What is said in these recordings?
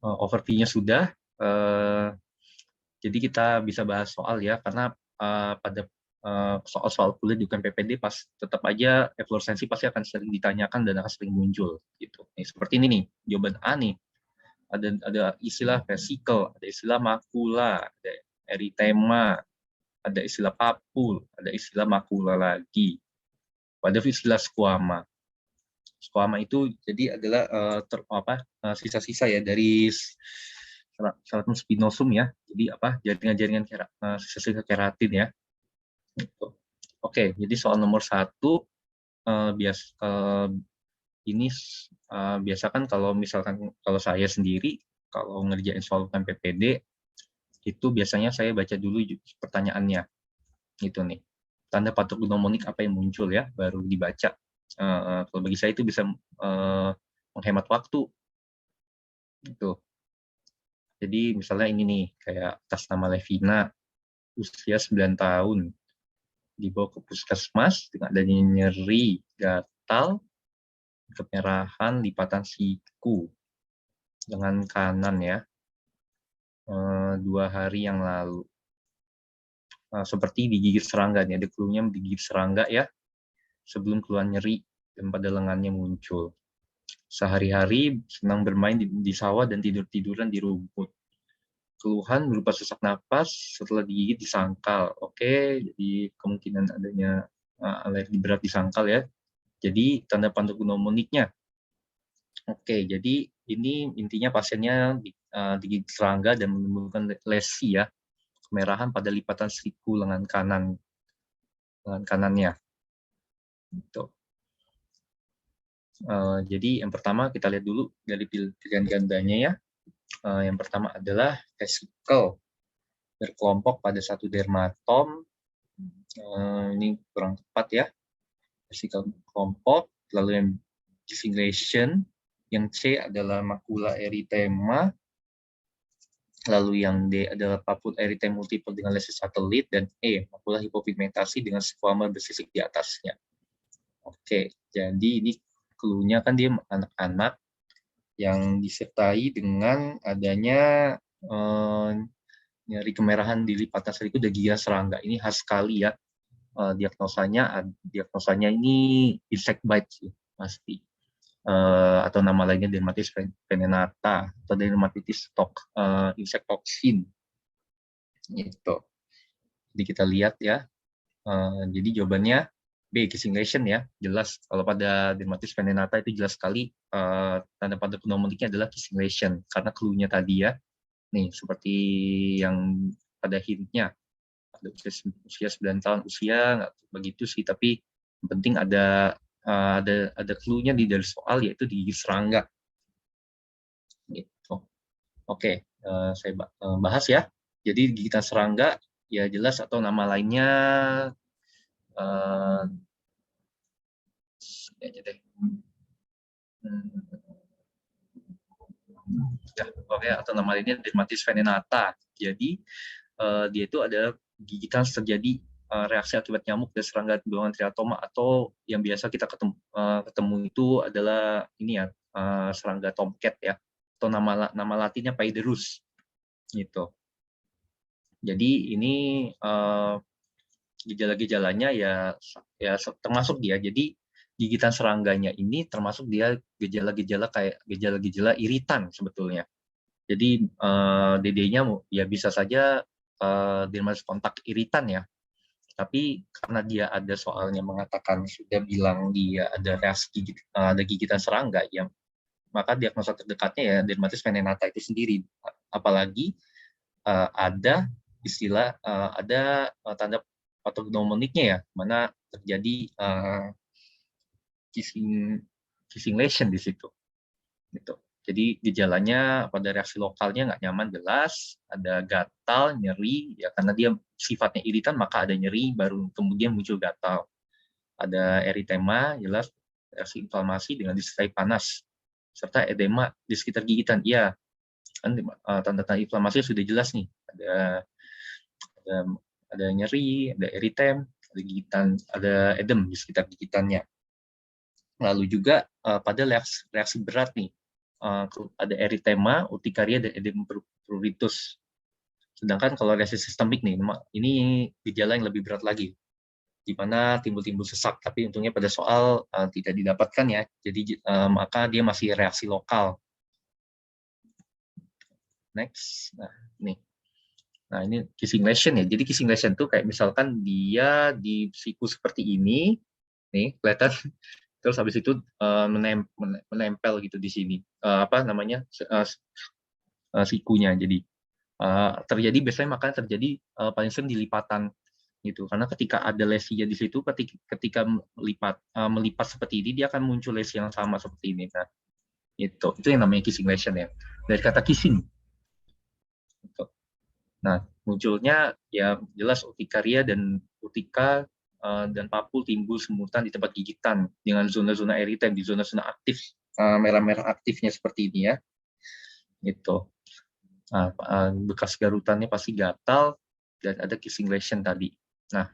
overview-nya sudah. Jadi kita bisa bahas soal ya, karena pada soal-soal kuliah di UMPPD pas tetap aja efluoresensi pasti akan sering ditanyakan dan akan sering muncul gitu. Nih, seperti ini nih, jawaban A nih. Ada istilah vesicle, ada istilah makula, ada eritema, ada istilah papul, ada istilah makula lagi. Ada istilah squama. Squama itu jadi adalah sisa-sisa ya dari stratum spinosum ya. Jadi jaringan-jaringan sisa-sisa keratin ya. Gitu. Oke, jadi soal nomor 1 ini biasa kan kalau misalkan kalau saya sendiri kalau ngerjain soal PPD itu biasanya saya baca dulu pertanyaannya. Gitu nih. Tanda patok mnemonik apa yang muncul ya, baru dibaca. Kalau bagi saya itu bisa menghemat waktu. Gitu. Jadi misalnya ini nih, kayak atas nama Levina, usia 9 tahun, dibawa ke puskesmas dengan adanya nyeri, gatal, kemerahan, lipatan siku dengan kanan ya, 2 hari yang lalu. Seperti digigit serangga nih, ada clue-nya digigit serangga ya, sebelum keluar nyeri dan pada lengannya muncul. Sehari-hari senang bermain di sawah dan tidur-tiduran di rumput. Keluhan berupa sesak napas setelah digigit di sangkal. Oke, jadi kemungkinan adanya alergi berat di sangkal ya. Jadi tanda patok mnemoniknya. Oke, jadi ini intinya pasiennya digigit serangga dan menimbulkan lesi ya, kemerahan pada lipatan siku lengan kanannya. Gitu. Jadi yang pertama kita lihat dulu dari pilihan gandanya ya. Yang pertama adalah vesicle berkelompok pada satu dermatom. Ini kurang tepat ya. Vesicle kelompok. Lalu yang dissingulation, yang C adalah makula eritema. Lalu yang D adalah papul eritema multiple dengan lesi satelit, dan E makula hipopigmentasi dengan squama bersisik di atasnya. Oke, jadi ini clue-nya kan dia anak-anak yang disertai dengan adanya nyeri kemerahan di lipatan siku dan gigitan serangga. Ini khas sekali ya. Diagnosanya ini insect bite sih, pasti. Atau nama lainnya dermatitis venenata atau dermatitis insect toxin. Gitu. Jadi kita lihat ya. Jadi jawabannya B, kissing lesion ya, jelas. Kalau pada dermatitis venenata itu jelas sekali tanda patok mnemoniknya adalah kissing lesion, karena clue-nya tadi ya. Nih, seperti yang pada hint-nya, ada usia 9 tahun, usia nggak begitu sih, tapi yang penting ada clue-nya dari soal, yaitu digigit serangga. Gitu. Oke, saya bahas ya. Jadi gigitan serangga, ya jelas, atau nama lainnya aja deh. Ya, oke, atau nama lainnya dermatitis venenata. Jadi dia itu ada gigitan terjadi reaksi akibat nyamuk dan serangga golongan triatoma, atau yang biasa kita ketemu itu adalah ini ya, serangga tomcat ya, atau nama latinnya Paederus gitu. Jadi ini gejala-gejalanya ya termasuk dia. Jadi gigitan serangganya ini termasuk dia gejala-gejala kayak gejala-gejala iritan sebetulnya. Jadi DD-nya ya bisa saja dermatitis kontak iritan ya. Tapi karena dia ada soalnya mengatakan sudah bilang dia ada reaksi ada gigitan serangga, ya maka diagnosa terdekatnya ya dermatitis venenata itu sendiri. Apalagi ada istilah ada tanda patognomoniknya ya, mana terjadi kissing lesion di situ. Gitu. Jadi gejalanya pada reaksi lokalnya nggak nyaman jelas, ada gatal, nyeri, ya karena dia sifatnya iritan maka ada nyeri, baru kemudian muncul gatal. Ada eritema, jelas reaksi inflamasi dengan disertai panas, serta edema di sekitar gigitan. Iya, kan tanda-tanda inflamasi sudah jelas nih, ada nyeri, ada eritem, ada gigitan, ada edem di sekitar gigitannya. Lalu juga pada reaksi berat nih, ada eritema, urtikaria, dan edema pruritus. Sedangkan kalau reaksi sistemik nih, ini gejala yang lebih berat lagi, di mana timbul-timbul sesak, tapi untungnya pada soal tidak didapatkan ya, jadi maka dia masih reaksi lokal. Next, nah ini kissing lesion ya. Jadi kissing lesion itu kayak misalkan dia di siku seperti ini, nih kelihatan, terus habis itu menempel gitu di sini, sikunya. Jadi terjadi biasanya makanya terjadi paling sering di lipatan gitu, karena ketika ada lesinya di situ, ketika melipat seperti ini, dia akan muncul lesi yang sama seperti ini. Nah, itu yang namanya kissing lesion ya, dari kata kissing. Gitu. Nah, munculnya ya jelas urtikaria dan urtika dan papul timbul semutan di tempat gigitan dengan zona-zona eritem di zona-zona aktif, merah-merah aktifnya seperti ini ya. Gitu. Nah, bekas garutannya pasti gatal dan ada kissing lesion tadi. Nah,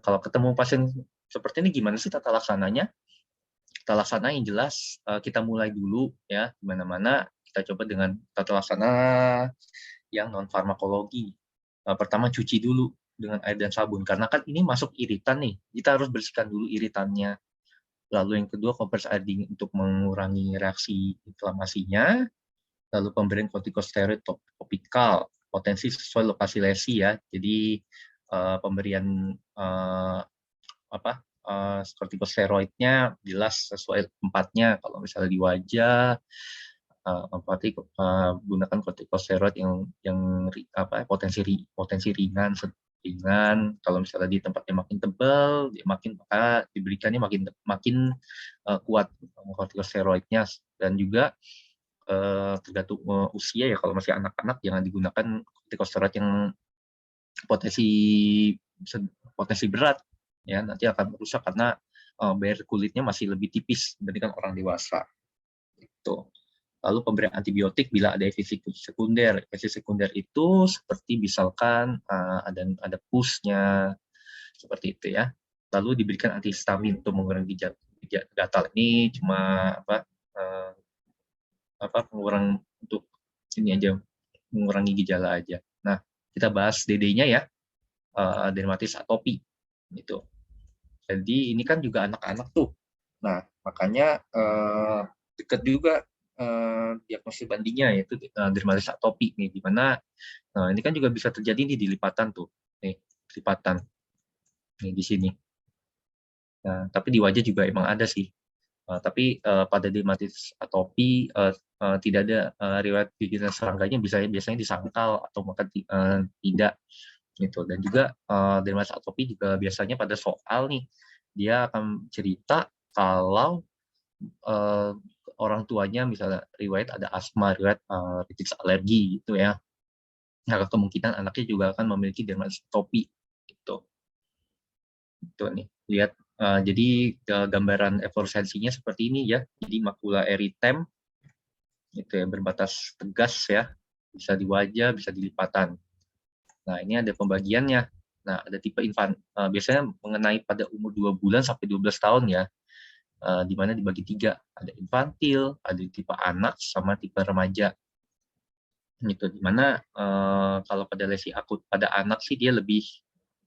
kalau ketemu pasien seperti ini gimana sih tata laksananya? Tata laksana yang jelas kita mulai dulu ya, di mana-mana kita coba dengan tata laksana yang non farmakologi. Pertama cuci dulu dengan air dan sabun, karena kan ini masuk iritan nih, kita harus bersihkan dulu iritannya. Lalu yang kedua kompres air dingin untuk mengurangi reaksi inflamasinya. Lalu pemberian kortikosteroid topikal, potensi sesuai lokasi lesi ya. Jadi pemberian kortikosteroidnya jelas sesuai tempatnya. Kalau misalnya di wajah, berarti gunakan kortikosteroid yang potensi ringan. Kalau misalnya di tempatnya makin tebal, maka diberikannya makin kuat kortikosteroidnya. Dan juga tergantung usia ya, kalau masih anak-anak jangan digunakan kortikosteroid yang potensi berat ya, nanti akan merusak karena barrier kulitnya masih lebih tipis dibandingkan orang dewasa. Itu. Lalu pemberian antibiotik bila ada efek sekunder. Efek sekunder itu seperti misalkan ada pus-nya seperti itu ya. Lalu diberikan antihistamin untuk mengurangi gatal. Ini cuma pengurang untuk ini aja, mengurangi gejala aja. Nah, kita bahas DD-nya ya, dermatitis atopi gitu. Jadi ini kan juga anak-anak tuh. Nah, makanya dekat juga diagnosis bandingnya, yaitu dermatitis atopi nih, di mana ini kan juga bisa terjadi nih di lipatan tuh. Nih, lipatan. Nih di sini. Nah, tapi di wajah juga emang ada sih. Tapi pada dermatitis atopi tidak ada riwayat gigitan serangganya, biasanya disangkal atau maka tidak gitu. Dan juga dermatitis atopi juga biasanya pada soal nih dia akan cerita kalau orang tuanya misalnya riwayat ada asma, riwayat rinitis alergi gitu ya. Nah, kemungkinan anaknya juga akan memiliki dermatitis atopi gitu. Itu nih, lihat. Jadi gambaran efloresensinya seperti ini ya. Jadi makula eritem itu ya, berbatas tegas ya, bisa di wajah, bisa di lipatan. Nah, ini ada pembagiannya. Nah, ada tipe biasanya mengenai pada umur 2 bulan sampai 12 tahun ya, di mana dibagi 3. Ada infantil, ada tipe anak, sama tipe remaja. Gitu, di mana kalau pada lesi akut pada anak sih dia lebih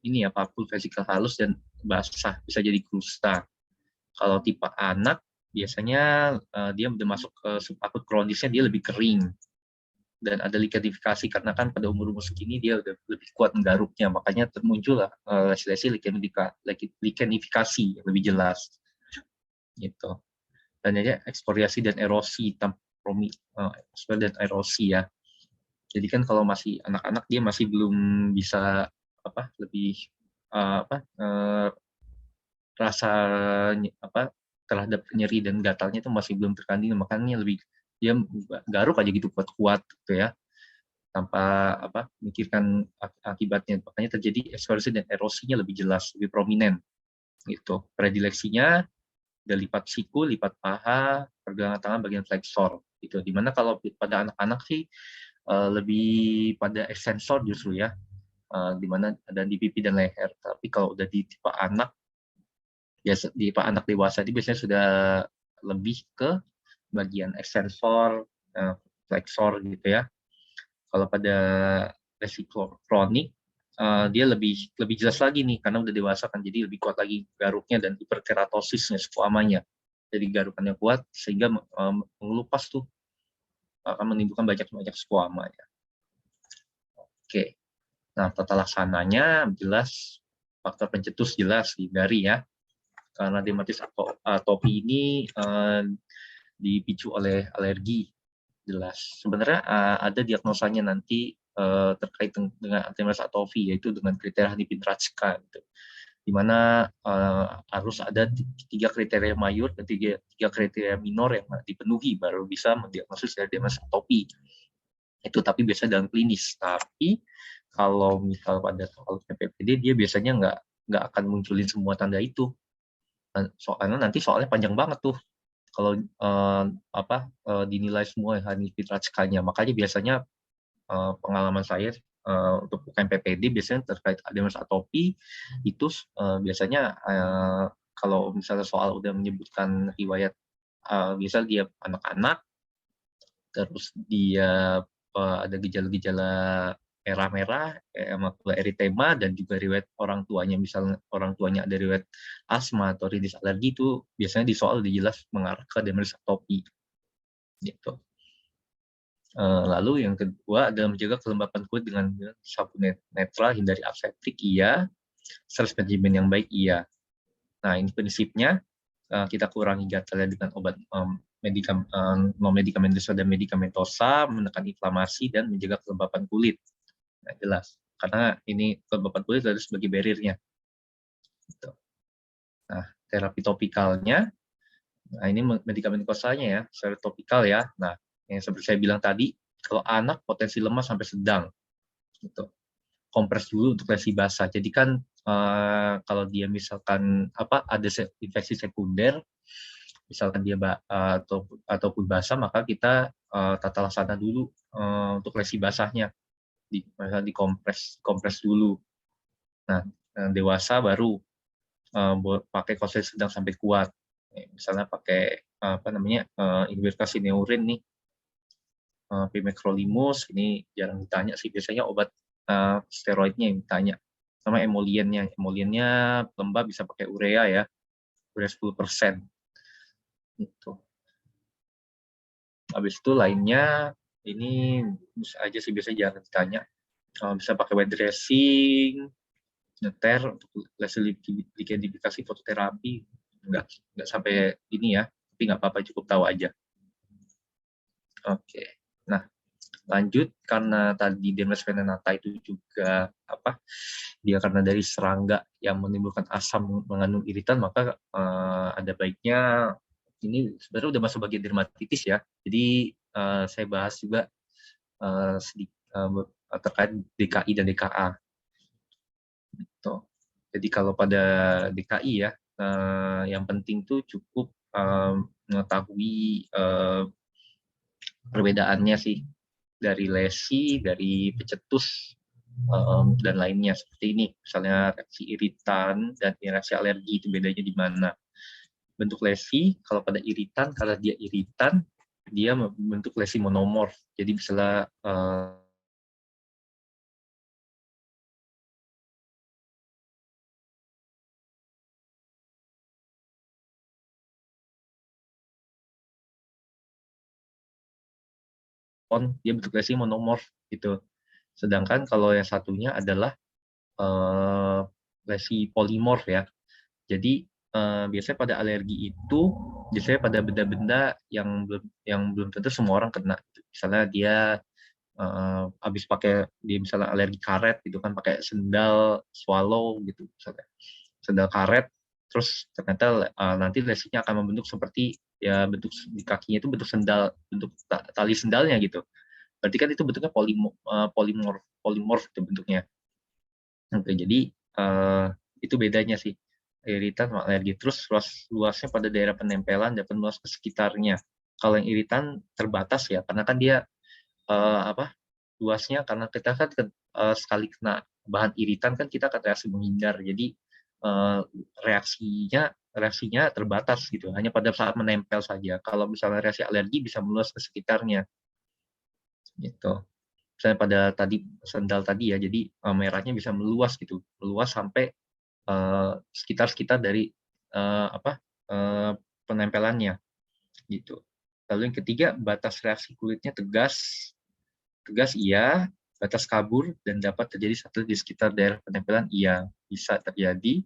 ini ya, papul vesikal halus dan basah, bisa jadi krusta. Kalau tipe anak biasanya dia udah masuk ke subakut kronisnya, dia lebih kering dan ada likenifikasi, karena kan pada umur segini dia udah lebih kuat menggaruknya, makanya termuncul lesi-lesi likenifikasi yang lebih jelas gitu. Dan ya eksporiasi dan erosi, dan erosi ya. Jadi kan kalau masih anak-anak dia masih belum bisa rasa terhadap nyeri dan gatalnya itu masih belum terkandung, makanya lebih dia garuk aja gitu kuat-kuat gitu ya, tanpa mikirkan akibatnya, makanya terjadi ekspresi dan erosinya lebih jelas, lebih prominent gitu. Predileksinya ada lipat siku, lipat paha, pergelangan tangan bagian flexor gitu. Dimana kalau pada anak-anak sih lebih pada extensor justru ya, dimana ada di pipi dan leher. Tapi kalau udah di tipe anak di anak dewasa ini biasanya sudah lebih ke bagian extensor, flexor gitu ya. Kalau pada lesi kronik, dia lebih jelas lagi nih karena udah dewasa kan, jadi lebih kuat lagi garuknya dan hiperkeratosisnya, squamanya. Jadi garukannya kuat sehingga mengelupas tuh akan menimbulkan banyak squama ya. Oke. Nah, tata laksananya jelas faktor pencetus jelas dihindari ya. Karena dermatitis atopi ini dipicu oleh alergi jelas. Sebenarnya ada diagnosanya nanti terkait dengan dermatitis atopi, yaitu dengan kriteria Hanifin-Trachka gitu. Di mana harus ada 3 kriteria mayor dan 3 kriteria minor yang dipenuhi baru bisa mendiagnosis dari dermatitis atopi. Itu tapi biasanya dalam klinis. Tapi kalau misal pada soal PPPD dia biasanya nggak akan munculin semua tanda itu. Soalnya nanti soalnya panjang banget tuh kalau dinilai semua Hanifin-Trachka-nya. Makanya biasanya pengalaman saya untuk bukan PPD biasanya terkait dermatitis atopi itu biasanya kalau misalnya soal udah menyebutkan riwayat misal dia anak-anak terus dia ada gejala-gejala merah-merah, makula eritema dan juga riwayat orang tuanya, misalnya orang tuanya ada riwayat asma atau rinitis alergi, itu biasanya di soal jelas mengarah ke dermatitis atopi gitu. Lalu yang kedua adalah menjaga kelembapan kulit dengan sabun netral, hindari aseptik, iya. Stress management yang baik, iya. Nah, ini prinsipnya kita kurangi gatalnya dengan obat non medikamentosa dan medikamentosa, menekan inflamasi dan menjaga kelembapan kulit. Nah, jelas. Karena ini kelembapan kulit harus sebagai barrier-nya. Gitu. Nah, terapi topikalnya, nah ini medikamentosanya ya, secara topikal ya. Nah, yang seperti saya bilang tadi, kalau anak potensi lemah sampai sedang, gitu. Kompres dulu untuk lesi basah. Jadi kan kalau dia misalkan ada infeksi sekunder, misalkan dia ataupun basah, maka kita tata laksana dulu untuk lesi basahnya, misalnya kompres dulu. Nah, dewasa baru pakai konsentrasi sedang sampai kuat. Misalnya pakai inhibit calcineurin nih, pimecrolimus, ini jarang ditanya sih, biasanya obat steroidnya yang ditanya, sama emoliennya lembab bisa pakai urea ya, urea 10%. Gitu. Habis itu lainnya ini bisa aja sih, biasanya jarang ditanya, bisa pakai wet dressing, nyeter untuk likidifikasi fototerapi, nggak sampai ini ya, tapi nggak apa-apa, cukup tahu aja. Oke. Nah, lanjut, karena tadi dermatitis venenata itu juga dia karena dari serangga yang menimbulkan asam mengandung iritan, maka ada baiknya ini sebenarnya udah masuk bagian dermatitis ya. Jadi saya bahas juga terkait DKI dan DKA. Gitu. Jadi kalau pada DKI ya, yang penting tuh cukup mengetahui perbedaannya sih dari lesi, dari pecetus, dan lainnya seperti ini. Misalnya reaksi iritan dan reaksi alergi, itu bedanya di mana. Bentuk lesi, kalau pada iritan, karena dia iritan, dia membentuk lesi monomorf. Jadi misalnya dia bentuk lesi monomorf gitu. Sedangkan kalau yang satunya adalah lesi polimorf ya. Jadi biasanya pada alergi itu biasanya pada benda-benda yang belum tentu semua orang kena. Misalnya dia habis pakai, dia misalnya alergi karet gitu kan, pakai sendal swallow gitu misalnya, sendal karet, terus ternyata nanti lesinya akan membentuk seperti ya, bentuk di kakinya itu bentuk sendal, bentuk tali sendalnya gitu. Berarti kan itu bentuknya polimorf itu bentuknya. Oke, jadi itu bedanya sih, iritan sama alergi. Terus luasnya pada daerah penempelan dan luas ke sekitarnya. Kalau yang iritan terbatas ya, karena kan dia luasnya, karena kita kan sekali kena bahan iritan kan kita akan reaksi menghindar. Jadi reaksinya reaksinya terbatas gitu, hanya pada saat menempel saja. Kalau misalnya reaksi alergi bisa meluas ke sekitarnya, gitu. Misalnya pada tadi sendal tadi ya, jadi merahnya bisa meluas gitu, meluas sampai sekitar dari penempelannya gitu. Lalu yang ketiga, batas reaksi kulitnya tegas iya, batas kabur dan dapat terjadi satelit di sekitar daerah penempelan iya, bisa terjadi.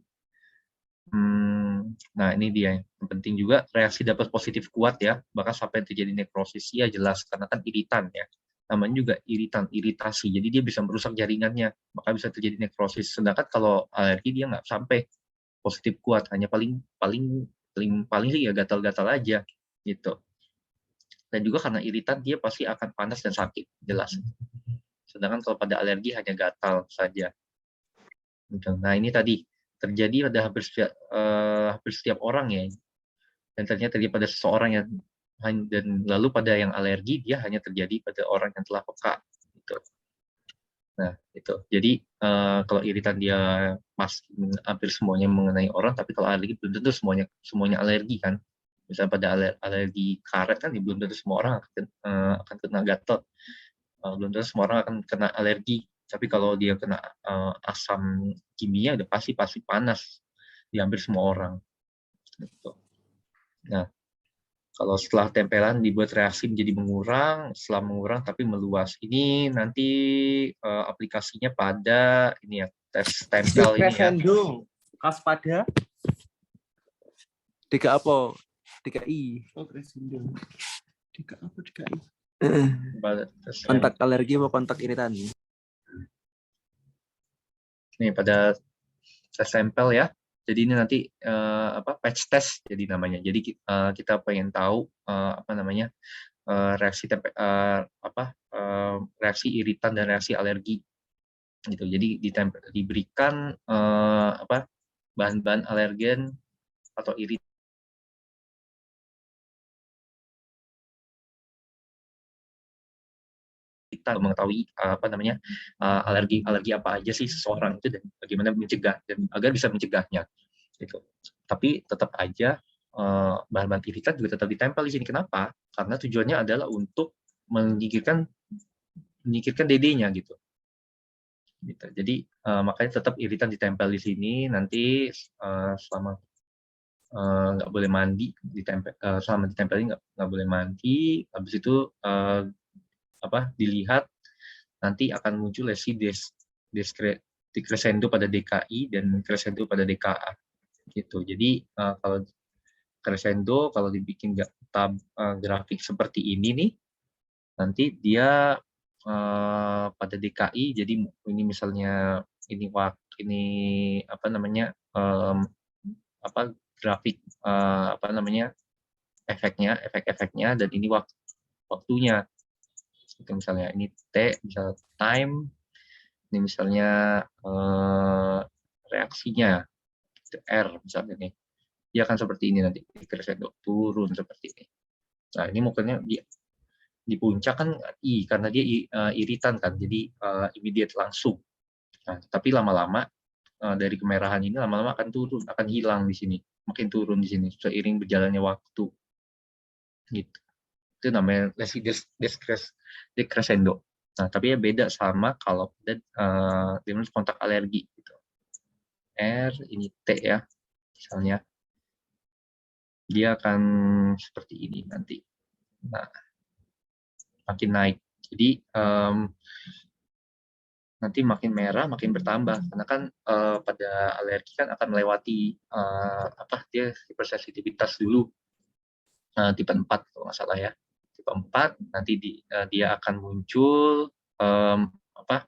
Nah ini dia yang penting juga, reaksi dapat positif kuat ya, bahkan sampai terjadi nekrosis ya jelas karena kan iritan ya, namanya juga iritasi, jadi dia bisa merusak jaringannya, maka bisa terjadi nekrosis. Sedangkan kalau alergi dia nggak sampai positif kuat, hanya paling sih ya gatal-gatal aja gitu. Dan juga karena iritan dia pasti akan panas dan sakit jelas. Sedangkan kalau pada alergi hanya gatal saja. Nah ini tadi terjadi pada hampir setiap orang ya, dan ternyata terjadi pada seseorang yang dan lalu pada yang alergi dia hanya terjadi pada orang yang telah peka gitu. Nah itu jadi kalau iritan dia hampir semuanya mengenai orang, tapi kalau alergi belum tentu semuanya alergi kan. Misalnya pada alergi karet kan belum tentu semua orang akan kena gatal, belum tentu semua orang akan kena alergi. Tapi kalau dia kena asam kimia udah pasti panas di hampir semua orang. Gitu. Nah, kalau setelah tempelan dibuat reaksi menjadi mengurang, setelah mengurang tapi meluas. Ini nanti aplikasinya pada ini ya, tes tempel ini ya. Kas pada 3 apa? 3I. Oh, Crescendo. 3 apa 3I? Kontak alergi atau kontak iritan? Nih pada tes sampel ya. Jadi ini nanti patch test jadi namanya. Jadi kita pengen tahu reaksi reaksi iritan dan reaksi alergi gitu. Jadi diberikan bahan-bahan alergen atau iritan kita mengetahui alergi apa aja sih seseorang itu dan bagaimana mencegah dan agar bisa mencegahnya gitu. Tapi tetap aja bahan-bahan iritan juga tetap ditempel di sini. Kenapa? Karena tujuannya adalah untuk menyingkirkan DD-nya gitu. Jadi makanya tetap iritan ditempel di sini. Nanti selama nggak boleh mandi selama ditempelin nggak boleh mandi. Habis itu dilihat nanti akan muncul lesi crescendo pada DKI dan crescendo pada DKA gitu. Jadi kalau crescendo kalau dibikin grafik seperti ini nih, nanti dia pada DKI, jadi ini misalnya grafik efek-efeknya dan ini waktunya. Itu misalnya ini T, misalnya time, ini misalnya reaksinya, itu R misalnya nih. Dia akan seperti ini nanti, crescendo turun seperti ini. Nah ini mungkinnya di puncak kan I, karena dia iritan kan, jadi immediate langsung. Nah, tapi lama-lama dari kemerahan ini lama-lama akan turun, akan hilang di sini, makin turun di sini seiring berjalannya waktu. Gitu. Itu namanya lesi decrescendo. Nah, tapi ya beda sama kalau ada kontak alergi gitu. R ini T ya, misalnya dia akan seperti ini nanti. Nah, makin naik. Jadi nanti makin merah, makin bertambah karena kan pada alergi kan akan melewati dia hipersensitivitas dulu tipe 4 kalau nggak salah ya. Tipe 4 nanti dia akan muncul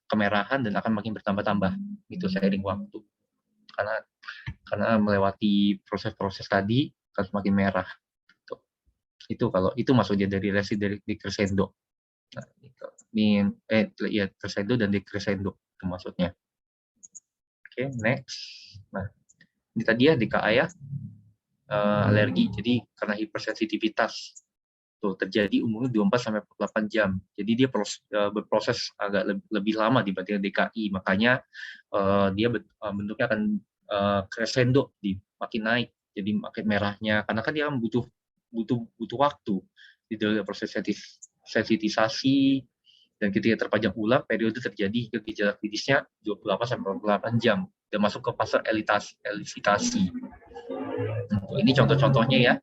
kemerahan dan akan makin bertambah-tambah itu seiring waktu. Karena melewati proses-proses tadi akan semakin merah. Itu kalau itu maksudnya dari lesi dari crescendo. Nah, itu. Ini crescendo dan decrescendo itu maksudnya. Oke, next. Nah, ini tadi ya DKA ya. Alergi. Jadi karena hipersensitivitas tuh terjadi umumnya 24-48 jam. Jadi dia berproses agak lebih lama dibanding DKI. Makanya dia bentuknya akan crescendo, makin naik Jadi makin merahnya, karena kan dia butuh waktu di dalam proses sensitisasi, dan ketika terpajang ulang, periode terjadi hingga gejala klinisnya 28-48 jam, dan masuk ke fase elisitasi. Ini contoh-contohnya ya.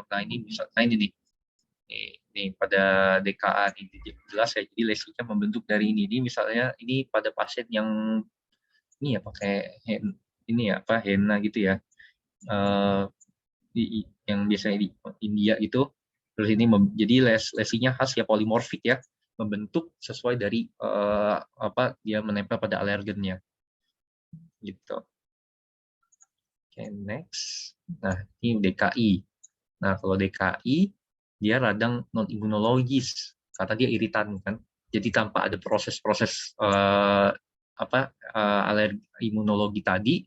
Nah ini nih. Nih pada DKA ini jelas ya, jadi lesinya membentuk dari ini. Ini misalnya ini pada pasien yang ini ya pakai henna gitu ya. Yang biasanya di India itu, terus ini jadi lesinya khas ya, polimorfik ya, membentuk sesuai dari dia menempel pada alergennya gitu. Oke, next. Nah ini DKI. Nah kalau DKI dia radang non imunologis karena dia iritan kan, jadi tanpa ada proses-proses alergi imunologi tadi,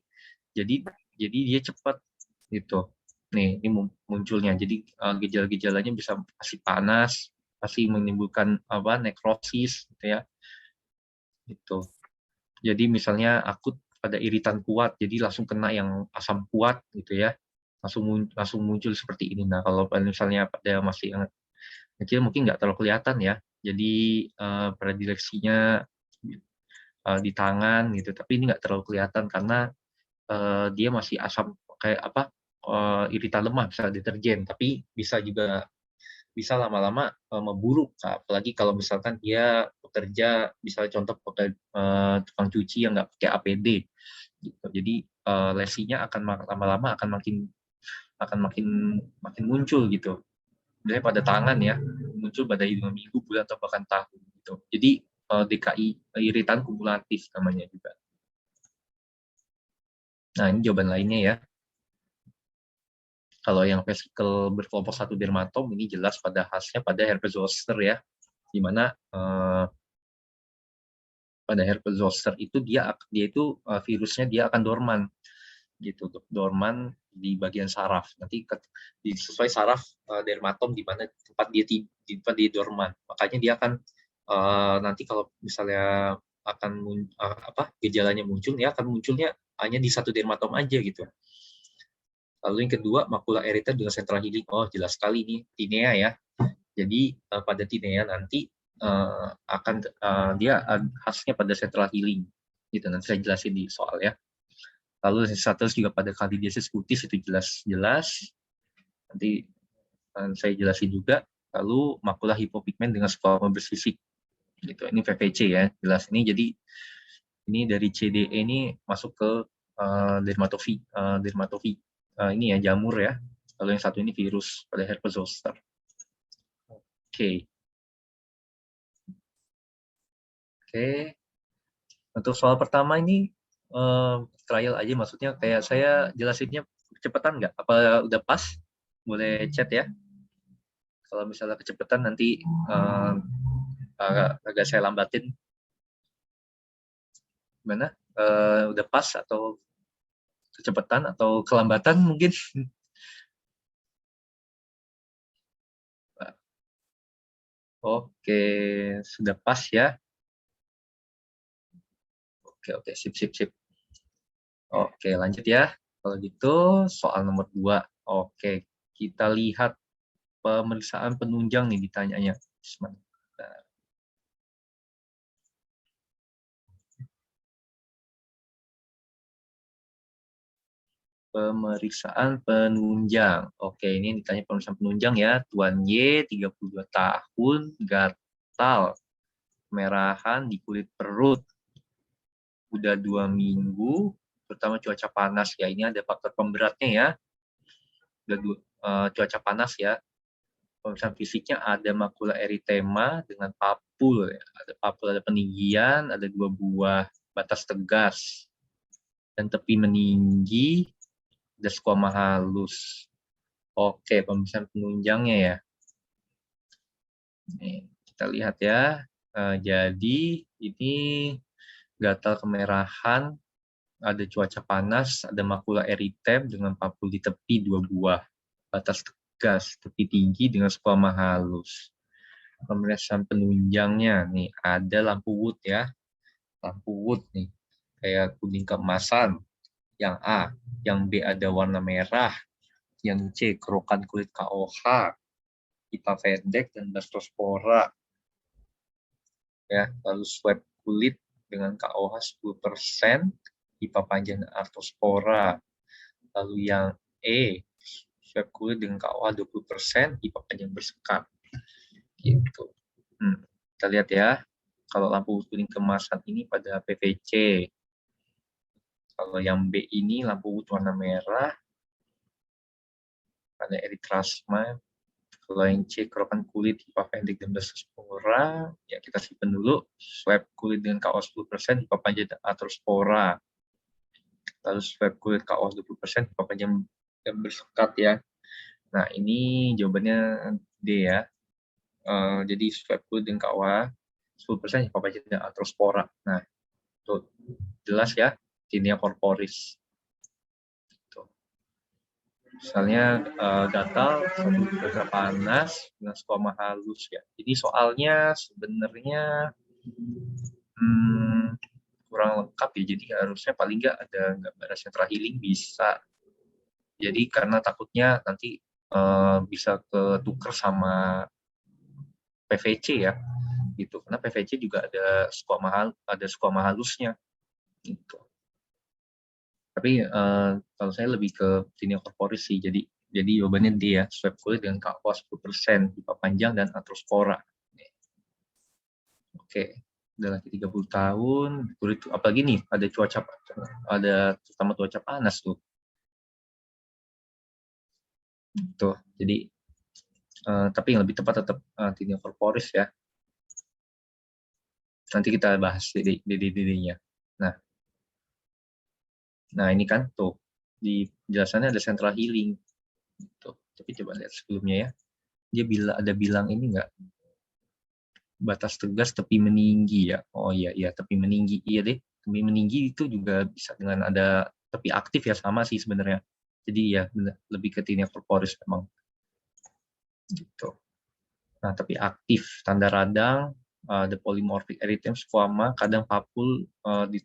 jadi dia cepat gitu. Nih ini munculnya, jadi gejala-gejalanya bisa pasti panas, pasti menimbulkan nekrosis gitu ya, gitu. Jadi misalnya akut pada iritan kuat, jadi langsung kena yang asam kuat gitu ya, langsung muncul seperti ini. Nah kalau misalnya pada masih yang kecil mungkin nggak terlalu kelihatan ya, jadi predileksinya di tangan gitu, tapi ini nggak terlalu kelihatan karena dia masih asam kayak iritan lemah, misalnya deterjen, tapi bisa lama-lama memburuk, apalagi kalau misalkan dia bekerja, misalnya contoh tukang cuci yang nggak pakai APD gitu. Jadi lesinya akan lama-lama akan makin muncul gitu. Biasanya pada tangan ya, muncul pada 5 minggu, bulan, atau bahkan tahun gitu. Jadi DKI iritan kumulatif namanya juga. Nah ini jawaban lainnya ya. Kalau yang vesikel berkelompok satu dermatom ini jelas pada khasnya pada herpes zoster ya, di mana pada herpes zoster itu dia itu virusnya dia akan dorman gitu, dorman di bagian saraf. Nanti sesuai saraf dermatom di mana tempat dia dorman, makanya dia akan nanti kalau misalnya akan gejalanya muncul, dia akan munculnya hanya di satu dermatom aja gitu. Lalu yang kedua, makula erythema dengan central healing. Oh, jelas sekali nih, tinea ya. Jadi pada tinea nanti dia khasnya pada central healing. Gitu, nanti saya jelasin di soal ya. Lalu status juga pada candidiasis cutis itu jelas. Nanti saya jelasin juga. Lalu makula hipopigmen dengan squama bersisik. Gitu. Ini VVC ya, jelas ini. Jadi ini dari CDE ini masuk ke dermatofi ini ya, jamur ya. Lalu yang satu ini virus pada herpes zoster. Oke. Untuk soal pertama ini trial aja, maksudnya kayak saya jelasinnya kecepatan nggak? Apa udah pas? Boleh chat ya. Kalau misalnya kecepatan nanti agak saya lambatin. Gimana? Udah pas atau kecepatan atau kelambatan mungkin? Oke, sudah pas ya. Oke, sip. Oke, lanjut ya. Kalau gitu, soal nomor 2. Oke, kita lihat pemeriksaan penunjang nih ditanyanya. Pemeriksaan penunjang. Oke, ini ditanya pemeriksaan penunjang ya. Tuan Y, 32 tahun, gatal, kemerahan di kulit perut. Udah 2 minggu, pertama cuaca panas ya. Ini ada faktor pemberatnya ya. Udah cuaca panas ya. Pemeriksaan fisiknya ada makula eritema dengan papul ya. Ada papul, ada peninggian, ada 2 buah batas tegas dan tepi meninggi, ada squama halus. Oke, pemeriksaan penunjangnya ya. Nih, kita lihat ya. Jadi ini gatal kemerahan, ada cuaca panas, ada makula eritem dengan papul di tepi 2 buah, batas tegas, tepi tinggi dengan squama halus. Pemeriksaan penunjangnya nih ada lampu wood ya, lampu wood nih kayak kuning keemasan, Yang A. Yang B ada warna merah. Yang C. Kerokan kulit KOH, HIPA pendek, dan blastospora. Ya, lalu swab kulit dengan KOH 10%, HIPA panjang dan arthrospora. Lalu yang E, swab kulit dengan KOH 20%, HIPA panjang bersekat. Gitu. Kita lihat ya, kalau lampu kuning kemasan ini pada PVC. Kalau yang B ini lampu warna merah, pada eritrasma. Kalau yang C, kerokan kulit, HIPA pendek, dan blastospora, ya kita simpan dulu. Swab kulit dengan KOH 10%, HIPA panjang dan arthrospora. Lalu swab kulit KOH 20%, HIPA panjang dan bersekat ya. Nah, ini jawabannya D ya. Jadi swab kulit dengan KOH 10%, HIPA panjang dan arthrospora. Nah, itu jelas ya, tinea corporis. Misalnya gatal, satu panas dengan skoma halus ya. Jadi soalnya sebenarnya kurang lengkap ya. Jadi harusnya paling nggak ada gambar sentra healing bisa. Jadi karena takutnya nanti bisa ketuker sama PVC ya, gitu. Karena PVC juga ada skoma halusnya, gitu. Tapi kalau saya lebih ke tinea corporis sih. Jadi jawabannya D ya, swab kulit dengan KOH 10%, HIPA panjang dan arthrospora. Oke, udah lagi 30 tahun, kulit apalagi nih, ada terutama cuaca panas tuh. Tuh, jadi tapi yang lebih tepat tetap tinea corporis ya. Nanti kita bahas DD-nya. Nah ini kan tuh di penjelasannya ada central healing. Tuh, tapi coba lihat sebelumnya ya. Dia bilang ini enggak batas tegas tepi meninggi ya. Oh iya tepi meninggi. Iya deh, tepi meninggi itu juga bisa dengan ada tepi aktif ya, sama sih sebenarnya. Jadi ya lebih ke tinea corporis memang. Gitu. Nah, tepi aktif tanda radang, the polymorphic erythema squama, kadang papul di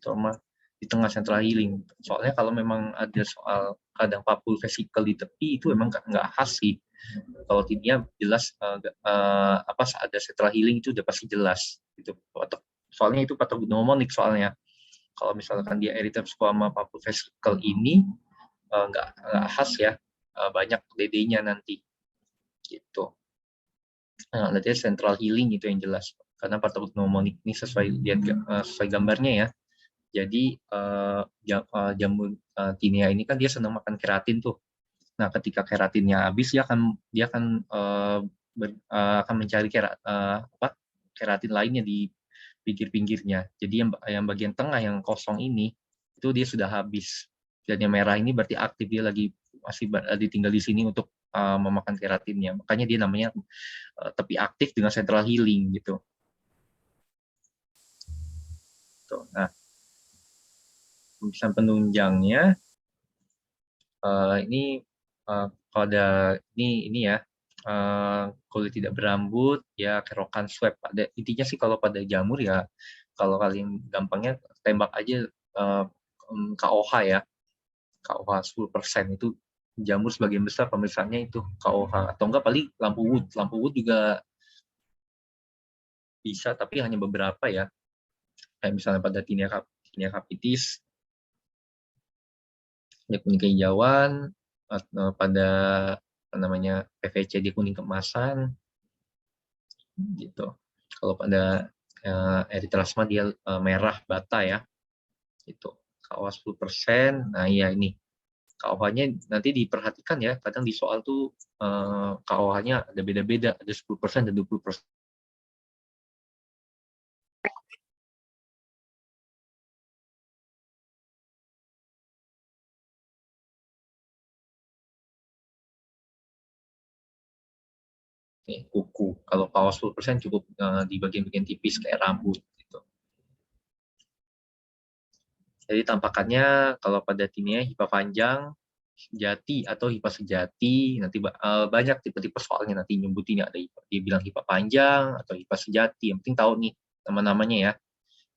tengah central healing. Soalnya kalau memang ada soal kadang papul vesikel di tepi itu memang nggak khas sih. Kalau tinea jelas saat ada central healing itu udah pasti jelas. Gitu. Soalnya itu patognomonik soalnya. Kalau misalkan dia erythema squama papul vesikel ini nggak khas ya, banyak DD-nya nanti. Gitu. Nah, nanti central healing itu yang jelas. Karena patognomonik ini sesuai gambarnya ya. Jadi jamur tinea ini kan dia senang makan keratin tuh. Nah, ketika keratinnya habis dia akan mencari keratin lainnya di pinggir-pinggirnya. Jadi yang bagian tengah yang kosong ini itu dia sudah habis. Dan yang merah ini berarti aktif, dia masih tinggal di sini untuk memakan keratinnya. Makanya dia namanya tepi aktif dengan central healing gitu. Nah, pemeriksaan penunjangnya ini kalau ada ini ya, kulit tidak berambut ya, kerokan swab. Intinya sih kalau pada jamur ya, kalau kalian gampangnya tembak aja KOH ya, KOH 10% itu jamur sebagian besar pemeriksaannya itu KOH, atau enggak paling lampu wood juga bisa, tapi hanya beberapa ya, kayak misalnya pada tinea capitis, dia kuning kehijauan, pada PVC dia kuning keemasan gitu. Kalau pada eritrasma dia merah bata ya, itu KOH 10%. Nah iya, ini KOH-nya nanti diperhatikan ya, kadang di soal tuh KOH-nya ada beda-beda, ada 10% dan 20%. Kuku. Kalau KOH 10% cukup di bagian-bagian tipis kayak rambut gitu. Jadi tampakannya kalau pada tinea HIPA panjang, sejati atau HIPA sejati, nanti banyak tipe-tipe soalnya nanti nyebutinnya, ada dia bilang HIPA panjang atau HIPA sejati. Yang penting tahu nih nama-namanya ya.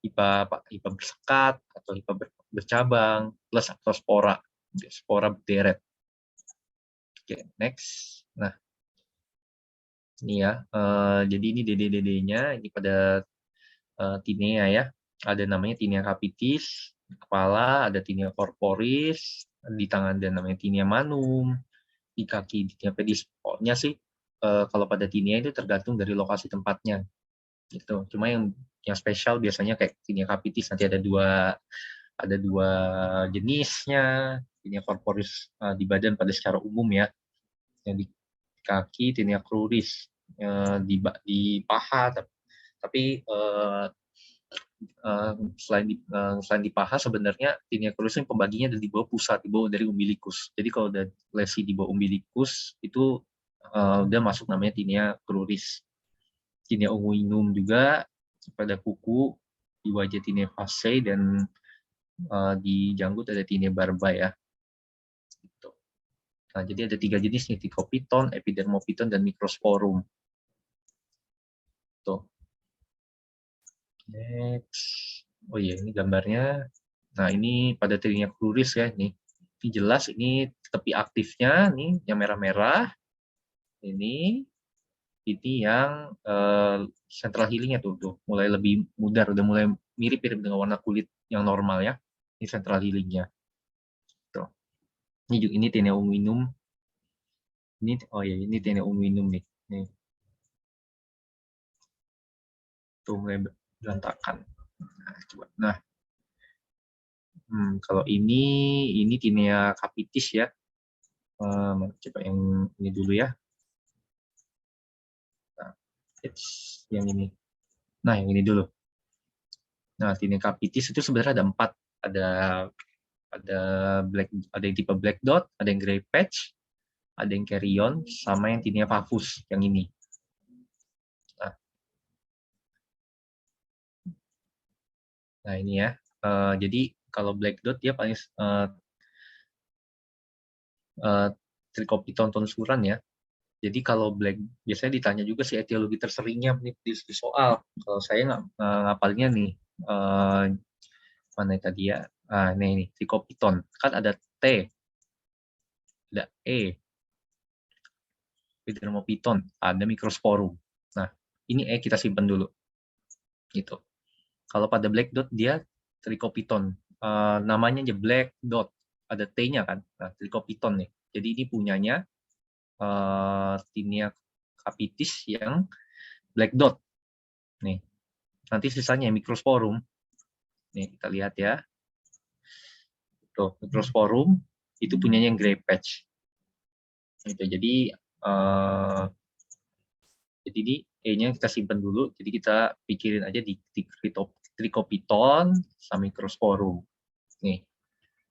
hipa bersekat atau hipa bercabang plus aktospora, spora berderet. Oke, next. Nah, ini ya. Jadi ini DD-DD-nya ini pada tinea ya. Ada namanya tinea capitis di kepala, ada tinea corporis di tangan, dan namanya tinea manum di kaki, tinea pedis. Pokoknya sih kalau pada tinea itu tergantung dari lokasi tempatnya gitu. Cuma yang spesial biasanya kayak tinea capitis, nanti ada dua jenisnya. Tinea corporis di badan pada secara umum ya, yang di kaki tinea cruris di paha, tapi selain di paha, sebenarnya tinea cruris ini pembaginya ada di bawah pusat, di bawah dari umbilikus. Jadi kalau ada lesi di bawah umbilikus itu udah masuk namanya tinea cruris. Tinea unguinum juga pada kuku, di wajah tinea fasciae, dan di janggut ada tinea barba ya. Gitu. Nah, jadi ada 3 jenis nih, Trichopiton, Epidermopiton, dan Microsporum. Tuh. Next. Oh iya, ini gambarnya. Nah, ini pada tinea cruris ya, ini jelas ini tepi aktifnya nih yang merah-merah. Ini yang central healingnya tuh mulai lebih mudar, udah mulai mirip-mirip dengan warna kulit yang normal ya. Ini central healingnya. Tuh. Ini tinea unguinum. Ini tinea unguinum nih. Nih. Tuh mulai berantakan. Nah, coba. Nah, kalau ini tinea capitis ya. Coba yang ini dulu ya. Nah, yang ini. Nah, yang ini dulu. Nah, tinea capitis itu sebenarnya ada 4. Ada yang tipe black dot, ada yang gray patch, ada yang carrion, sama yang tinea pavus yang ini. Nah ini ya. Jadi kalau black dot dia paling Trichopiton tonsuran ya. Jadi kalau biasanya ditanya juga sih etiologi terseringnya nih di soal. Kalau saya nggak ngapalnya nih, mana tadi ya? Ini Trichopiton kan ada T, ada E, Epidermopiton, ada Microsporum. Nah ini E kita simpan dulu. Gitu. Kalau pada black dot dia Trichopiton, namanya aja black dot, ada T-nya kan, nah, Trichopiton nih. Jadi ini punyanya tinea capitis yang black dot. Nih, nanti sisanya Microsporum. Nih kita lihat ya. Tuh, Microsporum itu punyanya yang gray patch. Gitu. Jadi ini E-nya kita simpan dulu. Jadi kita pikirin aja di Trichopiton sama Microsporum. Nih,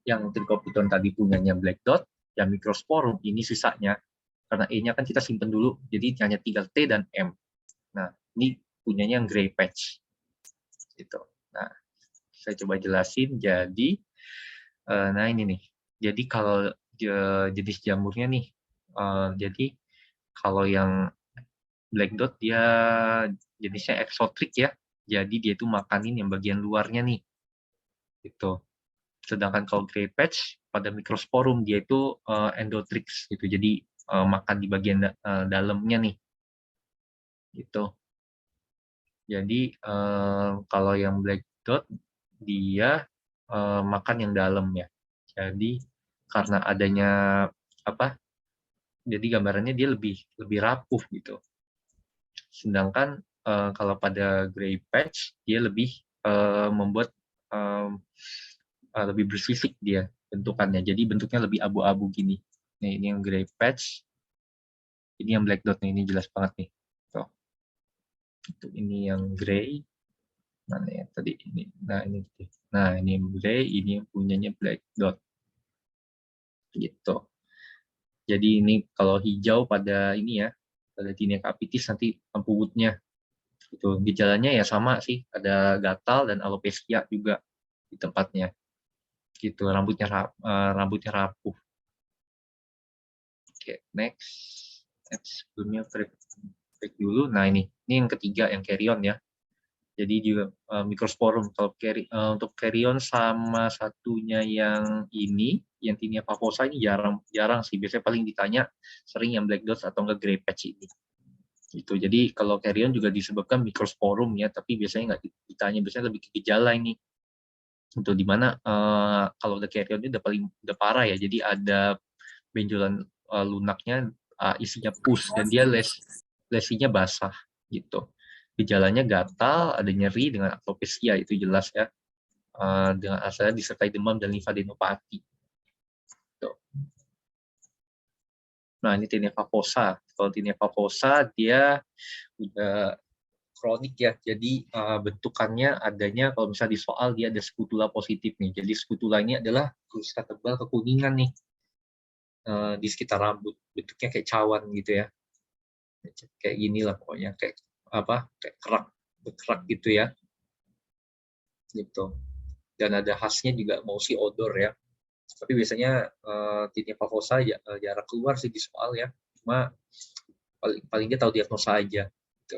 yang Trichopiton tadi punyanya black dot, yang Microsporum ini sisanya, karena E-nya kan kita simpan dulu, jadi hanya tinggal T dan M. Nah, ini punyanya yang gray patch. Gitu. Nah, saya coba jelasin. Jadi, nah ini nih. Jadi kalau jenis jamurnya nih, jadi kalau yang black dot dia jenisnya eksotrik ya. Jadi dia itu makanin yang bagian luarnya nih. Gitu. Sedangkan kalau gray patch pada Microsporum dia itu endotrix gitu. Jadi makan di bagian dalamnya nih. Gitu. Jadi kalau yang black dot dia makan yang dalam ya. Jadi karena adanya jadi gambarannya dia lebih rapuh gitu. Sedangkan kalau pada gray patch dia lebih membuat lebih bersisik dia bentukannya. Jadi bentuknya lebih abu-abu gini. Nah, ini yang gray patch. Ini yang black dot nih, ini jelas banget nih. Tuh. Ini yang gray. Mana ya tadi ini. Nah, ini yang gray, ini yang punyanya black dot. Gitu. Jadi ini kalau hijau pada ini ya, pada tinea capitis nanti lampu wood-nya. Gitu. Gejalanya ya sama sih, ada gatal dan alopecia juga di tempatnya. Gitu, rambutnya rapuh. Oke, next. Sebelumnya break dulu. Nah, ini yang ketiga yang carrion ya. Jadi juga Microsporum. Kalau untuk carrion sama satunya yang ini, yang Tinea pavosa ini jarang sih. Biasanya paling ditanya sering yang black dots atau enggak grey patch ini. Gitu. Jadi kalau carrion juga disebabkan Microsporum ya, tapi biasanya nggak ditanya, biasanya lebih ke gejala ini. Untuk dimana kalau udah carrion ini udah parah ya. Jadi ada benjolan lunaknya isinya pus dan dia lesinya basah gitu. Gejalanya gatal, ada nyeri dengan atopesia itu jelas ya. Dengan asalnya disertai demam dan limfadenopati. Gitu. Nah, ini Tinea pavosa. Kalau Tinea pavosa dia udah kronik ya. Jadi bentukannya adanya kalau misalnya di soal dia ada skutula positif nih. Jadi skutula ini adalah kluster tebal kekuningan nih di sekitar rambut. Bentuknya kayak cawan gitu ya. Kayak gini lah pokoknya, kayak kerak gitu ya. Gitu. Dan ada khasnya juga mosi odor ya. Tapi biasanya Tinea pavosa jarang keluar sih di soal ya. Cuma paling dia tahu diagnosa aja. Gitu.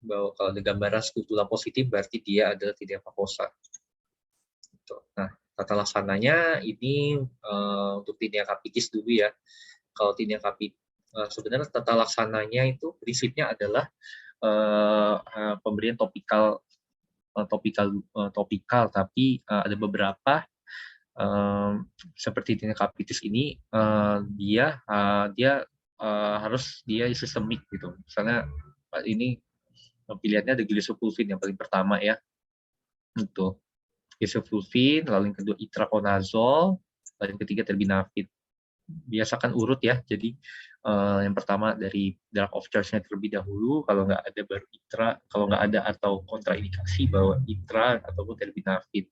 Bahwa kalau ada gambaran skutula positif berarti dia adalah Tinea pavosa. Gitu. Nah, tata laksananya ini untuk Tinea capitis dulu ya. Kalau Tinea capitis sebenarnya tata laksananya itu prinsipnya adalah pemberian topikal, tapi ada beberapa seperti Tinea capitis ini dia harus sistemik gitu. Misalnya ini pilihannya ada glisosulfin yang paling pertama ya, itu glisosulfin, lalu yang kedua itraconazole, lalu yang ketiga terbinafid. Biasakan urut ya, jadi yang pertama dari drug of choice-nya terlebih dahulu, kalau nggak ada baru itra, kalau nggak ada atau kontraindikasi bahwa itra ataupun terbinafid.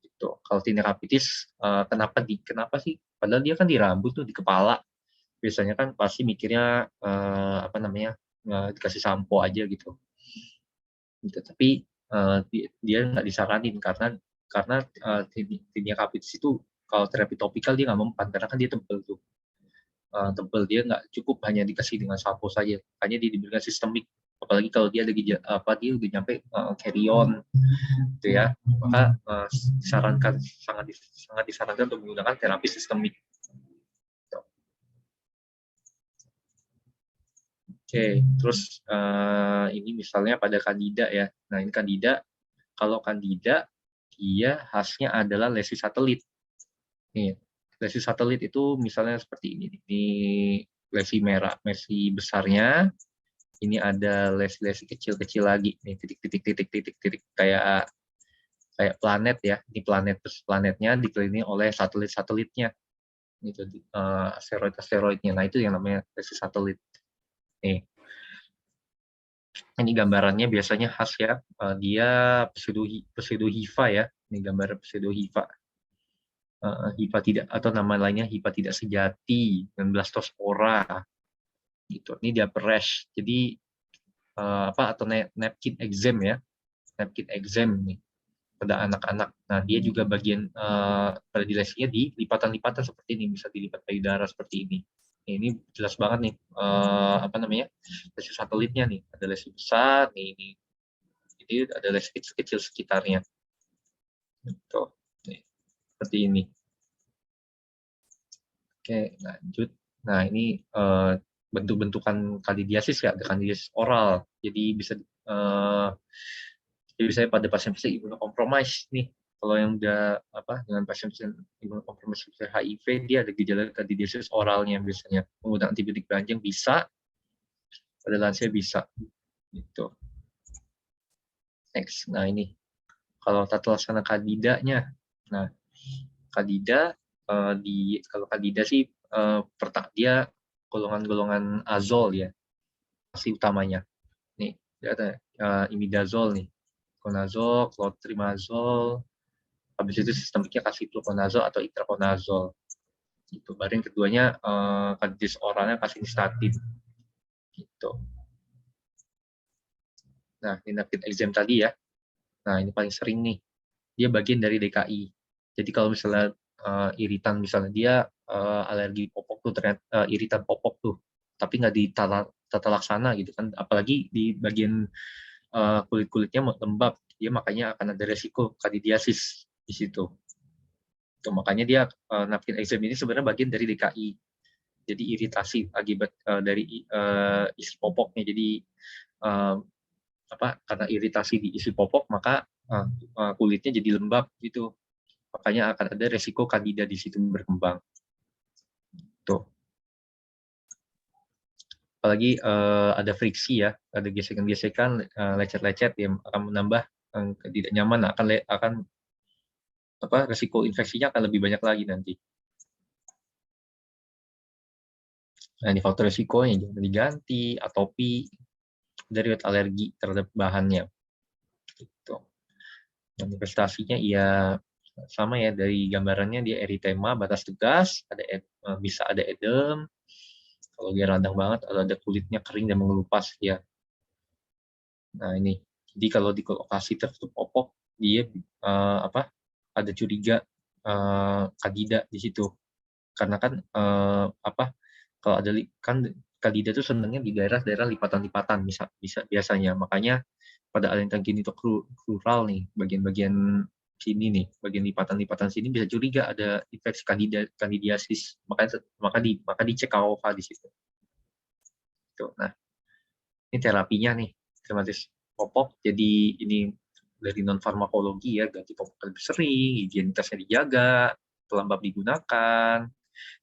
Gitu. Kalau Tinea capitis kenapa sih? Padahal dia kan di rambut tuh, di kepala. Biasanya kan pasti mikirnya dikasih sampo aja gitu. Tapi dia nggak disaranin karena Tinea capitis itu kalau terapi topikal dia nggak mempan karena kan dia tebel tuh. Tebel, dia nggak cukup hanya dikasih dengan sampo saja, hanya diberikan sistemik, apalagi kalau dia dia udah nyampe carrion gitu ya, maka sangat disarankan untuk menggunakan terapi sistemik. Oke, terus ini misalnya pada Candida ya. Nah, ini Candida, kalau Candida dia khasnya adalah lesi satelit. Nih, lesi satelit itu misalnya seperti ini. Ini lesi merah, lesi besarnya. Ini ada lesi-lesi kecil-kecil lagi. Nih, titik-titik kayak planet ya. Ini planetnya dikelilingi oleh satelit-satelitnya. Gitu, asteroid-asteroidnya. Nah, itu yang namanya lesi satelit. Nih. Ini gambarannya biasanya khas ya. Dia pseudohifa ya. Ini gambar pseudohifa. Hifa tidak, atau nama lainnya hifa tidak sejati dan blastospora gitu. Ini dia rash. Jadi atau napkin eczema ya, napkin eczema nih pada anak-anak. Nah, dia juga bagian predilesinya di lipatan-lipatan seperti ini, bisa dilipat payudara seperti ini. Ini jelas banget nih lesi satelitnya nih, ada lesi besar nih, ini ada lesi kecil sekitarnya. Gitu. Nih, seperti ini. Oke, lanjut. Nah, ini bentuk-bentukan kandidiasis ya, ada kandidiasis oral. Jadi bisa pada pasien-pasien imunokompromis nih. Kalau yang udah dengan pasien-pasien imunokompromis seperti HIV, dia ada gejala kandidiasis oralnya biasanya. Penggunaan antibiotik beranjang bisa, pada lansia bisa. Gitu. Next. Nah, ini kalau tata laksana Candidanya. Nah, Candida kalau Candida sih dia golongan-golongan azol ya, masih utamanya. Nih, ada imidazol nih, conazole, clotrimazole, habis itu sistemiknya kasih fluconazole atau itraconazole. Itu baru yang keduanya kandidiasis oralnya kasih statin. Gitu. Nah, ini napkin eczema tadi ya. Nah, ini paling sering nih. Dia bagian dari DKI. Jadi kalau misalnya iritan, misalnya dia alergi popok tuh, ternyata iritan popok tuh, tapi nggak ditata laksana gitu kan, apalagi di bagian kulit-kulitnya lembab, dia makanya akan ada resiko kandidiasis di situ. Tuh, makanya dia napkin eksem ini sebenarnya bagian dari DKI. Jadi iritasi akibat dari isi popoknya. Jadi karena iritasi di isi popok maka kulitnya jadi lembab gitu. Makanya akan ada resiko kandida di situ berkembang. Tuh. Apalagi ada friksi ya, ada gesekan-gesekan, lecet-lecet yang akan menambah tidak nyaman, akan resiko infeksinya akan lebih banyak lagi nanti. Nah, ini faktor resikonya jangan diganti, atopi, dari alergi terhadap bahannya. Gitu. Manifestasinya ya sama ya, dari gambarannya dia eritema batas tegas, bisa ada edem, kalau dia radang banget, ada kulitnya kering dan mengelupas ya. Nah ini, jadi kalau di lokasi tertutup popok, dia ada curiga kandida di situ, karena kan kalau ada kan kandida itu senangnya di daerah-daerah lipatan-lipatan bisa biasanya, makanya pada aliran genitokrural nih, bagian-bagian sini nih, bagian lipatan-lipatan sini bisa curiga ada infeksi kandidiasis, maka dicek KOH di situ. Tuh, nah, ini terapinya nih, dermatitis popok. Jadi ini dari non farmakologi ya, ganti popok lebih sering, higienitasnya dijaga, pelembab digunakan,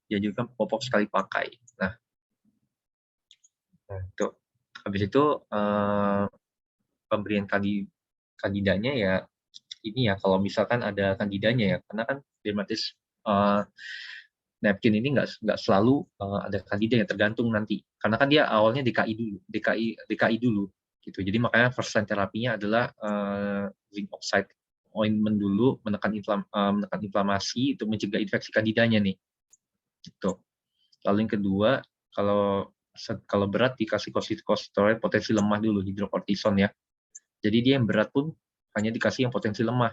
dianjurkan popok sekali pakai. Nah itu habis itu pemberian kandidanya ya ini ya, kalau misalkan ada kandidanya ya, karena kan dermatitis napkin ini nggak selalu ada kandida yang tergantung nanti, karena kan dia awalnya DKI dulu gitu. Jadi makanya first line terapinya adalah zinc oxide ointment dulu, menekan inflamasi itu mencegah infeksi kandidanya nih gitu. Lalu yang kedua, kalau berat dikasih kortikosteroid potensi lemah dulu, hidrokortison ya. Jadi dia yang berat pun hanya dikasih yang potensi lemah.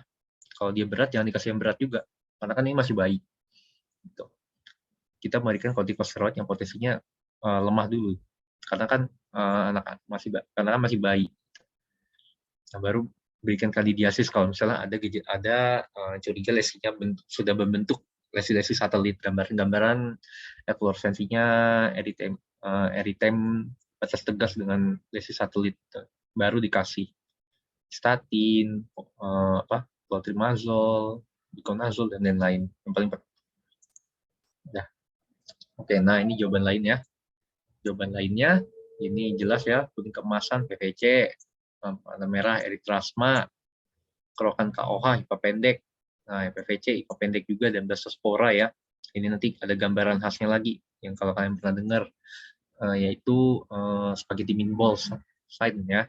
Kalau dia berat jangan dikasih yang berat juga, karena kan ini masih bayi. Gitu. Kita memberikan kortikosteroid yang potensinya lemah dulu, karena kan masih bayi. Nah, baru berikan kandidiasis kalau misalnya ada curiga lesinya sudah membentuk lesi-lesi satelit, gambaran efloresensinya eritem batas tegas dengan lesi satelit, baru dikasih statin, clotrimazole, iconazole dan lain-lain. Yang paling Nah, oke, nah ini jawaban lainnya. Jawaban lainnya ini jelas ya, kuning keemasan PVC, warna merah eritrasma, kerokan KOH IPA pendek. Nah, PVC IPA pendek juga dan blastospora ya. Ini nanti ada gambaran khasnya lagi yang kalau kalian pernah dengar, yaitu spaghetti meatballs sign ya.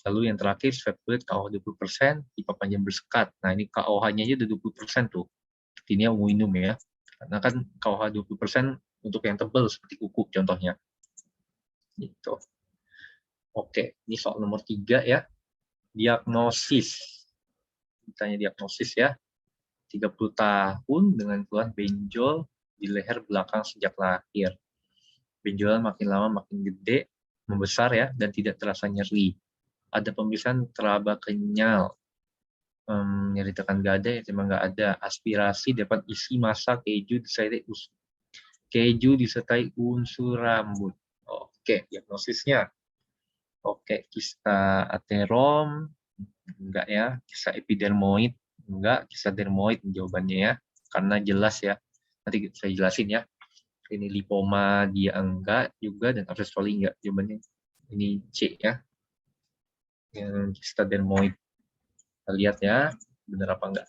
Lalu yang terakhir swab kulit KOH 20%, IPA panjang bersekat. Nah, ini KOH-nya aja udah 20% tuh. Ini umum ya. Karena kan KOH 20% untuk yang tebal seperti kuku contohnya. Gitu. Oke, ini soal nomor 3 ya. Diagnosis. Ditanya diagnosis ya. 30 tahun dengan keluhan benjol di leher belakang sejak lahir. Benjolan makin lama makin gede, membesar ya, dan tidak terasa nyeri. Ada pemeriksaan teraba kenyal. Nyeri tekan nggak ada, ya memang nggak ada. Aspirasi dapat isi massa keju disertai unsur rambut. Oke, diagnosisnya. Oke, kista aterom, enggak ya. Kista epidermoid, enggak. Kista dermoid jawabannya ya. Karena jelas ya. Nanti saya jelasin ya. Ini lipoma dia enggak juga, dan absces coli enggak. Jawabannya ini C ya. Yang kista dermoid. Kita lihat ya, benar apa enggak.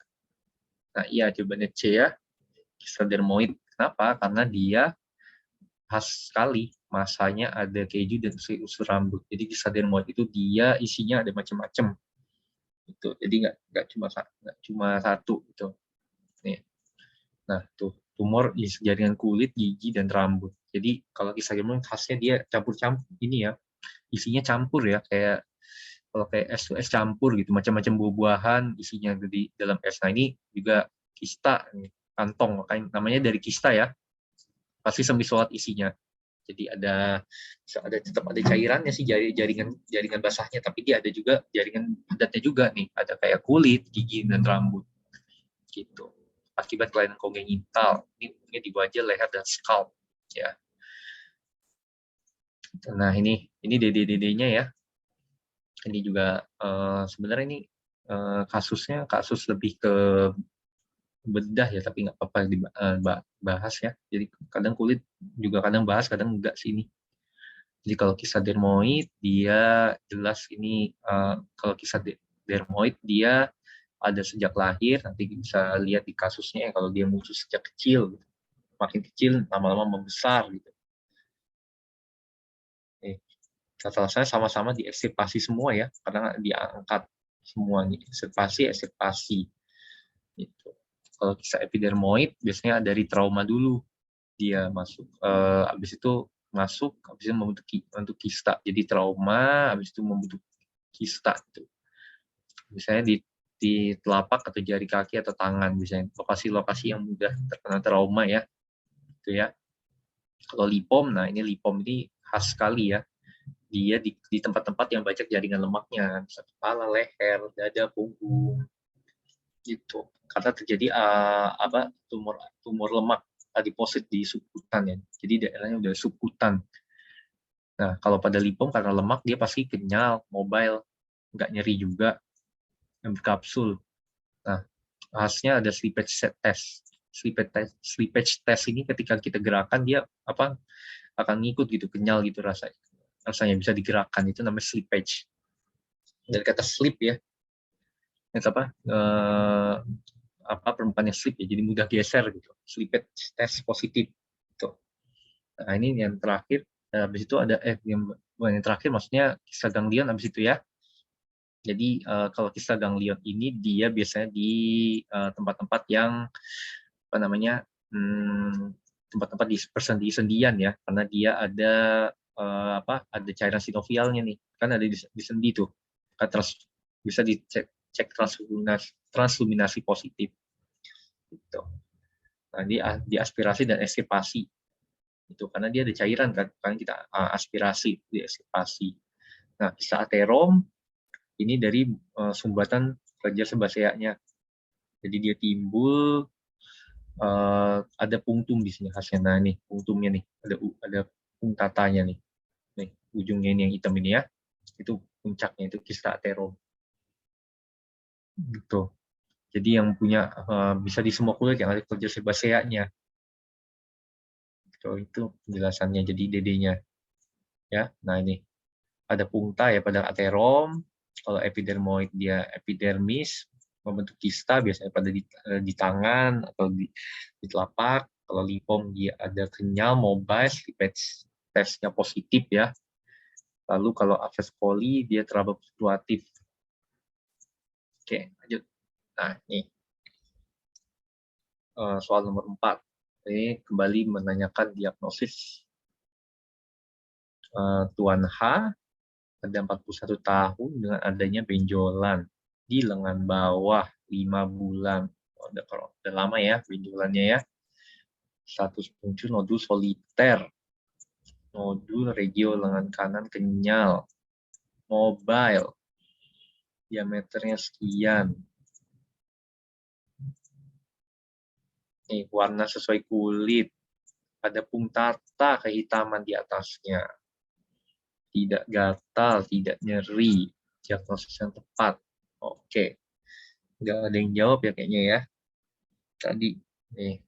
Nah iya, jawabannya C ya. Kista dermoid. Kenapa? Karena dia khas sekali, masanya ada keju dan unsur rambut. Jadi kista dermoid itu dia isinya ada macam-macam. Itu. Jadi nggak cuma satu gitu. Nih. Nah, tuh tumor di jaringan kulit, gigi dan rambut. Jadi kalau kista dermoid khasnya dia campur-campur ini ya. Isinya campur ya, kayak kalau kayak es campur gitu, macam-macam buah-buahan isinya di dalam es. Nah, ini juga kista, kantong, makanya namanya dari kista ya. Pasti semisolat isinya. Jadi tetap ada cairannya sih, jaringan basahnya, tapi dia ada juga jaringan padatnya juga nih, ada kayak kulit, gigi dan rambut gitu. Akibat kelainan kongenital, ini di wajah, leher dan scalp ya. Nah, ini DD-nya ya. Ini juga sebenarnya ini kasus lebih ke bedah ya, tapi nggak apa-apa dibahas ya. Jadi kadang kulit juga kadang bahas, kadang enggak sih ini. Jadi kalau kisah dermoid dia jelas ini, kalau kisah dermoid dia ada sejak lahir, nanti bisa lihat di kasusnya ya, kalau dia muncul sejak kecil, makin kecil lama-lama membesar gitu. Kata saya sama-sama diekstirpasi semua ya, karena diangkat semua nih, ekstirpasi gitu. Kalau kisah epidermoid biasanya dari trauma dulu, dia masuk, habis itu membentuk kista. Jadi trauma, habis itu membentuk kista itu. Misalnya di telapak atau jari kaki atau tangan, misalnya lokasi-lokasi yang mudah terkena trauma ya, gitu ya. Kalau lipom, nah ini lipom ini khas sekali ya. Dia di tempat-tempat yang banyak jaringan lemaknya, bisa kepala, leher, dada, punggung, gitu. Karena terjadi tumor lemak adiposit di subkutan ya. Jadi daerahnya udah subkutan. Nah, kalau pada lipom karena lemak dia pasti kenyal, mobile, nggak nyeri juga, yang berkapsul. Nah, khasnya ada slippage test. Slippage test ini ketika kita gerakan dia akan ngikut gitu, kenyal gitu rasanya bisa digerakkan, itu namanya slippage. Dari kata slip ya, itu perempuannya slip ya, jadi mudah geser gitu. Slippage test positif gitu. Nah, ini yang terakhir. Habis itu ada yang terakhir maksudnya kista ganglion habis itu ya. Jadi kalau kista ganglion ini dia biasanya di tempat-tempat yang tempat-tempat di persendi-sendian ya, karena dia ada ada cairan sinovialnya nih, kan ada di sendi tuh, kan bisa dicek transluminasi positif gitu. Nah, di aspirasi dan ekstirpasi itu karena dia ada cairan kan kita aspirasi, di ekstirpasi. Nah, kista aterom ini dari sumbatan kerja sebaseanya. Jadi dia timbul ada punktum di sini khasnya. Nah, nih punktumnya nih, ada puntatanya nih. Nih, ujungnya ini yang hitam ini ya. Itu puncaknya, itu kista aterom. Gitu. Jadi yang punya bisa di semua kulit yang ada kerja sebaseanya. Itu penjelasannya, jadi DD-nya. Ya, nah ini ada punkta ya pada aterom. Kalau epidermoid dia epidermis, membentuk kista biasanya pada di tangan atau di telapak. Kalau lipom dia ada kenyal, mobile, slippage testnya positif ya. Lalu kalau Aves coli dia terlalu fluktuatif. Oke, lanjut. Nah, ini soal nomor 4. Ini kembali menanyakan diagnosis. Tuan H ada 41 tahun dengan adanya benjolan di lengan bawah 5 bulan. Udah lama ya benjolannya ya. Status muncul nodul soliter. Nodul regio lengan kanan kenyal. Mobile. Diameternya sekian. Nih, warna sesuai kulit. Ada punktata kehitaman di atasnya. Tidak gatal, tidak nyeri. Diagnosis yang tepat. Oke. Nggak ada yang jawab ya kayaknya ya. Tadi. Nih.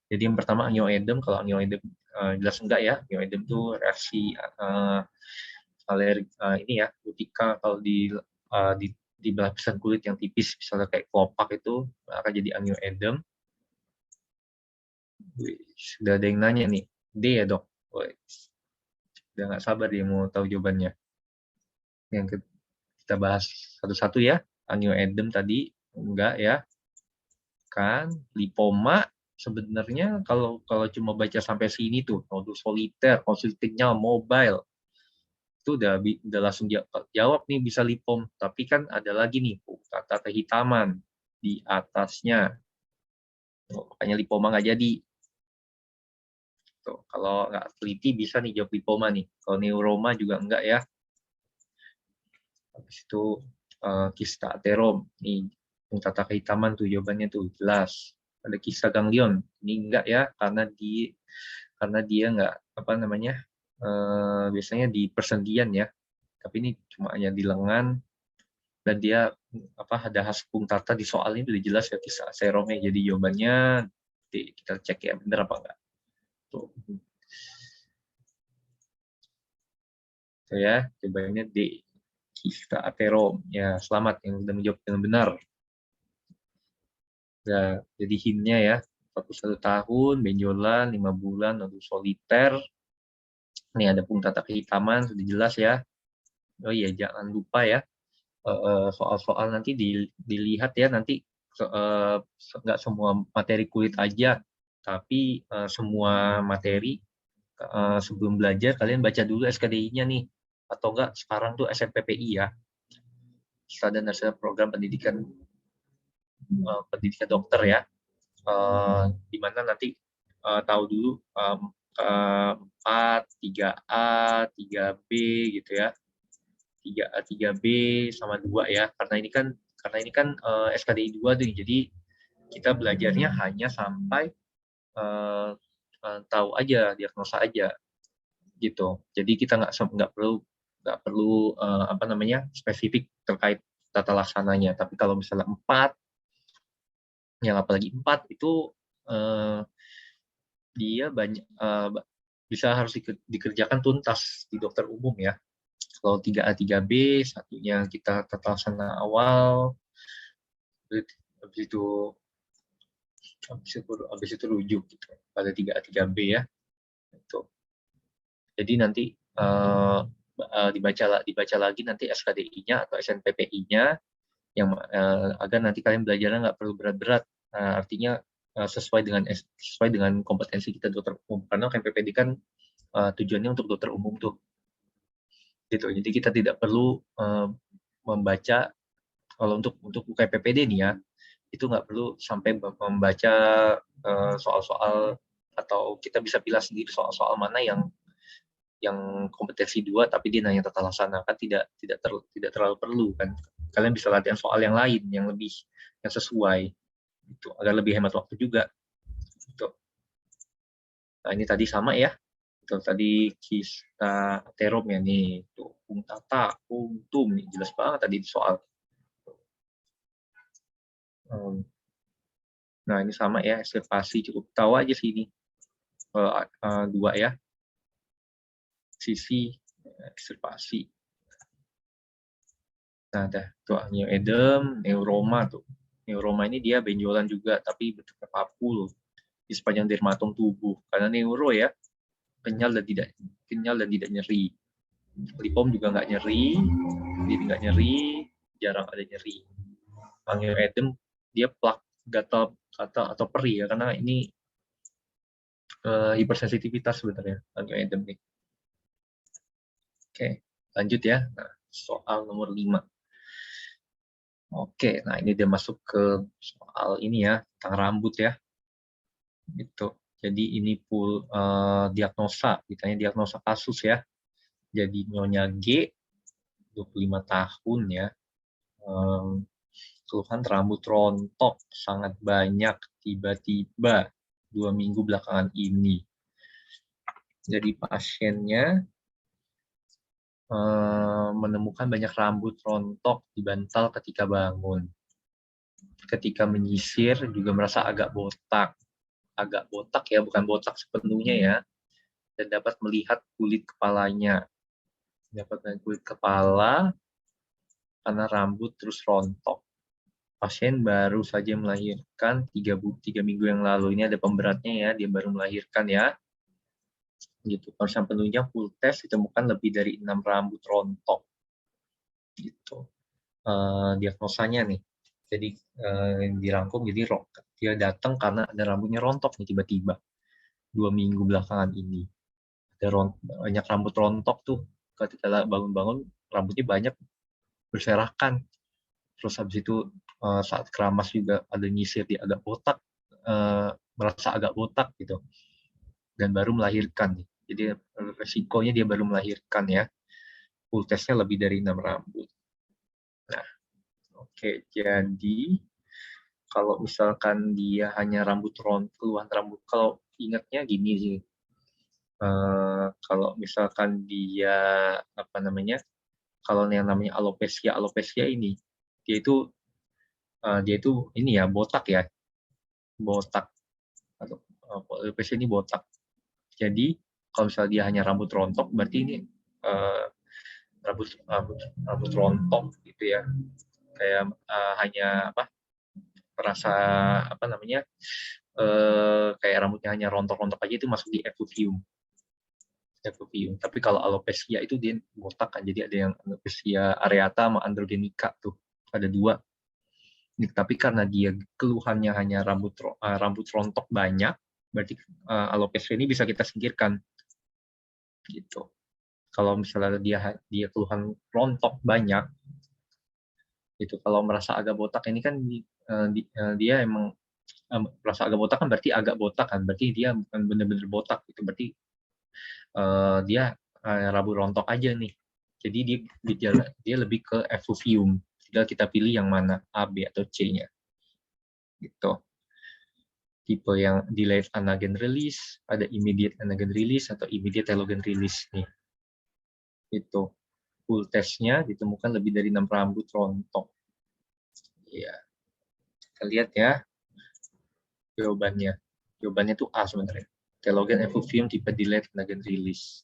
Jadi yang pertama angioedem. Kalau angioedem jelas enggak ya. Angioedem itu reaksi alergi ini ya, utika kalau di lapisan kulit yang tipis, misalnya kayak kelopak itu akan jadi angioedem. Sudah ada yang nanya nih, D ya dok? Udah nggak sabar dia mau tahu jawabannya. Yang kita bahas satu-satu ya. Angioedem tadi enggak ya, kan? Lipoma sebenarnya kalau cuma baca sampai sini tuh, nodul soliter, konsultingnya mobile, itu udah langsung jawab nih bisa lipom. Tapi kan ada lagi nih kata kehitaman di atasnya. Makanya lipoma nggak jadi. Tuh, kalau nggak teliti bisa nih jawab lipoma nih. Kalau neuroma juga enggak ya. Habis itu kista aterom. Nih, tata kehitaman tuh jawabannya tuh jelas. Ada kista ganglion. Ini enggak ya, karena dia nggak apa namanya biasanya di persendian ya. Tapi ini cuma hanya di lengan dan dia ada khas punktata di soal ini udah jelas ya kista ateromnya. Jadi jawabannya kita cek ya benar apa enggak. Tuh. So ya, jawabannya D. Kista aterom. Ya, selamat yang sudah menjawab dengan benar. Ya, jadi hintnya ya, 41 tahun, benjolan, 5 bulan, lalu soliter. Ini ada punktata kehitaman, sudah jelas ya. Oh iya, jangan lupa ya, soal-soal nanti dilihat ya, nanti nggak semua materi kulit aja, tapi semua materi sebelum belajar kalian baca dulu SKDI-nya nih, atau enggak sekarang tuh SNPPI ya, Standar Nasional Program Pendidikan Dokter ya, di mana nanti tahu dulu 4, 3A, 3B gitu ya, 3A, 3B sama 2 ya, karena ini kan SKDI 2 tuh, jadi kita belajarnya hanya sampai tahu aja, diagnosa aja gitu. Jadi kita nggak perlu spesifik terkait tata laksananya. Tapi kalau misalnya 4, yang apalagi 4 itu dia banyak harus dikerjakan tuntas di dokter umum ya. Kalau 3A 3B, satunya kita tata laksana awal, habis itu rujuk gitu pada 3A 3B ya. Itu. Jadi nanti dibaca lagi nanti SKDI-nya atau SNPPI-nya yang agar nanti kalian belajarnya nggak perlu berat-berat. Artinya sesuai dengan kompetensi kita dokter umum, karena KPPD kan tujuannya untuk dokter umum tuh gitu. Jadi kita tidak perlu membaca, kalau untuk KPPD nih ya, itu nggak perlu sampai membaca soal-soal, atau kita bisa pilih sendiri soal-soal mana yang kompetensi 2 tapi dia nanya tata laksana, kan tidak terlalu perlu kan. Kalian bisa latihan soal yang lain yang sesuai itu, agar lebih hemat waktu juga gitu. Nah, ini tadi sama ya. Itu tadi kista aterom ya nih. Tuh, punktata, punktum nih jelas banget tadi di soal. Nah, ini sama ya, ekstirpasi cukup tahu aja sih ini. 2 ya. Sisi ekstirpasi. Nah, tuh angioedem, neuroma tuh. Neuroma ini dia benjolan juga, tapi bentuknya papul di sepanjang dermatom tubuh. Karena neuro ya, kenyal dan tidak nyeri. Lipom juga nggak nyeri, jarang ada nyeri. Angioedem dia plak, gatal atau perih ya, karena ini hipersensitivitas sebenarnya angioedem nih. Oke, lanjut ya. Nah, soal nomor 5. Oke, nah ini dia masuk ke soal ini ya, tentang rambut ya. Gitu. Jadi ini diagnosa, ditanya diagnosa kasus ya. Jadi Nyonya G, 25 tahun ya. Keluhan rambut rontok sangat banyak tiba-tiba 2 minggu belakangan ini. Jadi pasiennya menemukan banyak rambut rontok di bantal ketika bangun. Ketika menyisir juga merasa agak botak ya, bukan botak sepenuhnya ya, dan dapat melihat kulit kepalanya. Dapat melihat kulit kepala karena rambut terus rontok. Pasien baru saja melahirkan 3 minggu yang lalu. Ini ada pemberatnya ya, dia baru melahirkan ya. Gitu. Pemeriksaan penuhnya full test ditemukan lebih dari 6 rambut rontok. Gitu. Diagnosanya nih. Jadi dirangkum, jadi dia datang karena ada rambutnya rontok nih tiba-tiba 2 minggu belakangan ini. Ada banyak rambut rontok tuh, ketika bangun-bangun rambutnya banyak berserakan. Terus habis itu saat keramas juga ada nyisir, dia agak botak, merasa agak botak gitu. dan baru melahirkan. Jadi resikonya dia baru melahirkan ya. Full testnya lebih dari 6 rambut. Nah, oke, jadi kalau misalkan dia hanya keluhan rambut, kalau ingatnya gini sih, kalau misalkan dia apa namanya, kalau yang namanya alopecia ini, dia itu ini ya botak ya, botak atau alopecia ini botak. Jadi kalau misalnya dia hanya rambut rontok, berarti ini rambut rontok gitu ya, kayak hanya merasa kayak rambutnya hanya rontok-rontok aja, itu masuk di effuvium. Tapi kalau alopecia itu dia botak kan, jadi ada yang alopecia areata sama androgenica tuh, ada 2. Tapi karena dia keluhannya hanya rambut rontok banyak, berarti alopecia ini bisa kita singkirkan gitu. Kalau misalnya dia keluhan rontok banyak, itu kalau merasa agak botak ini kan dia emang merasa agak botak kan, berarti agak botak kan, berarti dia bukan benar-benar botak gitu, berarti dia rambut rontok aja nih. Jadi dia lebih ke effuvium. Tinggal kita pilih yang mana, A, B, atau C-nya. Gitu. Tipe yang delayed anagen release, ada immediate anagen release, atau immediate telogen release nih. Itu. Full testnya ditemukan lebih dari 6 rambut rontok. Ya. Kita lihat ya jawabannya. Jawabannya itu A sebenarnya. Telogen effuvium tipe delayed anagen release.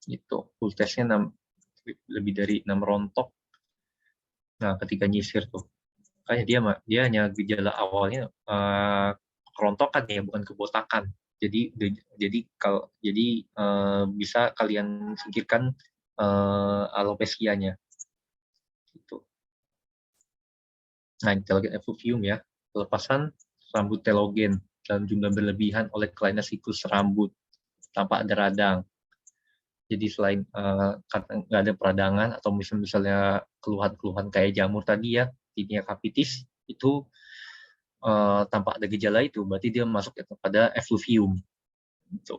Itu full testnya lebih dari 6 rontok. Nah, ketika nyisir tuh, kayaknya dia hanya gejala awalnya kerontokan ya, bukan kebotakan. Jadi bisa kalian singkirkan alopecianya. Gitu. Nah, telogen effuvium ya, pelepasan rambut telogen dalam jumlah berlebihan oleh kelainan siklus rambut tanpa ada radang. Jadi selain nggak ada peradangan atau misalnya keluhan-keluhan kayak jamur tadi ya, tinea capitis, itu tanpa ada gejala itu, berarti dia masuk pada effuvium. Gitu.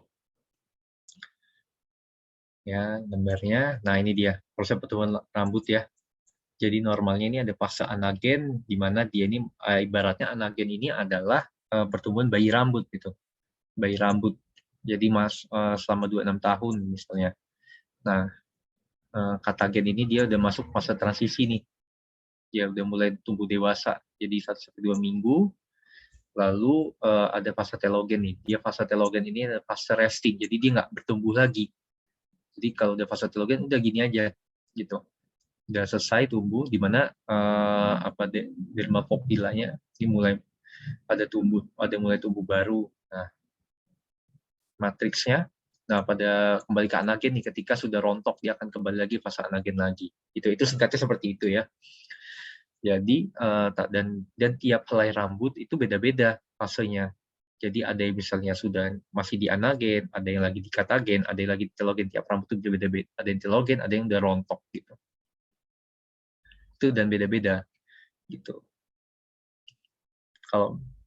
Ya, gambarnya. Nah, ini dia proses pertumbuhan rambut ya. Jadi normalnya ini ada fase anagen, di mana dia ini ibaratnya anagen ini adalah pertumbuhan bayi rambut gitu. Bayi rambut. Jadi selama 2-6 tahun misalnya. Nah, katagen ini dia udah masuk fase transisi nih. Dia udah mulai tumbuh dewasa. Jadi 1-2 minggu. Lalu ada fase telogen nih. Dia fase telogen ini ada fase resting. Jadi dia nggak bertumbuh lagi. Jadi kalau udah fase telogen udah gini aja gitu. Udah selesai tumbuh, di mana dermapapillanya ini mulai mulai tumbuh baru. Nah, matriksnya, pada kembali ke anagen nih, ketika sudah rontok dia akan kembali lagi fase anagen lagi. Itu singkatnya seperti itu ya. Jadi dan tiap helai rambut itu beda-beda fasenya. Jadi ada yang misalnya masih di anagen, ada yang lagi di katagen, ada yang lagi di telogen. Tiap rambut itu beda-beda. Ada yang telogen, ada yang udah rontok gitu. Itu dan beda-beda gitu.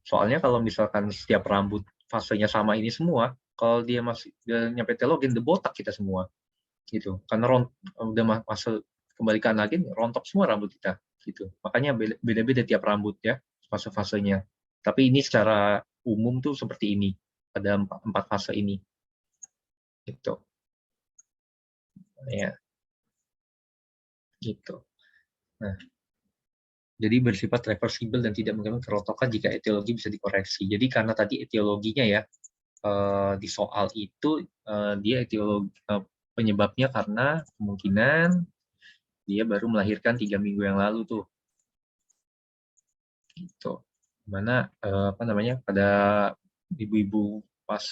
Soalnya kalau misalkan setiap rambut fasenya sama ini semua, kalau dia nyampe telogen, udah botak kita semua gitu. Karena udah masuk kembali ke anagen, rontok semua rambut kita gitu. Makanya beda-beda tiap rambut ya fase-fasenya. Tapi ini secara umum tuh seperti ini, ada 4 fase ini gitu ya, gitu. Nah, jadi bersifat reversibel dan tidak mengganggu kerontokan jika etiologi bisa dikoreksi. Jadi karena tadi etiologinya ya, di soal itu dia penyebabnya karena kemungkinan dia baru melahirkan 3 minggu yang lalu tuh, gitu. Mana pada ibu-ibu pas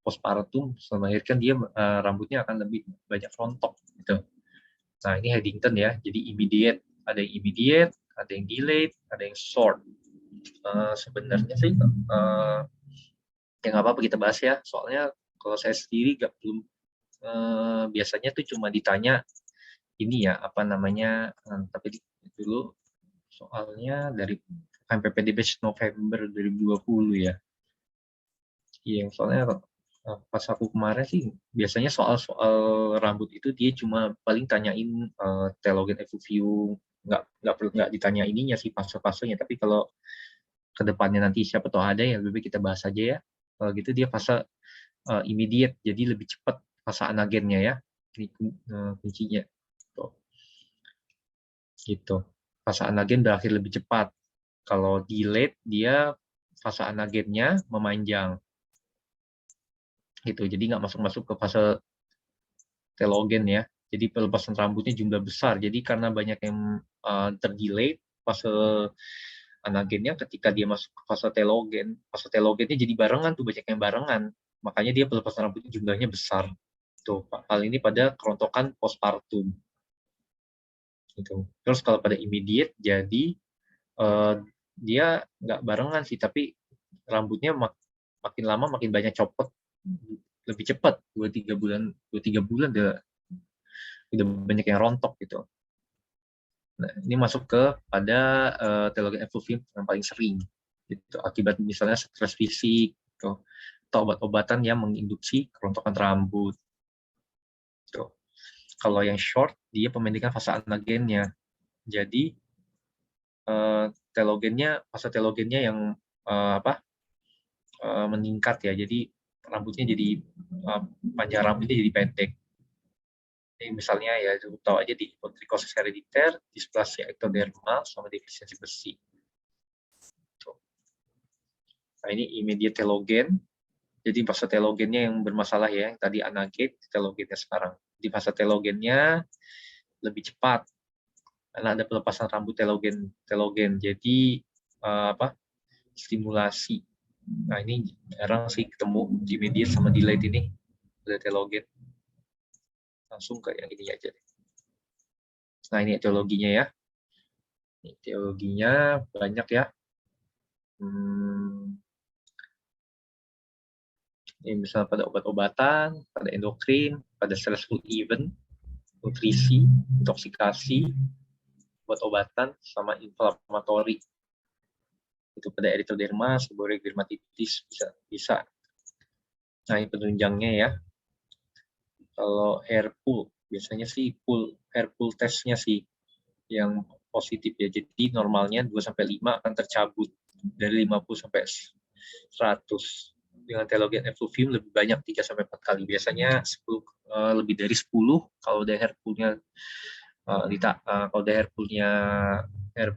postpartum setelah melahirkan dia rambutnya akan lebih banyak rontok gitu. Nah, ini Haddington ya, jadi immediate, ada yang immediate, ada yang delayed, ada yang short. Sebenarnya sih ya nggak apa-apa kita bahas ya, soalnya kalau saya sendiri belum biasanya tuh cuma ditanya ini ya tapi dulu soalnya dari KMPPD batch November 2020 ya, Iya, soalnya pas aku kemarin sih biasanya soal-soal rambut itu dia cuma paling tanyain telogen FUView, nggak ditanya ininya sih fase-fasenya. Tapi kalau kedepannya nanti siapa tahu ada ya lebih baik kita bahas aja ya. Kalau gitu dia fase immediate, jadi lebih cepat fase anagennya ya. Ini kuncinya. Tuh. Gitu. Fase anagen berakhir lebih cepat. Kalau delayed dia fase anagennya memanjang. Gitu. Jadi nggak masuk ke fase telogen ya. Jadi pelepasan rambutnya jumlah besar. Jadi karena banyak yang terdelay fase anagennya, ketika dia masuk ke fase telogennya jadi barengan tuh, banyak yang barengan. Makanya dia pelepasan rambutnya jumlahnya besar. Tuh, hal ini pada kerontokan postpartum. Gitu. Terus kalau pada immediate jadi dia nggak barengan sih, tapi rambutnya makin lama makin banyak copot, lebih cepat 2-3 bulan udah banyak yang rontok gitu. Nah, ini masuk pada telogen FUView yang paling sering gitu, akibat misalnya stres fisik gitu, atau obat-obatan yang menginduksi kerontokan rambut gitu. Kalau yang short dia pemendekan fase anagennya. Jadi fase telogennya yang meningkat ya. Jadi rambutnya jadi panjang rambutnya jadi pendek. Jadi misalnya ya tahu aja di hipotrikosis herediter, displasia ektodermal, sama defisiensi besi. Nah ini immediate telogen. Jadi fase telogennya yang bermasalah ya, yang tadi anagen, telogennya sekarang. Di fase telogennya lebih cepat karena ada pelepasan rambut telogen. Jadi stimulasi. Nah ini jarang sih ketemu di immediate sama delayed ini ada telogen. Langsung ke yang ini aja. Nah ini etiologinya ya. Etiologinya banyak ya. Ini misalnya pada obat-obatan, pada endokrin, pada stressful event, nutrisi, intoksikasi, obat-obatan, sama inflamatori. Itu pada erythroderma, seborrheic dermatitis bisa. Nah ini penunjangnya ya. Kalau hair pull, biasanya sih hair pull testnya sih yang positif ya. Jadi normalnya 2-5 akan tercabut dari 50 sampai 100. Dengan telogen FUView lebih banyak 3-4 kali. Biasanya lebih dari 10 kalau ada hair pull-nya kalau ada hair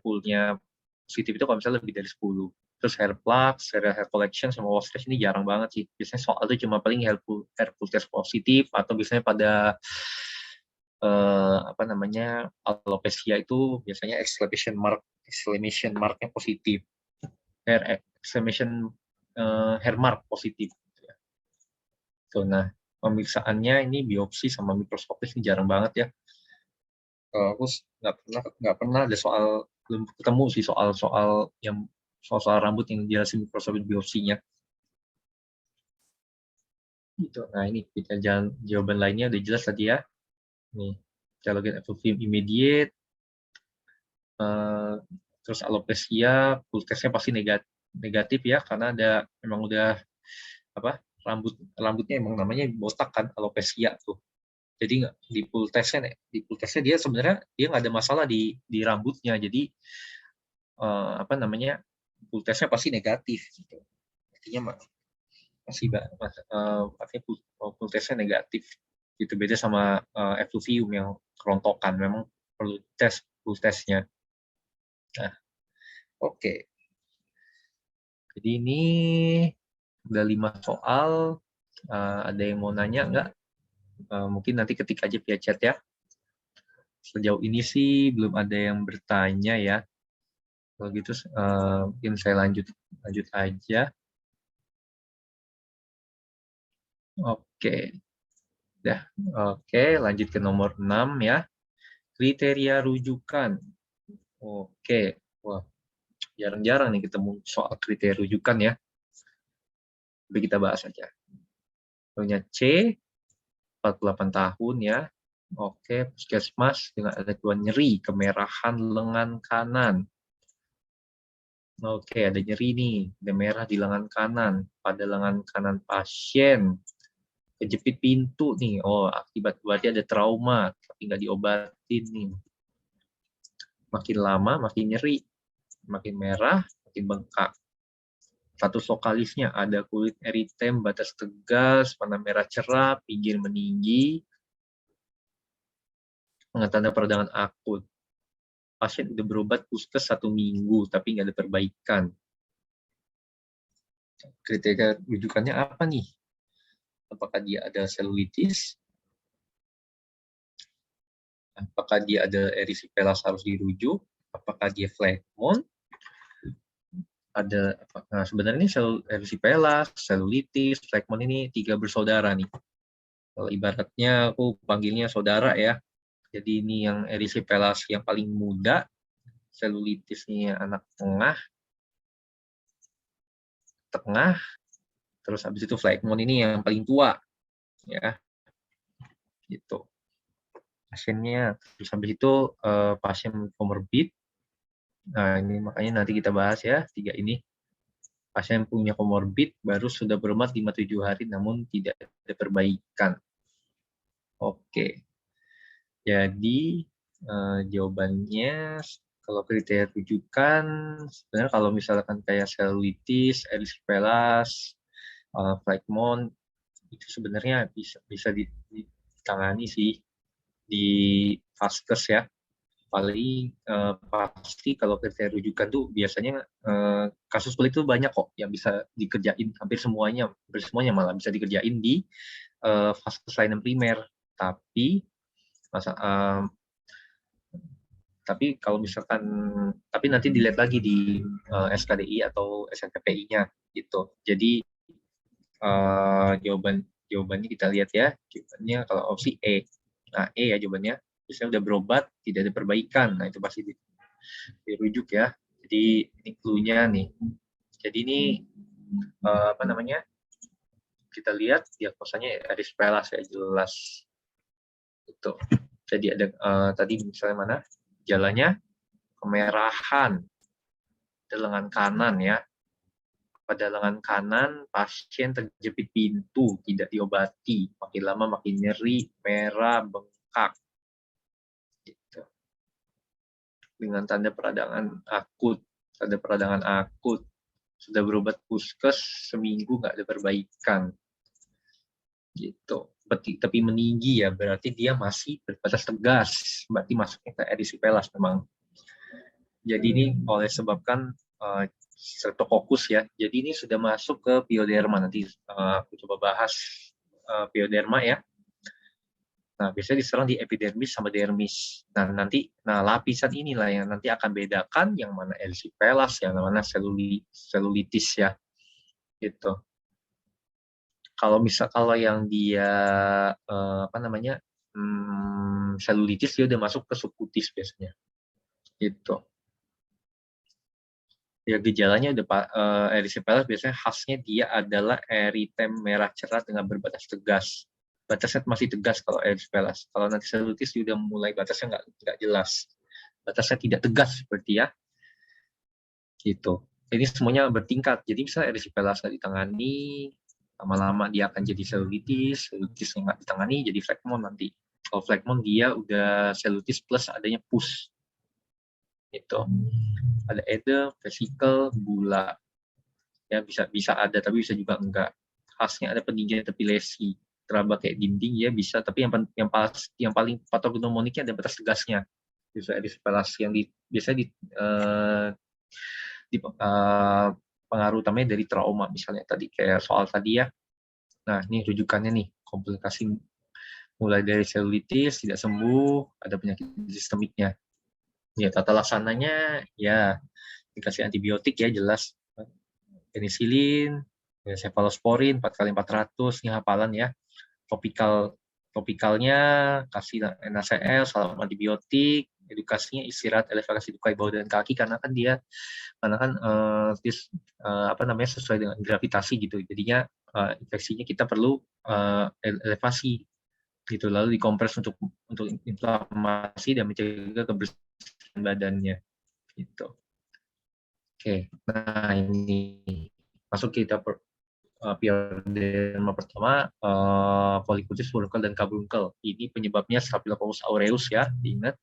pull-nya positif itu kalau misalnya lebih dari 10. Terus hair plugs, hair collection, sama wash test ini jarang banget sih. Biasanya soal itu cuma paling hair pull test positif, atau biasanya pada alopecia itu biasanya exclamation mark-nya positif. Hair mark positif. So, nah, pemeriksaannya ini biopsi sama mikroskopis ini jarang banget ya. Aku nggak pernah ada belum ketemu sih soal rambut yang dijelasin mikroskopis biopsinya. Gitu. Nah ini kita jawaban lainnya udah jelas tadi ya. Nih, telogen FUView immediate, terus alopecia, pull testnya pasti negatif ya, karena memang udah rambutnya emang namanya botak kan, alopecia tuh. Jadi di pull testnya dia sebenarnya dia nggak ada masalah di rambutnya. Jadi pull testnya pasti negatif. Gitu. Artinya artinya pull testnya negatif. Itu beda sama FUView yang kerontokan, memang perlu pull testnya. Nah, oke. Jadi ini udah 5 soal. Ada yang mau nanya nggak? Mungkin nanti ketik aja via chat ya. Sejauh ini sih belum ada yang bertanya ya. Kalau gitu mungkin saya lanjut aja. Oke. Oke, lanjut ke nomor 6 ya. Kriteria rujukan. Oke. Wah, jarang-jarang nih ketemu soal kriteria rujukan ya. Tapi kita bahas aja. Punya C, 48 tahun ya. Oke, puskesmas dengan ada keluhan nyeri, kemerahan lengan kanan. Oke, ada nyeri nih, ada merah di lengan kanan. Pada lengan kanan pasien, kejepit pintu nih. Oh, akibat berarti ada trauma, tapi nggak diobatin nih. Makin lama, makin nyeri. Makin merah, makin bengkak. Status lokalisnya ada kulit eritem, batas tegas, warna merah cerah, pinggir meninggi, tanda peradangan akut. Pasien udah berobat puskes 1 minggu, tapi nggak ada perbaikan. Kriteria rujukannya apa nih? Apakah dia ada selulitis? Apakah dia ada erysipelas harus dirujuk? Apakah dia phlegmon? Nah, sebenarnya erysipelas, selulitis, phlegmon ini 3 bersaudara nih. Kalau ibaratnya aku panggilnya saudara ya. Jadi ini yang erysipelas yang paling muda, selulitisnya anak tengah, terus habis itu phlegmon ini yang paling tua, ya, gitu. Pasiennya, terus habis itu pasien komorbid. Nah ini makanya nanti kita bahas ya 3 ini. Pasien punya komorbid baru sudah berobat 5-7 hari namun tidak ada perbaikan. Oke, jadi jawabannya kalau kriteria rujukan sebenarnya kalau misalkan kayak selulitis, erysipelas, phlegmon itu sebenarnya bisa ditangani sih di vaskes ya. Paling pasti kalau kriteria rujukan tuh biasanya kasus kulit itu banyak kok yang bisa dikerjain, hampir semuanya malah bisa dikerjain di vaskes layanan primer. Tapi kalau misalkan nanti dilihat lagi di SKDI atau SNPPI-nya gitu. Jadi jawabannya kita lihat ya. Jawabannya kalau opsi E. Nah, E ya jawabannya. Misalnya udah berobat, tidak ada perbaikan. Nah, itu pasti dirujuk ya. Jadi ini clue-nya nih. Jadi ini kita lihat diagnosanya erysipelas ya jelas. Itu. Jadi ada tadi misalnya mana? Jalannya kemerahan di lengan kanan ya. Pada lengan kanan pasien terjepit pintu, tidak diobati, makin lama makin nyeri, merah, bengkak. Gitu. Dengan tanda peradangan akut, sudah berobat puskes seminggu nggak ada perbaikan. Gitu. Tapi meninggi ya, berarti dia masih berbatas tegas, berarti masuknya ke erysipelas memang. Jadi ini oleh sebabkan streptococcus ya. Jadi ini sudah masuk ke pioderma. Nanti aku coba bahas pioderma ya. Nah, biasanya diserang di epidermis sama dermis. Nah, lapisan inilah yang nanti akan bedakan yang mana erysipelas, yang mana selulitis ya. Gitu. Kalau yang dia selulitis dia udah masuk ke subkutis biasanya. Gitu. Ya gejalanya udah erysipelas biasanya khasnya dia adalah eritem merah cerah dengan berbatas tegas. Batasnya masih tegas kalau erysipelas. Kalau nanti selulitis dia udah mulai batasnya nggak jelas. Batasnya tidak tegas seperti ya. Gitu. Ini semuanya bertingkat. Jadi misalnya erysipelas nggak ditangani, lama-lama dia akan jadi selulitis nggak ditangani jadi phlegmon nanti. Kalau phlegmon dia udah selulitis plus adanya pus. Itu ada edem, vesikel, gula. Ya bisa ada tapi bisa juga enggak. Khasnya ada peninggian epilesi, teraba kayak dinding ya bisa, tapi yang paling patognomoniknya ada batas tegasnya. Bisa erysipelas yang biasanya pengaruh utamanya dari trauma misalnya tadi kayak soal tadi ya. Nah, ini rujukannya nih, komplikasi mulai dari selulitis tidak sembuh, ada penyakit sistemiknya. Ya, tata laksananya ya dikasih antibiotik ya jelas. Penisilin, ya, cefalosporin 4x400, ini hafalan ya. Topikalnya kasih NaCl, salam antibiotik, edukasinya istirahat, elevasi dukai bahu dan kaki karena kan sesuai dengan gravitasi gitu. Jadinya infeksinya kita perlu elevasi gitu, lalu dikompres untuk inflamasi dan mencegah kebersihan badannya gitu. Oke, nah ini masuk kita pioderma pertama, folikulitis, furunkel, dan karbunkel. Ini penyebabnya Staphylococcus aureus ya, diingat.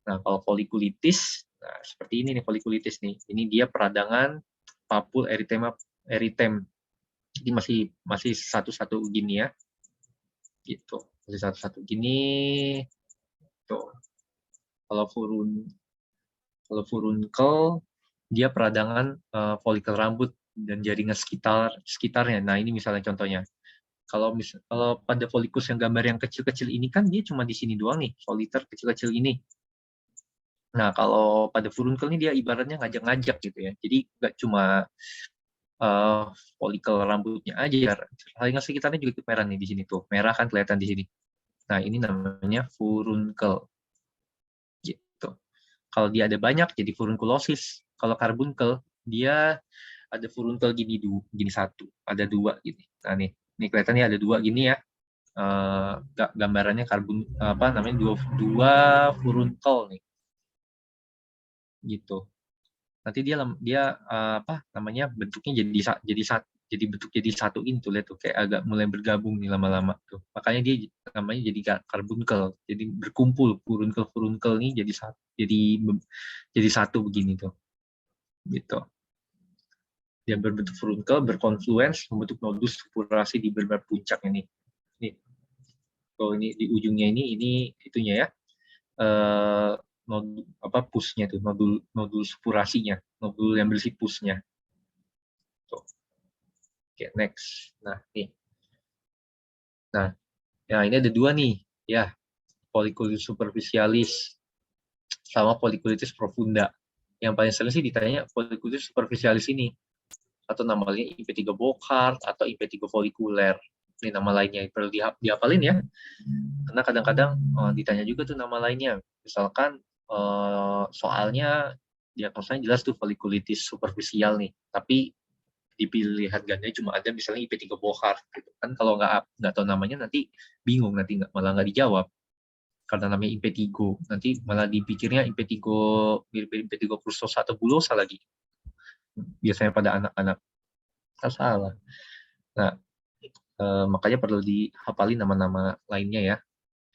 Nah, kalau folikulitis, nah seperti ini nih folikulitis nih. Ini dia peradangan papul eritem. Jadi masih satu-satu gini ya. Gitu. Masih satu-satu gini. Tuh. Kalau furunkel dia peradangan folikel rambut dan jaringan sekitarnya. Nah, ini misalnya contohnya. Kalau pada folikus yang gambar yang kecil-kecil ini kan dia cuma di sini doang nih, soliter kecil-kecil ini. Nah, kalau pada furunkel ini dia ibaratnya ngajak-ngajak gitu ya. Jadi nggak cuma folikel rambutnya aja, jaringan sekitarnya juga merah nih di sini tuh. Merah kan kelihatan di sini. Nah, ini namanya furunkel. Gitu. Kalau dia ada banyak jadi furunkulosis. Kalau karbunkel dia ada furunkel gini satu, ada dua gini. Nah ini kelihatannya ada dua gini ya. Gambarannya dua furunkel nih. Gitu. Nanti dia bentuknya jadi bentuk jadi satu ini tuh, lihat tuh kayak agak mulai bergabung nih lama-lama tuh. Makanya dia namanya jadi karbunkel. Jadi berkumpul furunkel nih jadi satu begini tuh. Gitu. Dia berbentuk furunkel, berkonfluens, membentuk nodus supurasi di berbagai puncak ini. Kalau ini di ujungnya ini itunya ya. Pusnya tuh, nodul supurasinya, nodul yang berisi pusnya. Tuh. Oke, next. Nah, nih. Nah, ya ini ada dua nih, ya. Folikulitis superficialis sama folikulitis profunda. Yang paling sering sih ditanya folikulitis superficialis ini. Atau namanya IP3 Burkhardt atau IP3 folikuler. Ini nama lainnya, perlu dihafalin ya. Karena kadang-kadang ditanya juga tuh nama lainnya. Misalkan soalnya diagnosanya jelas tuh folikulitis superficial nih, tapi di pilihan gandanya cuma ada misalnya IP3 Burkhardt gitu kan. Kalau nggak tahu namanya nanti bingung, nanti malah nggak dijawab karena namanya IP3, nanti malah dipikirnya IP3 mirip-mirip IP3 crustosa atau bulosa lagi biasanya pada anak-anak. Salah. Nah, makanya perlu dihafalin nama-nama lainnya ya.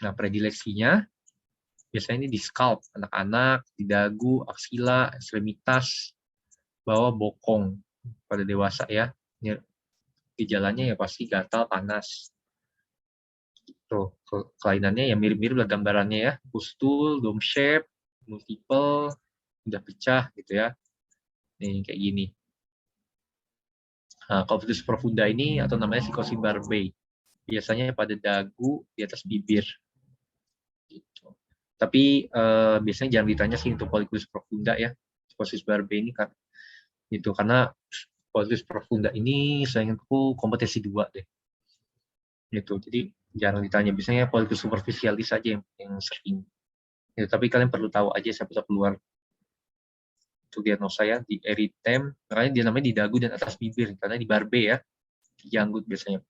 Nah, predileksinya biasanya ini di scalp anak-anak, di dagu, aksila, ekstremitas, bawah bokong pada dewasa ya. Ini gejalanya ya pasti gatal, panas. Tuh, kelainannya ya mirip-mirip lah gambarannya ya. Pustul, dome shape, multiple, udah pecah gitu ya. Nih kayak gini. Nah, Convolutus profunda ini atau namanya psikosis Barbe. Biasanya pada dagu di atas bibir. Gitu. Tapi biasanya jangan ditanya sih untuk folikulis profunda ya. Psikosis Barbe ini kan itu karena folikulis profunda ini saya ingatku kompetensi 2 deh. Gitu. Jadi jangan ditanya, biasanya folikulis superficialis saja yang sering. Ya, tapi kalian perlu tahu aja siapa keluar untuk diagnosa ya di eritem, makanya dia namanya di dagu dan atas bibir karena di barbe ya, di janggut biasanya.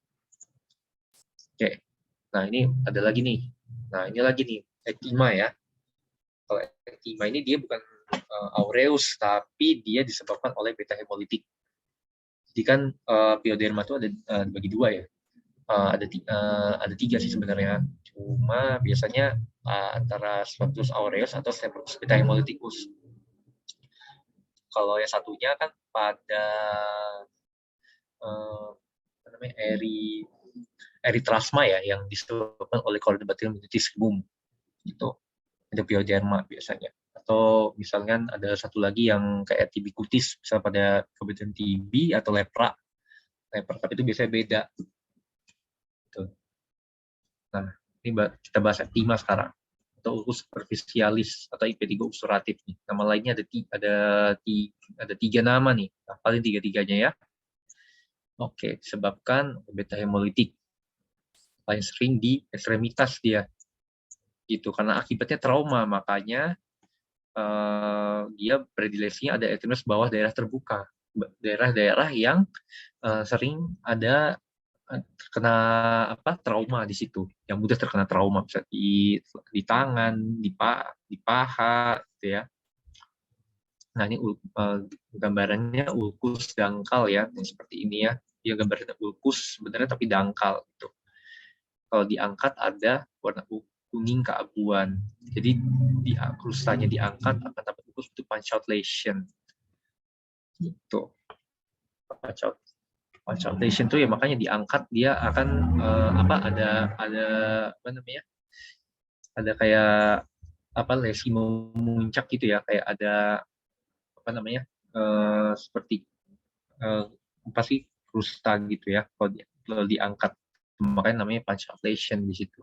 Oke, nah ini ada lagi nih. Nah ini lagi nih ektima ya. Kalau ektima ini dia bukan aureus, tapi dia disebabkan oleh beta hemolitik. Jadi kan pioderma itu ada bagi dua ya. Ada tiga sih sebenarnya. Cuma biasanya antara Staphylococcus aureus atau Staphylococcus beta hemoliticus. Kalau yang satunya kan pada eritrasma ya, yang disebabkan oleh Corynebacterium multisegum gitu. Ada pioderma biasanya. Atau misalnya ada satu lagi yang kayak TB kutis, misalnya pada kebetulan TB atau lepra, tapi itu biasanya beda. Gitu. Nah, ini kita bahas ektima sekarang. Atau ulcus superficialis atau IP3 ulceratif nih. Nama lainnya ada tiga nama nih. Nah, paling tiga-tiganya ya. Oke, disebabkan beta hemolitik. Paling sering di ekstremitas dia. Gitu, karena akibatnya trauma, makanya dia predileksinya ada ekstremitas bawah daerah terbuka. Daerah-daerah yang sering ada terkena trauma di situ, yang mudah terkena trauma, bisa di tangan, di paha, gitu ya. Nah, ini gambarannya ulkus dangkal ya, ini seperti ini ya. Dia gambarnya ulkus sebenarnya tapi dangkal gitu. Kalau diangkat ada warna kuning keabuan. Jadi krustanya diangkat akan dapat ulkus itu punch out lesion. Gitu. Punch out lesion itu ya makanya diangkat dia akan ada apa namanya? Ada kayak lesi memuncak gitu ya, kayak ada apa namanya? Seperti pasti krusta gitu ya kalau diangkat, makanya namanya punch out lesion di situ.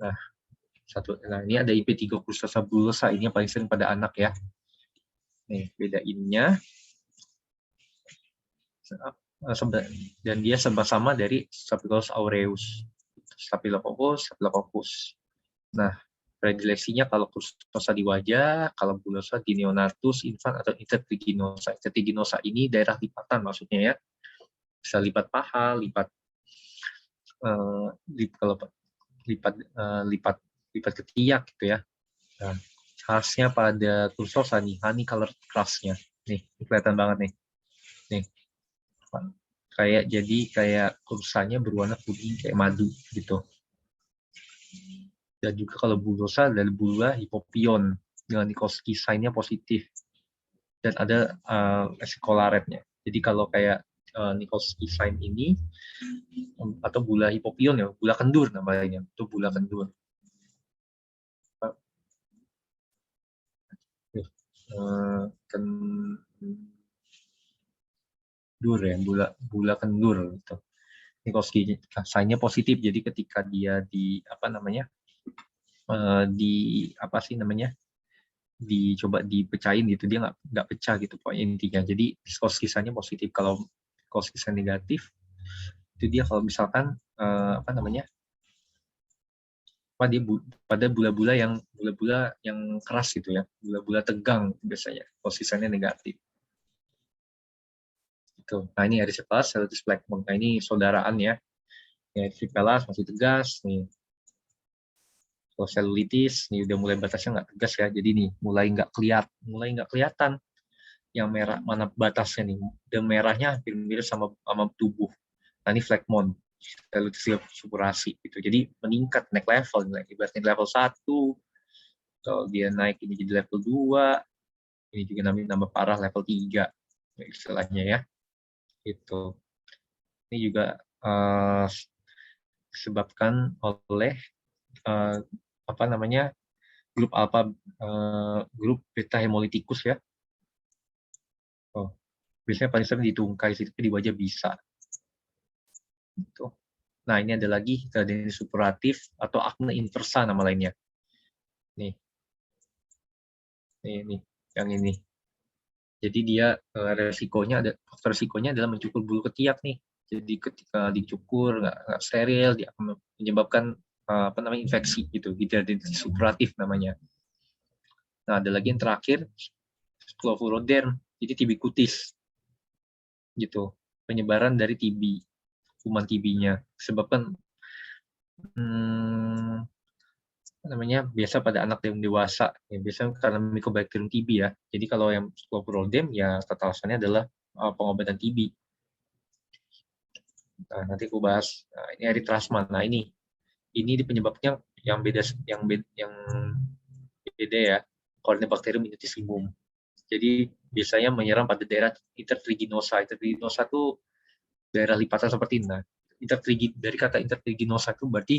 Nah, ini ada IP3 krusta sabulosa, ini yang paling sering pada anak ya. Nih, bedainnya dan dia sama-sama dari Staphylococcus aureus. Staphylococcus. Nah, predileksinya kalau krustosa di wajah, kalau bulosa di neonatus, infant atau intertriginosa. Intertriginosa ini daerah lipatan maksudnya ya. Bisa lipat paha, lipat ketiak gitu ya. Nah, khasnya pada krustosa nih, honey color khasnya. Nih, kelihatan banget nih. Nih. Kayak krustanya berwarna kuning kayak madu gitu. Dan juga kalau bulosa dari bula hipopion dengan Nikolsky sign-nya positif. Dan ada escolaretnya. Jadi kalau kayak Nikolsky sign ini atau bula hipopion ya, bula kendur namanya, itu bula kendur. Kendur ya, bula kendur gitu. Nikolsky sign-nya positif, jadi ketika dia dicoba dipecahin gitu, dia nggak pecah gitu pokoknya intinya. Jadi Nikolsky sign-nya positif. Kalau Nikolsky sign negatif itu dia kalau misalkan dia pada bula-bula yang keras gitu ya, bula-bula tegang biasanya, posisinya negatif. Itu. Nah ini erysipelas, cellulitis Blackmon. Nah ini saudaraan ya. Erysipelas masih tegas nih. Kalau cellulitis ini udah mulai batasnya nggak tegas ya. Jadi nih mulai nggak kelihatan yang merah mana batasnya nih. Dan merahnya hampir mirip sama tubuh. Nah ini Blackmon. Cellulitis supurasi gitu. Jadi meningkat, naik level, ibaratnya level 1, kalau dia naik ini jadi level 2, ini juga nambah parah level 3 istilahnya ya. Itu. Ini juga disebabkan oleh grup alfa, grup beta hemolitikus ya. Biasanya paling sering di tungkai, di wajah bisa. Gitu. Nah, ini ada lagi adenitis suppuratif atau akne inversa nama lainnya. Nih, yang ini. Jadi dia faktor resikonya adalah mencukur bulu ketiak nih. Jadi ketika dicukur nggak steril, dia akan menyebabkan infeksi gitu. Adenitis suppuratif namanya. Nah, ada lagi yang terakhir, scleroderm, jadi TB kutis. Gitu. Penyebaran dari TB, kuman TB-nya. Sebabkan biasa pada anak yang dewasa ya, biasanya karena Mycobacterium TB ya. Jadi kalau yang scleroderm ya tata laksananya adalah pengobatan TB. Nah, nanti aku bahas. Nah, ini eritrasma. Nah, ini penyebabnya yang beda ya. Corynebacterium minutissimum. Jadi biasanya menyerang pada daerah intertriginosa. Intertriginosa itu daerah lipatan seperti ini. Nah, dari kata intertriginosa itu berarti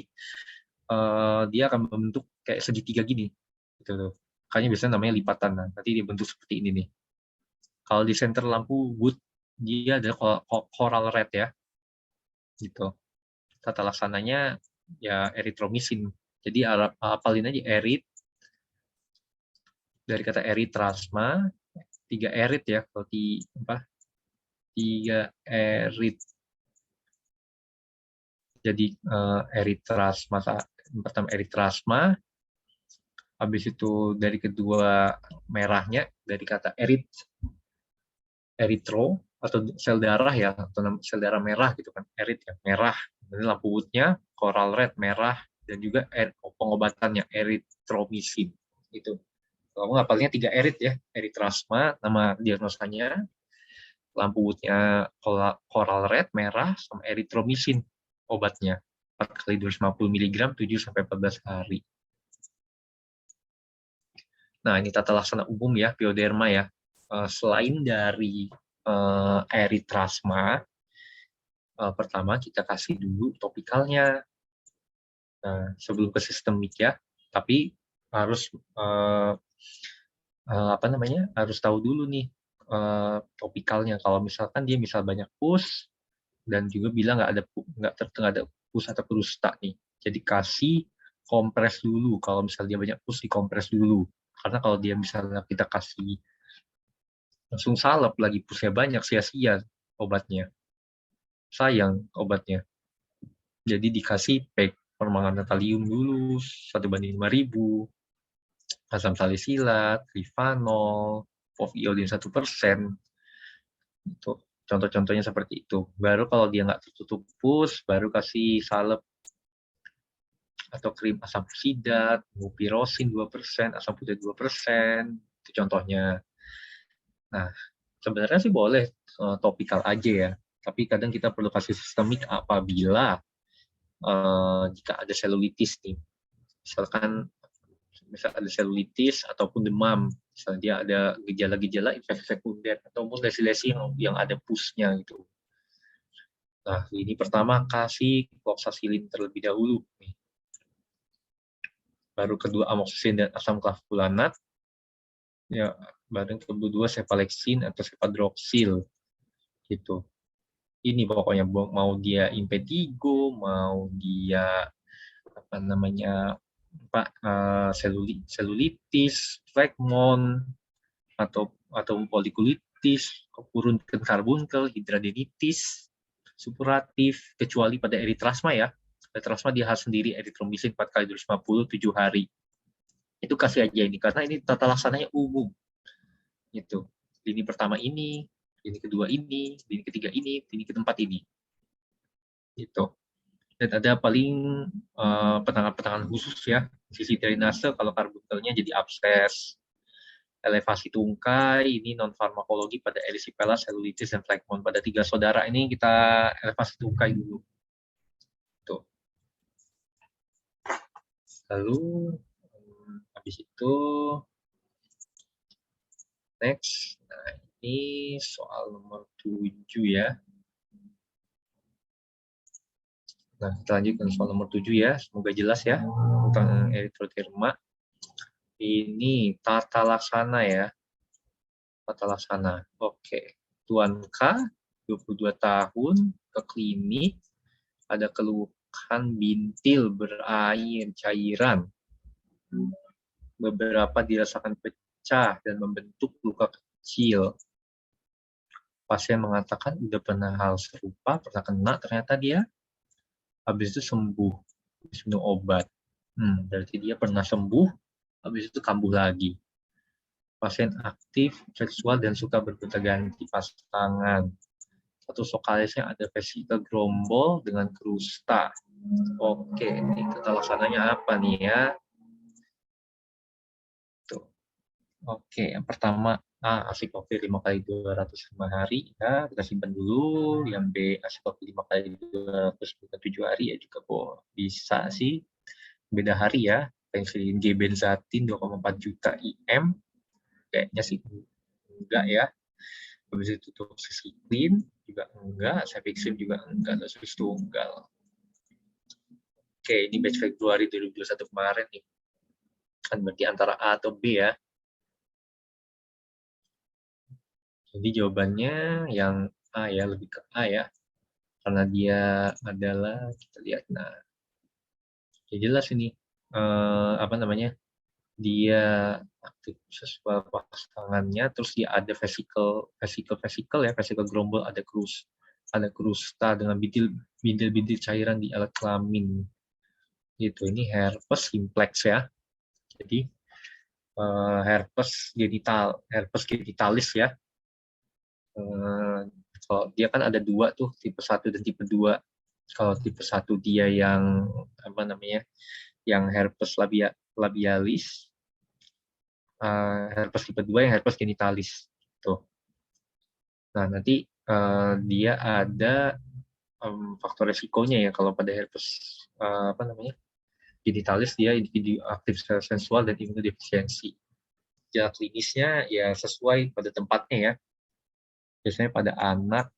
dia akan membentuk kayak segitiga gini. Gitu loh. Makanya biasanya namanya lipatan. Nah, nanti dia bentuk seperti ini nih. Kalau di center lampu Wood, dia ada coral red ya. Gitu. Tata laksananya ya eritromisin. Jadi apalin aja erit dari kata eritrasma, 3 erit ya, kalau 3 erit. Jadi eritrasma, pertama eritrasma, habis itu dari kedua merahnya dari kata eritro atau sel darah ya, atau sel darah merah gitu kan, erit ya, merah. Ini lampu Wood-nya coral red merah, dan juga pengobatannya eritromisin itu. Kalau ngapalnya 3 erit ya, eritrasma, nama diagnosanya, lampu woodnya coral red, merah, sama eritromisin obatnya. 4 kali 250 mg, 7-14 hari. Nah, ini tata laksana umum ya, pioderma ya. Selain dari eritrasma, pertama kita kasih dulu topikalnya. Nah, sebelum ke sistemik ya, tapi harus harus tahu dulu nih topikalnya. Kalau misalkan dia banyak pus dan juga bilang nggak ada pus atau krusta nih, jadi kasih kompres dulu. Kalau misalnya dia banyak pus, dikompres dulu. Karena kalau dia misalnya kita kasih langsung salep lagi, pusnya banyak, sia-sia obatnya, sayang obatnya. Jadi dikasih PEG permanganat kalium dulu 1:5.000, asam salisilat, rifanol, poviodin 1%. Itu contoh-contohnya seperti itu. Baru kalau dia nggak tertutup pus, baru kasih salep atau krim asam fusidat, mupirosin 2%, asam putih 2%. Itu contohnya. Nah, sebenarnya sih boleh topikal aja ya. Tapi kadang kita perlu kasih sistemik apabila jika ada selulitis nih. Misalkan ada selulitis ataupun demam, misalnya dia ada gejala-gejala infeksi sekunder ataupun lesi-lesi yang ada pusnya gitu. Nah, ini pertama kasih kloxacillin terlebih dahulu. Baru kedua amoxicillin dan asam clavulanat. Ya, baru kedua cefalexin atau cefadroxil gitu. Ini pokoknya mau dia impetigo, mau dia selulitis, phlegmon, atau polikulitis, kurunkan karbunkel, hidradenitis, supuratif, kecuali pada eritrasma ya. Eritrasma dia harus sendiri, eritromisin 4 kali 250, 7 hari. Itu kasih aja ini, karena ini tata laksananya umum. Gitu. Lini pertama ini, lini kedua ini, lini ketiga ini, lini keempat ini. Gitu. Dan ada paling penanganan khusus ya, sisi drainase kalau karbunkelnya jadi abses, elevasi tungkai, ini non farmakologi pada erisipela, selulitis, dan phlegmon. Pada 3 saudara ini kita elevasi tungkai dulu. Tuh. Lalu habis itu next, nah ini soal nomor 7 ya. Nah, kita lanjutkan soal nomor 7 ya. Semoga jelas ya tentang erythroderma. Ini tata laksana ya. Tata laksana. Oke. Tuan K, 22 tahun, ke klinik, ada keluhan bintil berair cairan. Beberapa dirasakan pecah dan membentuk luka kecil. Pasien mengatakan udah pernah hal serupa, pernah kena, ternyata dia habis itu sembuh, habis minum obat. Berarti dia pernah sembuh, habis itu kambuh lagi. Pasien aktif, seksual, dan suka bergonta-ganti pasangan. Satu vokalisnya ada vesikel grombol dengan krusta. Oke, ini tata laksananya apa nih ya? Tuh. Oke, yang pertama A, asiklovir 5 kali 205 hari, ya, kita simpan dulu. Yang B, asiklovir 5 kali 227 hari, ya juga bisa sih. Beda hari ya, pensilin G benzatin 2,4 juta IM, kayaknya sih enggak ya. Habis itu toxicillin juga enggak, cefixime juga enggak, dosis tunggal. Oke, ini batch Februari 2021 kemarin nih. Kan berarti antara A atau B ya. Jadi jawabannya yang A ya, lebih ke A ya. Karena dia adalah, kita lihat, nah, ya jelas ini, dia aktif sesuai pasangannya, terus dia ada vesikel ya, vesikel grombol, ada krusta dengan bintil cairan di alat kelamin. Gitu, ini herpes simplex ya. Jadi herpes genitalis ya. Kalau dia kan ada 2 tuh, tipe 1 dan tipe 2. Kalau tipe 1 dia yang yang herpes labialis, herpes tipe 2 yang herpes genitalis. Tuh. Nah, nanti dia ada faktor resikonya ya kalau pada herpes genitalis, dia individu aktif secara sensual dan imunodefisiensi. Gejala klinisnya ya sesuai pada tempatnya ya. Biasanya pada anak,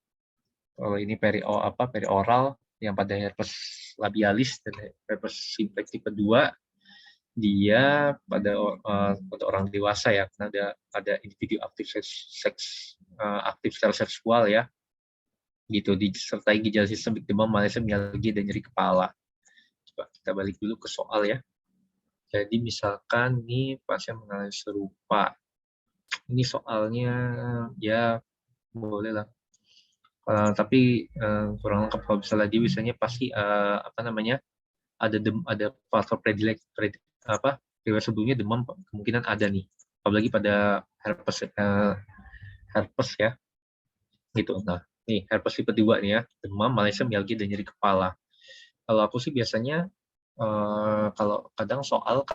kalau ini perioral, yang pada herpes labialis dan herpes simplex tipe 2, dia pada orang dewasa ya, karena ada individu aktif aktif secara seksual ya, gitu, disertai gejala sistemik demam, malaise, mialgia, dan nyeri kepala. Coba kita balik dulu ke soal ya. Jadi misalkan nih pasien mengalami serupa, ini soalnya ya boleh lah. Tapi kurang lengkap kalau misalnya dia biasanya pasti ada faktor riwayat sebelumnya demam kemungkinan ada nih, apalagi pada herpes ya gitu. Nah, nih herpes tipe 2 nih ya, demam, malaise, mialgia, dan nyeri kepala. Kalau aku sih biasanya kalau kadang soal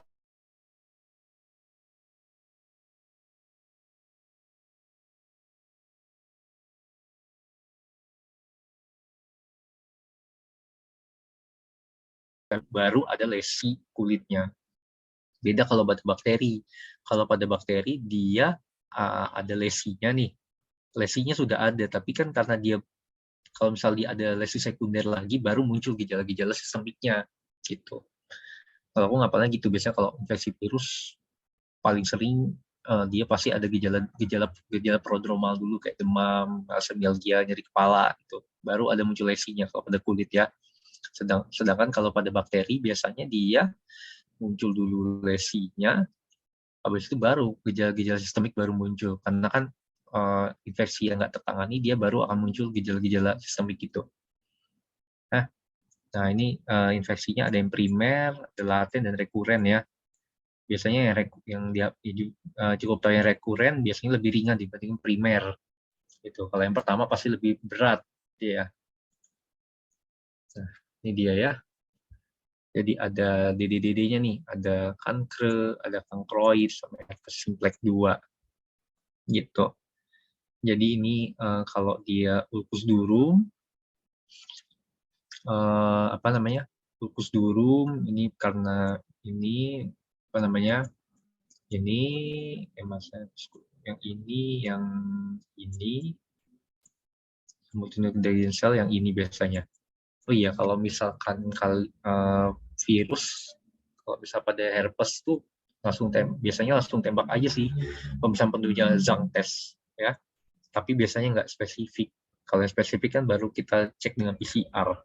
baru ada lesi kulitnya. Beda kalau pada bakteri. Kalau pada bakteri dia ada lesinya nih. Lesinya sudah ada, tapi kan karena dia kalau misalnya ada lesi sekunder lagi baru muncul gejala-gejala sistemiknya gitu. Kalau aku ngapalnya gitu, biasanya kalau infeksi virus paling sering dia pasti ada gejala prodromal dulu kayak demam, mialgia, nyeri kepala gitu. Baru ada muncul lesinya kalau pada kulit ya. Sedangkan kalau pada bakteri biasanya dia muncul dulu lesinya, habis itu baru gejala-gejala sistemik baru muncul. Karena kan infeksi yang nggak tertangani, dia baru akan muncul gejala-gejala sistemik gitu. Nah ini infeksinya ada yang primer, ada laten, dan rekuren ya. Biasanya yang dia cukup tahu yang rekuren biasanya lebih ringan dibanding primer. Gitu. Kalau yang pertama pasti lebih berat ya. Nah, ini dia ya. Jadi ada DDD-nya nih, ada kankre, ada kankroid, sama herpes simplex 2. Gitu. Jadi ini kalau dia ulcus durum, ulcus durum ini karena ini ini yang ini multinuclear cell yang ini biasanya. Oh iya, kalau misalkan virus, kalau misal pada herpes tuh biasanya langsung tembak aja sih pemeriksaan penunjang Zang test ya. Tapi biasanya nggak spesifik. Kalau yang spesifik kan baru kita cek dengan PCR.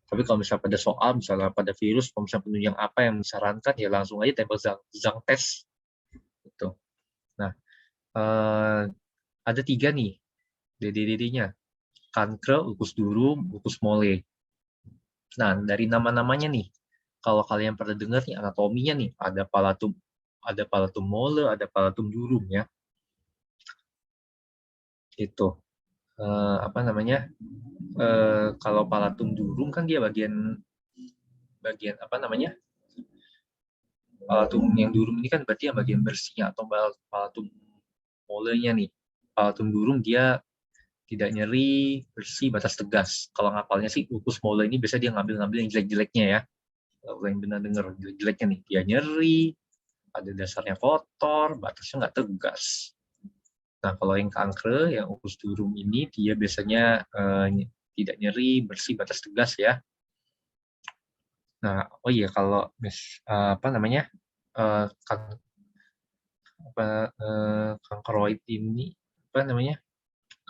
Tapi kalau misalnya pada misalnya pada virus, pemeriksaan penunjang apa yang disarankan, ya langsung aja tembak Zang test. Gitu. Nah, ada 3 nih DDD-nya. Kankre, ulcus durum, ulcus mole. Nah, dari nama-namanya nih, kalau kalian pernah dengar nih anatominya nih, ada palatum mole, ada palatum durum ya. Itu kalau palatum durum kan dia bagian palatum yang durum ini kan berarti yang bagian bersihnya, atau palatum molenya nih. Palatum durum dia tidak nyeri, bersih, batas tegas. Kalau ngapalnya sih ulcus mole ini biasanya dia ngambil yang jelek-jeleknya ya. Kalau yang benar dengar jelek-jeleknya nih, dia nyeri, ada dasarnya kotor, batasnya nggak tegas. Nah, kalau yang kankre, yang ulcus durum ini, dia biasanya tidak nyeri, bersih, batas tegas ya. Nah, oh iya, kalau kankroid ini,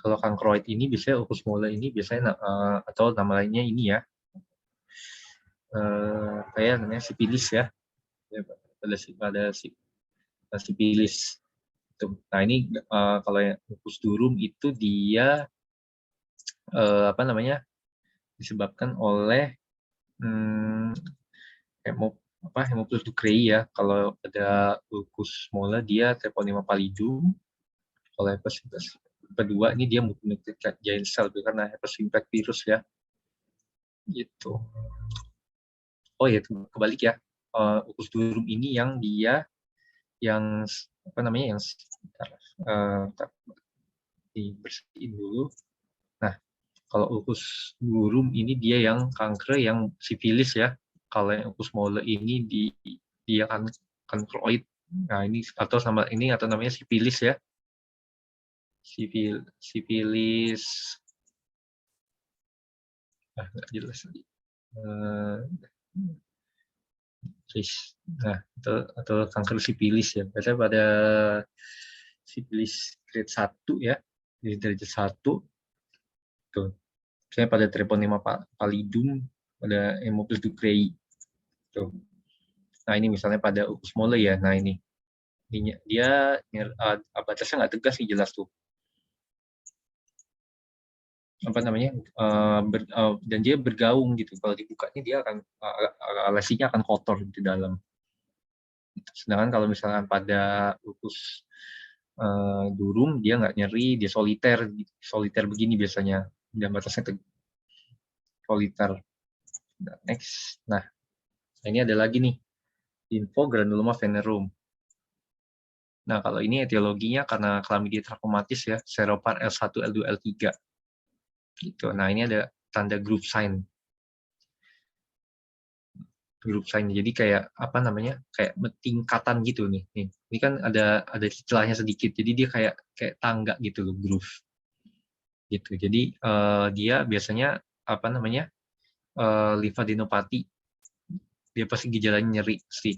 kalau kankroid ini biasanya ulcus mole ini biasanya atau nama lainnya ini ya, kayak namanya sipilis ya, pada sipilis. Nah ini kalau yang ulcus durum itu dia disebabkan oleh Haemophilus ducreyi ya. Kalau ada ulcus mole dia Treponema pallidum. Kalau herpes kedua ini dia multinuclear giant cell karena herpes simplex virus ya. Gitu. Oh ya, kebalik ya. Ulcus durum ini yang apa namanya yang dibersihin dulu. Nah, kalau ukus durum ini dia yang kanker yang sifilis ya. Kalau yang ukus mole ini dia kan kankroid. Nah, ini atau sama ini atau namanya sifilis ya. Sifilis. Nggak jelas lagi. Nah, atau kanker sifilis ya. Biasanya pada sifilis grade 1 ya, di derajat 1 tuh. Misalnya pada Treponema pallidum, pada Haemophilus ducreyi. Tuh. Nah, ini misalnya pada ukus mole ya. Nah, ini dia batasnya nggak tegas sih jelas tuh. Apa namanya? Dan dia bergaung gitu. Kalau dibukanya dia akan lesinya akan kotor di dalam. Sedangkan kalau misalkan pada ukus durum dia nggak nyeri, dia soliter begini biasanya, dan batasnya soliter. Next, nah ini ada lagi nih, info granuloma venerum. Nah kalau ini etiologinya karena Chlamydia trachomatis ya, seropar L1, L2, L3. Gitu. Nah ini ada tanda group sign. Group sign, jadi kayak apa namanya, kayak tingkatan gitu nih. Ini kan ada celahnya sedikit, jadi dia kayak tangga gitu loh, groove. Gitu. Jadi dia biasanya apa namanya limfadenopati, dia pasti gejalanya nyeri sih.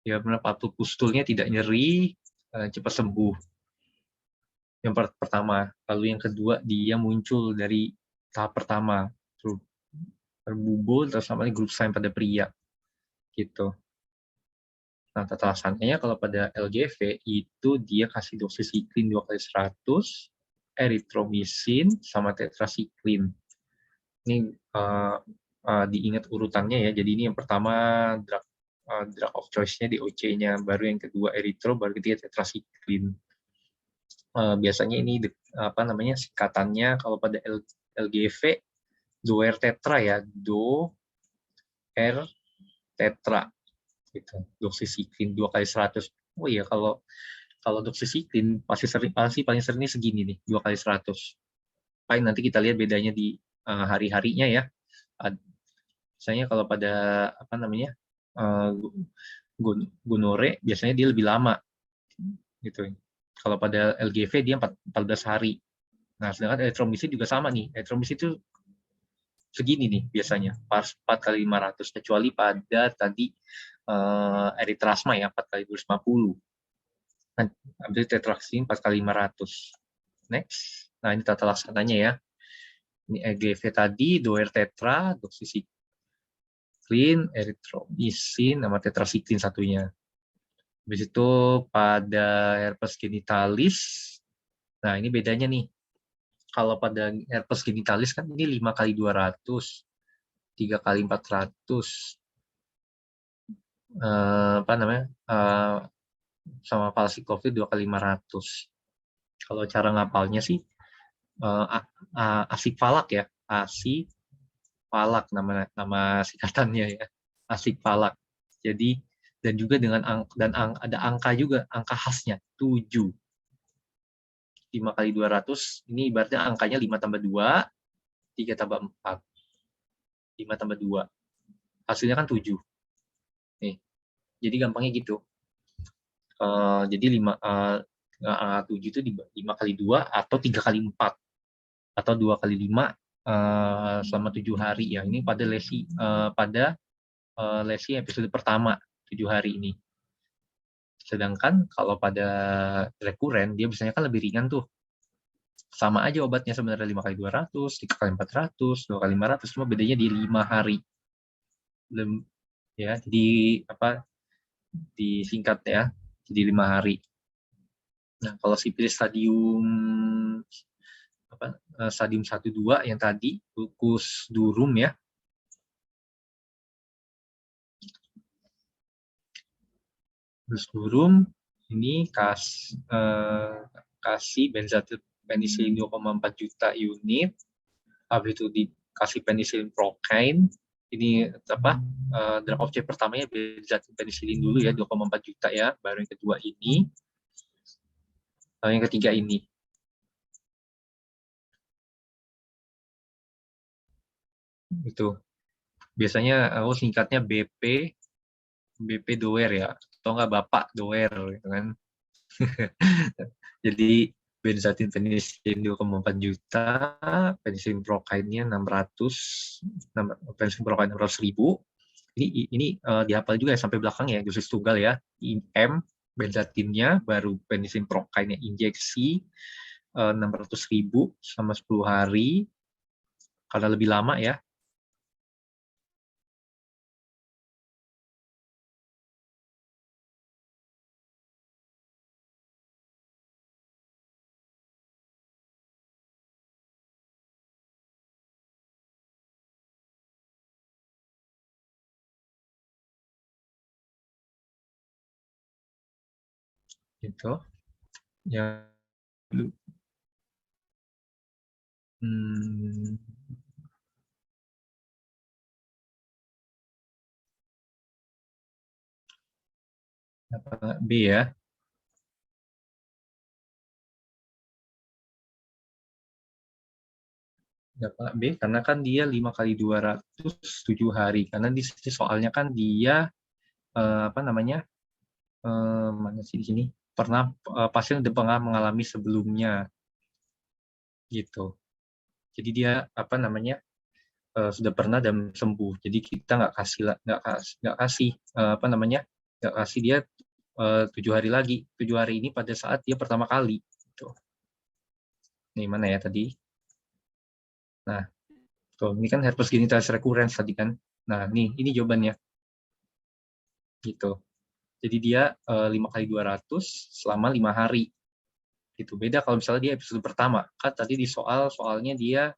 Ya benar, pustulnya tidak nyeri, cepat sembuh. Yang pertama, lalu yang kedua dia muncul dari tahap pertama, berbubul terus namanya group sign pada pria, gitu. Nah tata laksananya kalau pada LGV itu dia kasih dosis siklin 2x100, eritromisin sama tetrasiklin. Ini diingat urutannya ya. Jadi ini yang pertama drug of choice-nya DOC-nya, baru yang kedua eritro, baru ketiga tetrasiklin. Biasanya ini apa namanya singkatannya kalau pada LGV doer tetra ya, do r tetra gitu. Doxycycline 2x100. Oh iya, kalau doxycycline pasti paling sering ini segini nih, 2x100. Paling nanti kita lihat bedanya di hari-harinya ya. Misalnya kalau pada apa namanya gonore biasanya dia lebih lama gitu. Kalau pada LGV dia 14 hari. Nah, sedangkan eritromisin juga sama nih. Eritromisin itu segini nih biasanya, 4 kali 500, kecuali pada tadi eritrasma ya, 4 kali 250. Nah, ambil tetraxin 4 kali 500. Next. Nah, ini tata laksananya ya. Ini EGV tadi, doer tetra, doxycycline, eritromisin, sama tetrasiklin satunya. Habis itu pada herpes genitalis, nah ini bedanya nih. Kalau pada herpes genitalis kan ini 5 kali 200, 3 kali 400, apa namanya, sama valsiclovir 2 kali 500. Kalau cara ngapalnya sih, asifalak ya, asifalak nama singkatannya ya, asifalak. Jadi dan juga dengan ada angka juga, angka khasnya 7. 5 kali 200 ini ibaratnya angkanya 5 tambah 2, 3 tambah 4. 5 tambah 2. Hasilnya kan 7. Nih. Jadi gampangnya gitu. Jadi 7 itu 5 kali 2 atau 3 kali 4 atau 2 kali 5 selama 7 hari ya. Ini pada lesi episode pertama 7 hari ini. Sedangkan kalau pada rekuren dia biasanya kan lebih ringan tuh. Sama aja obatnya sebenarnya 5 kali 200, 3 kali 400, 2 kali 500, cuma bedanya di 5 hari. Ya, jadi apa? Disingkat ya. Jadi 5 hari. Nah, kalau sifilis stadium 1-2 yang tadi ukus durum ya. Ukus durum ini kasih benzathil penicillin 2,4 juta unit. Habis itu dikasih penicillin procaine ini apa dalam objek pertamanya benzatin penisilin dulu ya 2,4 juta ya, baru yang kedua ini, lalu yang ketiga ini. Itu biasanya aku singkatnya BP Doer ya, atau enggak Bapak Doer gitu kan. Jadi benzatin penisilin 2,4 juta, penisilin prokainnya 600, penisilin prokain 600.000. Ini dihafal juga ya sampai belakang ya, dosis tunggal ya, IM benzatinnya, baru penisilin prokainnya injeksi 600.000 selama 10 hari, karena lebih lama ya. Gitu ya. Apa B ya, dapat B karena kan dia 5 kali 200 7 hari, karena di sini soalnya kan dia apa namanya, mana sih di sini, pernah pasien udah pernah mengalami sebelumnya gitu. Jadi dia apa namanya, sudah pernah dan sembuh. Jadi kita nggak kasih apa namanya, nggak kasih dia 7 hari lagi. 7 hari ini pada saat dia pertama kali. Gitu. Nih mana ya tadi? Nah, tuh, ini kan herpes genitalis recurrens tadi kan. Nah, ini jawabannya. Gitu. Jadi dia 5 kali 200 selama 5 hari. Gitu. Beda kalau misalnya dia episode pertama. Kan tadi di soalnya dia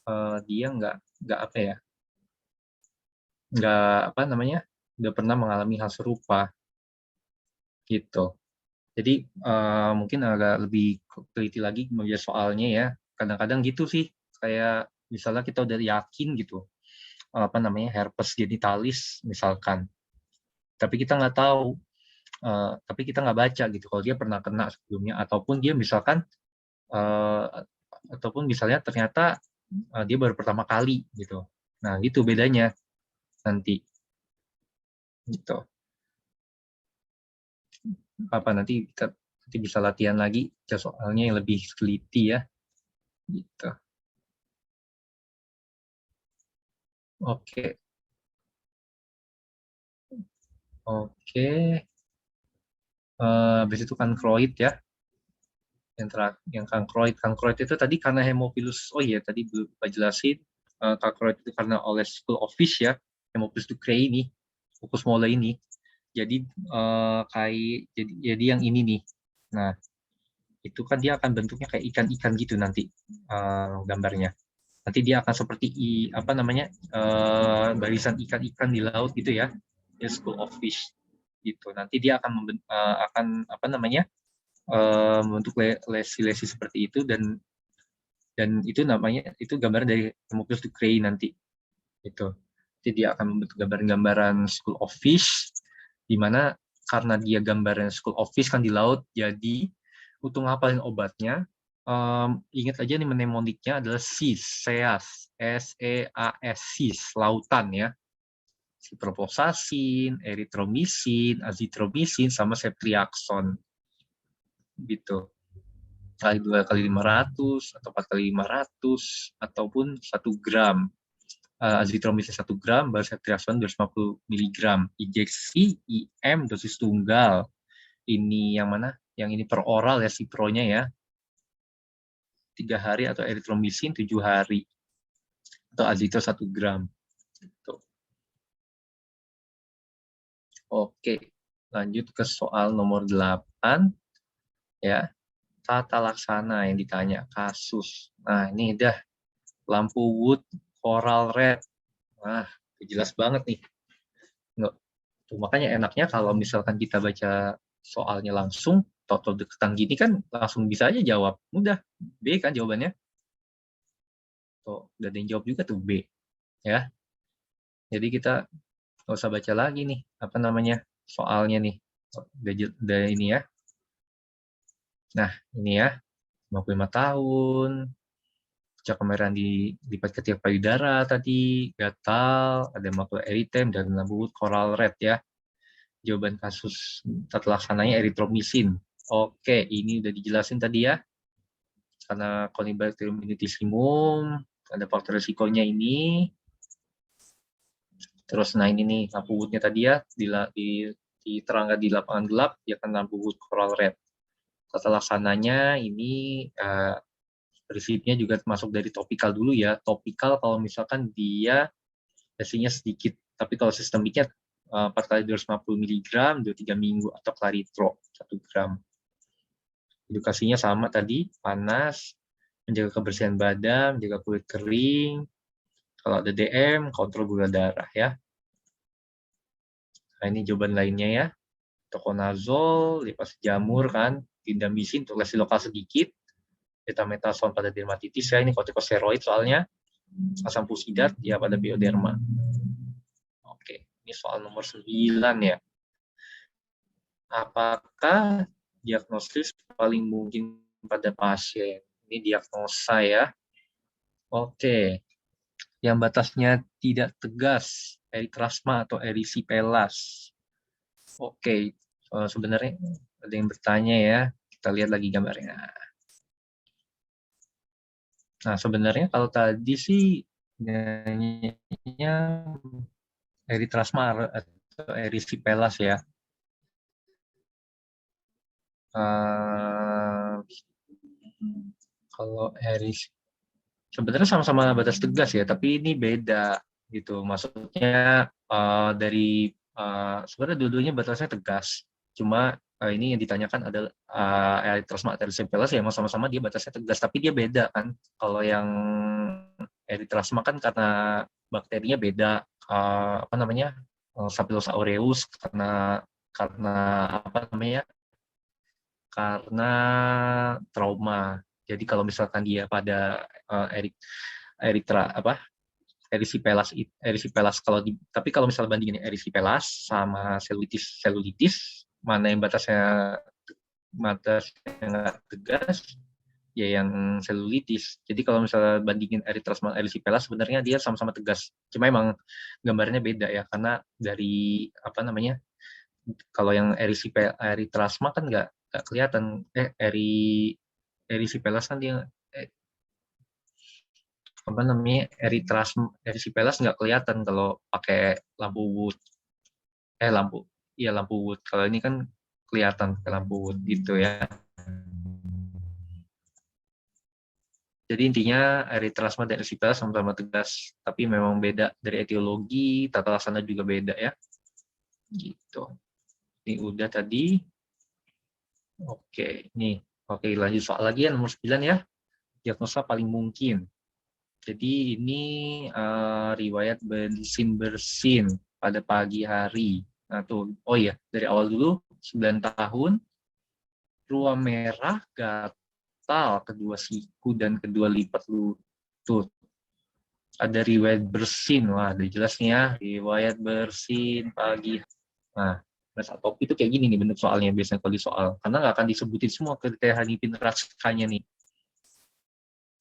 nggak apa ya, nggak apa namanya, udah pernah mengalami hal serupa gitu. Jadi mungkin agak lebih teliti lagi menjadi soalnya ya. Kadang-kadang gitu sih, kayak misalnya kita udah yakin gitu apa namanya herpes genitalis misalkan, tapi kita nggak tahu, tapi kita nggak baca gitu kalau dia pernah kena sebelumnya, ataupun dia misalkan ataupun misalnya ternyata dia baru pertama kali gitu. Nah itu bedanya nanti gitu. Apa nanti kita bisa latihan lagi soalnya yang lebih teliti ya gitu. Oke. Habis itu kankroid ya, yang kankroid itu tadi karena hemofilus, oh iya tadi belum jelasin, kankroid itu karena oleh school of fish ya, hemofilus ducreyi ini, fokus mola ini. Jadi jadi yang ini nih. Nah, itu kan dia akan bentuknya kayak ikan-ikan gitu nanti gambarnya. Nanti dia akan seperti apa namanya, barisan ikan-ikan di laut gitu ya. Ya school of fish gitu. Nanti dia akan apa namanya, membentuk lesi-lesi seperti itu, dan itu namanya, itu gambaran dari Hemopilus ducreyi nanti gitu. Jadi dia akan membentuk gambaran school of fish, di mana karena dia gambaran school of fish kan di laut, jadi untuk ngapalin obatnya, ingat aja nih mnemoniknya adalah SEAS, SEAS, lautan ya. Ciprofloxacin, erythromycin, azitromisin, sama ceftriaxone gitu. Kali 2 kali 500 atau 4 kali 500 ataupun 1 gram. Azitromisin 1 gram, baru ceftriaxone 250 mg. Injeksi IM dosis tunggal. Ini yang mana? Yang ini per oral ya, Cipronya ya. 3 hari, atau erythromycin 7 hari. Atau azitro 1 gram. Gitu. Oke, lanjut ke soal nomor 8 ya. Tata laksana yang ditanya, kasus. Nah, ini dah lampu wood, coral red. Nah, jelas banget nih. Nggak, tuh, makanya enaknya kalau misalkan kita baca soalnya langsung, atau deketan gini kan langsung bisa aja jawab. Mudah, B kan jawabannya. Tuh, udah ada yang jawab juga tuh B. Ya. Jadi kita nggak usah baca lagi nih, apa namanya, soalnya nih. Udah ini ya. Nah, ini ya, 55 tahun, cak kemerahan dilipat ke tiap payudara tadi, gatal, ada makula eritem, dan lambut coral red ya. Jawaban kasus tata laksananya eritromisin. Oke, ini udah dijelasin tadi ya. Karena Conibacterium initisimum, ada faktor risikonya ini. Terus nah ini nih lampu woodnya tadi ya, diterangkan di lapangan gelap, dia akan lampu wood coral red. Tata laksananya ini prinsipnya juga termasuk dari topikal dulu ya. Topikal kalau misalkan dia hasilnya sedikit, tapi kalau sistemiknya 4 kali 250 mg, 2-3 minggu, atau klaritro 1 gram. Edukasinya sama tadi, panas, menjaga kebersihan badan, menjaga kulit kering, kalau ada DM, kontrol gula darah ya. Nah ini jawaban lainnya ya. Tokonazol, lipas jamur kan, tindamisin untuk lesi lokal sedikit, betametason pada dermatitis ya, ini kortikosteroid soalnya, asam fusidat ya pada bioderma. Oke, ini soal nomor 9 ya. Apakah diagnosis paling mungkin pada pasien? Ini diagnosa ya. Oke, yang batasnya tidak tegas, eritrasma atau erisipela. Oke, sebenarnya ada yang bertanya ya. Kita lihat lagi gambarnya. Nah, sebenarnya kalau tadi sih nyanyinya eritrasma atau erisipela ya. Kalau sebenarnya sama-sama batas tegas ya, tapi ini beda gitu. Maksudnya dari sebenarnya dua-duanya batasnya tegas. Cuma ini yang ditanyakan adalah eritrasma atau erisipela ya, emang sama-sama dia batasnya tegas, tapi dia beda kan. Kalau yang eritrasma kan karena bakterinya beda, apa namanya, Staphylococcus aureus karena apa namanya, karena trauma. Jadi kalau misalkan dia pada erisipelas tapi kalau misalnya bandingin erisipelas sama selulitis mana yang batasnya nggak tegas ya yang selulitis. Jadi kalau misalnya bandingin eritrasma erisipelas sebenarnya dia sama-sama tegas. Cuma emang gambarnya beda ya karena dari apa namanya, kalau yang eritrasma kan nggak kelihatan, erisipelas kan dia apa namanya, erisipelas nggak kelihatan kalau pakai lampu wood. Lampu wood. Kalau ini kan kelihatan pakai lampu wood gitu ya. Jadi intinya eritrasma dan erisipela sama-sama tegas, tapi memang beda dari etiologi, tata laksana juga beda ya. Gitu. Ini udah tadi. Oke, nih. Oke, lanjut soal lagi ya, nomor 9 ya. Diagnosa paling mungkin. Jadi ini riwayat bersin pada pagi hari. Nah tuh, oh iya, dari awal dulu, 9 tahun, ruam merah, gatal, kedua siku dan kedua lipat lutut. Ada riwayat bersin, wah udah jelas nih ya, riwayat bersin pagi. Nah, atopik itu kayak gini nih bentuk soalnya biasanya kalau di soal, karena nggak akan disebutin semua kriteria Hanifin-Raskanya nih.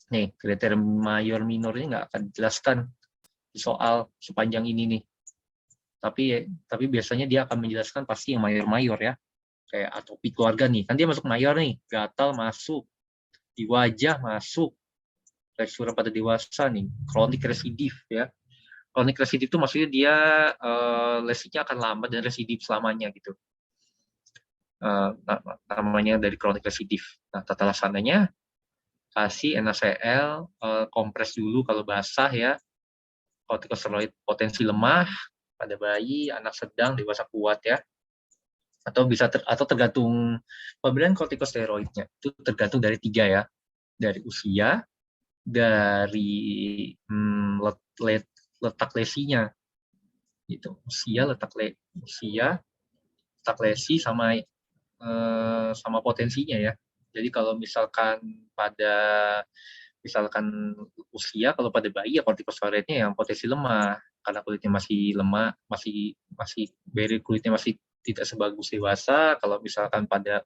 Nih, kriteria mayor minornya nggak akan dijelaskan di soal sepanjang ini nih. Tapi biasanya dia akan menjelaskan pasti yang mayor-mayor ya. Kayak atopi keluarga nih, kan dia masuk mayor nih, gatal masuk, di wajah masuk, tekstur pada dewasa nih, kronik residif ya. Kronik residif itu maksudnya dia lesinya akan lambat dan residif selamanya gitu. Namanya dari kronik residif. Nah, tata laksananya kasih NaCl, kompres dulu kalau basah ya, kortikosteroid potensi lemah pada bayi, anak sedang, dewasa kuat ya. Atau tergantung pemberian kortikosteroidnya. Itu tergantung dari 3 ya. Dari usia, dari letak lesinya. Gitu. Usia, letak lesi sama potensinya ya. Jadi kalau misalkan usia, kalau pada bayi ya kortikosteroidnya yang potensi lemah, karena kulitnya masih lemah, masih barrier kulitnya masih tidak sebagus dewasa. Kalau misalkan pada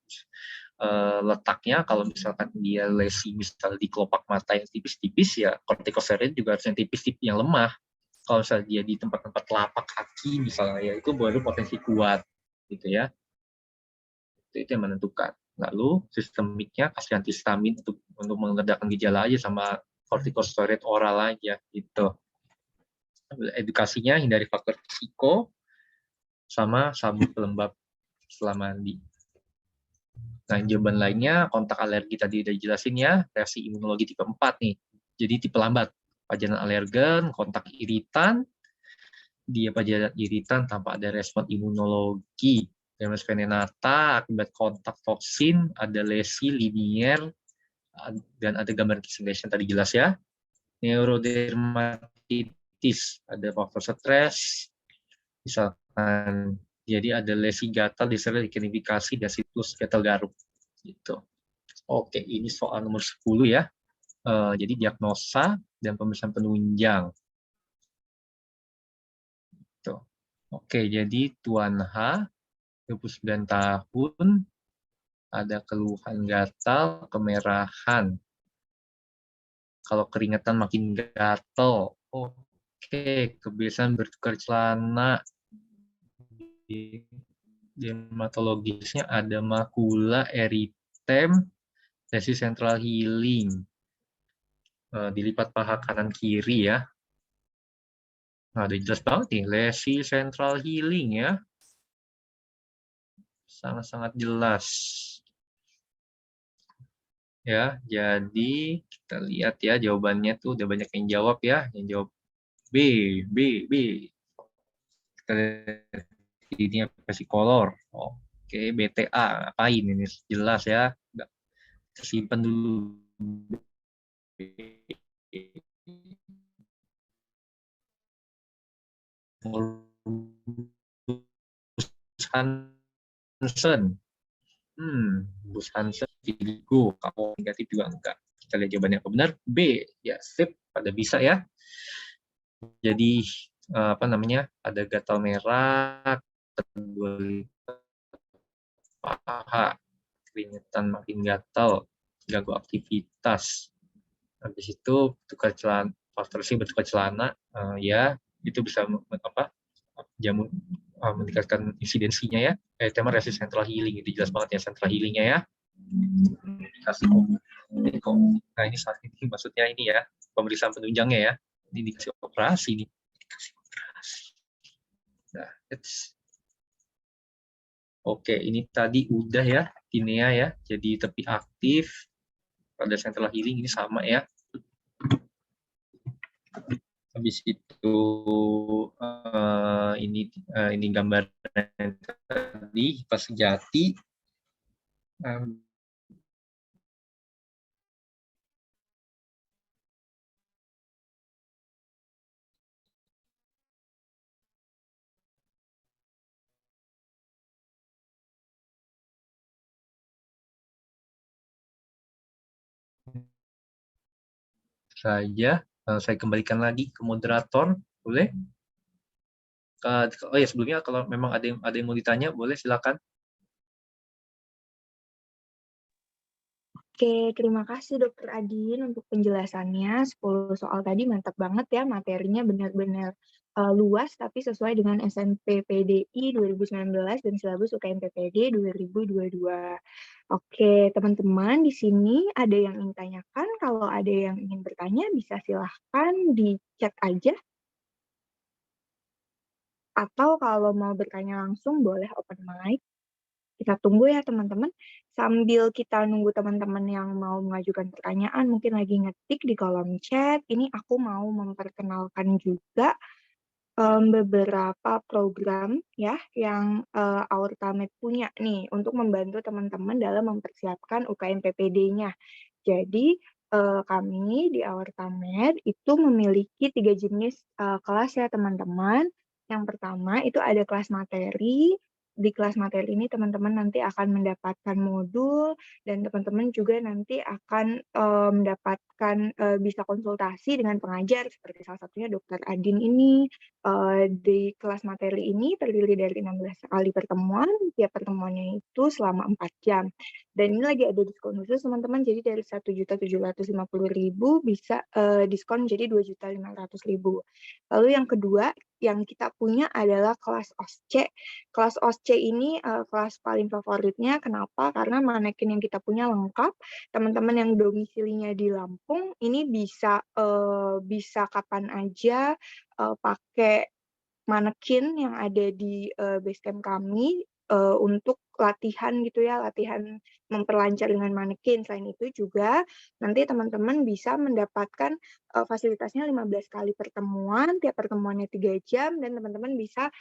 letaknya, kalau misalkan dia lesi misalnya di kelopak mata yang tipis-tipis, ya kortikosteroid juga harus yang tipis-tipis yang lemah. Kalau misalnya dia di tempat-tempat telapak kaki misalnya, ya itu baru potensi kuat gitu ya. Itu yang menentukan. Lalu sistemiknya kasih antihistamin untuk mengeredakan gejala aja sama kortikosteroid oral aja gitu. Edukasinya hindari faktor risiko sama sabun pelembab setelah mandi. Nah, jawaban lainnya, kontak alergi tadi udah jelasin ya, reaksi imunologi tipe 4 nih. Jadi tipe lambat, pajanan alergen, kontak iritan, dia pajanan iritan tanpa ada respon imunologi. Dermatitis venenata, akibat kontak toksin, ada lesi linier, dan ada gambar lesion tadi jelas ya. Neurodermatitis, ada faktor stres, misalkan jadi ada lesi gatal disertai klinifikasi dan siklus gatal garuk gitu. Oke, ini soal nomor 10 ya. Jadi diagnosa dan pemeriksaan penunjang. Tuh. Oke, jadi Tuan H, 29 tahun, ada keluhan gatal, kemerahan. Kalau keringetan makin gatal. Oke, kebiasaan bertukar celana. Dermatologisnya ada makula, eritem, lesi central healing. Dilipat paha kanan kiri ya. Nah, udah jelas banget nih, lesi central healing ya. Sangat-sangat jelas. Ya, jadi kita lihat ya jawabannya tuh udah banyak yang jawab ya. Yang jawab B. Kita lihat ini apa sih kolor. Oke, BTA ngapain ini jelas ya. Udah simpan dulu. Hansen. Bus Hansen, Vigo, kalau negatif juga enggak. Kita lihat jawabannya apa benar. B. Ya, sip. Pada bisa ya. Jadi, apa namanya, ada gatal merah, paha, keringetan makin gatal, ganggu aktivitas. Habis itu, tukar celana, faktor sih bertukar celana, ya, itu bisa jamu meningkatkan insidensinya ya. Tema resist central healing, itu jelas banget ya central healingnya ya. Indikasi nah ini saat ini maksudnya ini ya pemeriksaan penunjangnya ya. Ini indikasi operasi nih. Indikasi operasi. Nah, oke, ini tadi udah ya tinea ya. Jadi tepi aktif pada central healing ini sama ya. Habis itu ini gambar tadi pas sejati. Saya kembalikan lagi ke moderator, boleh? Oh ya, sebelumnya kalau memang ada yang mau ditanya, boleh silakan. Oke, terima kasih Dokter Adin untuk penjelasannya. 10 soal tadi mantap banget ya, materinya benar-benar luas tapi sesuai dengan SNPPDI 2019 dan silabus UKM PPD 2022. Oke, teman-teman di sini ada yang ingin tanyakan. Kalau ada yang ingin bertanya bisa silahkan di chat aja. Atau kalau mau bertanya langsung boleh open mic. Kita tunggu ya teman-teman. Sambil kita nunggu teman-teman yang mau mengajukan pertanyaan, mungkin lagi ngetik di kolom chat. Ini aku mau memperkenalkan juga beberapa program ya yang Aortamed punya nih untuk membantu teman-teman dalam mempersiapkan UKM PPD-nya. Jadi kami di Aortamed itu memiliki 3 jenis kelas ya teman-teman. Yang pertama itu ada kelas materi, di kelas materi ini teman-teman nanti akan mendapatkan modul dan teman-teman juga nanti akan mendapatkan bisa konsultasi dengan pengajar seperti salah satunya Dr. Adin ini. Di kelas materi ini terdiri dari 16 kali pertemuan, tiap pertemuannya itu selama 4 jam. Dan ini lagi ada diskon khusus teman-teman, jadi dari 1.750.000 bisa diskon jadi 2.500.000. Lalu yang kedua yang kita punya adalah kelas OSCE. Kelas OSCE ini kelas paling favoritnya, kenapa? Karena manekin yang kita punya lengkap. Teman-teman yang domisilinya di Lampung ini bisa kapan aja pakai manekin yang ada di basecamp kami untuk latihan gitu ya, latihan memperlancar dengan manekin. Selain itu juga nanti teman-teman bisa mendapatkan fasilitasnya 15 kali pertemuan, tiap pertemuannya 3 jam, dan teman-teman bisa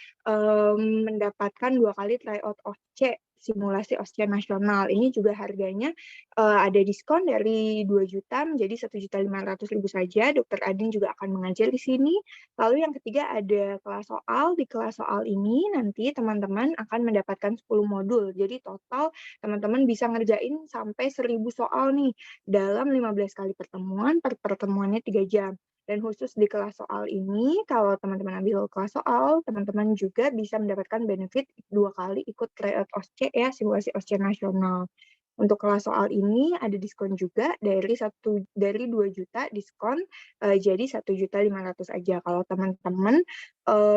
mendapatkan 2 kali tryout OSCE, simulasi OSCE nasional. Ini juga harganya ada diskon dari 2 juta menjadi 1.500.000 saja. Dr. Adin juga akan mengajar di sini. Lalu yang ketiga ada kelas soal. Di kelas soal ini nanti teman-teman akan mendapatkan 10 modul. Jadi total teman-teman bisa ngerjain sampai 1.000 soal nih dalam 15 kali pertemuan, per pertemuannya 3 jam. Dan khusus di kelas soal ini, kalau teman-teman ambil kelas soal, teman-teman juga bisa mendapatkan benefit 2 kali ikut tryout OSCE ya, simulasi OSCE nasional. Untuk kelas soal ini ada diskon juga dari 2 juta diskon jadi 1.500.000 aja. Kalau teman-teman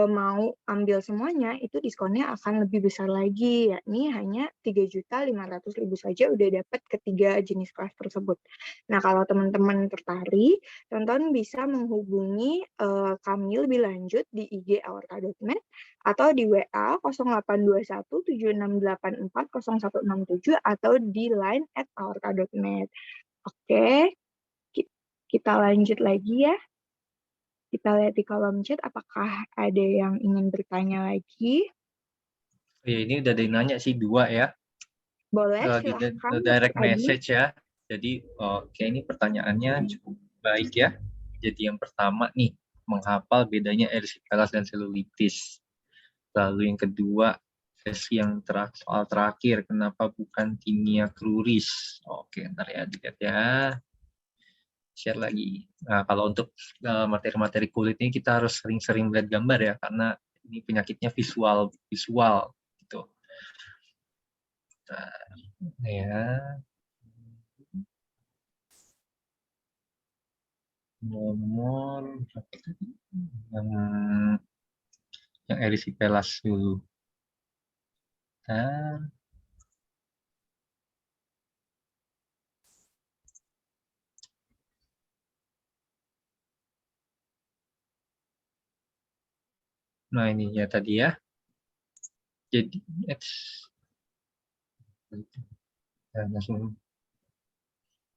mau ambil semuanya itu diskonnya akan lebih besar lagi, yakni hanya 3.500.000 saja udah dapat ketiga jenis kelas tersebut. Nah, kalau teman-teman tertarik, teman-teman bisa menghubungi kami lebih lanjut di IG aorta.net atau di WA 082176840167 atau di line @aorta.net. Oke, kita lanjut lagi ya. Kita lihat di kolom chat apakah ada yang ingin bertanya lagi. Ya, ini udah ada yang nanya sih 2 ya. Boleh, Di silahkan. direct Dr. Adi. message ya. Jadi oke, ini pertanyaannya cukup baik ya. Jadi yang pertama nih, menghafal bedanya erysipelas dan selulitis. Lalu yang kedua, sesi yang soal terakhir, kenapa bukan tinea cruris? Oke, ntar ya, dilihat ya. Share lagi. Nah, kalau untuk materi-materi kulit ini kita harus sering-sering melihat gambar ya, karena ini penyakitnya visual gitu. Nah, ya. Nomor yang erysipelas dulu. Nah, ini ya tadi ya. Jadi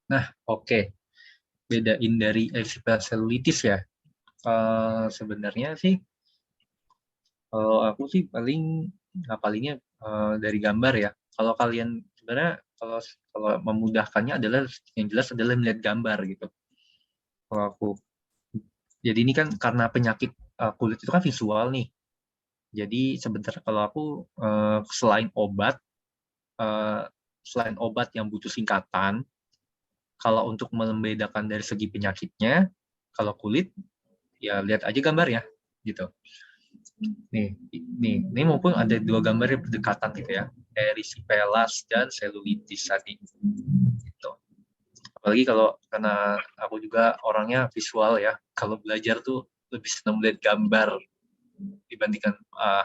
nah, oke. Bedain dari erysipelas selulitis ya. Sebenarnya sih kalau aku sih paling ngapalinnya dari gambar ya. Kalau kalian sebenarnya kalau memudahkannya adalah yang jelas adalah melihat gambar gitu. Kalau aku, jadi ini kan karena penyakit kulit itu kan visual nih. Jadi sebenarnya kalau aku selain obat yang butuh singkatan, kalau untuk membedakan dari segi penyakitnya, kalau kulit ya lihat aja gambarnya gitu. Ini maupun ada 2 gambar yang berdekatan gitu ya, erysipelas dan selulitis tadi. Gitu. Apalagi karena aku juga orangnya visual ya, kalau belajar tuh lebih senang melihat gambar dibandingkan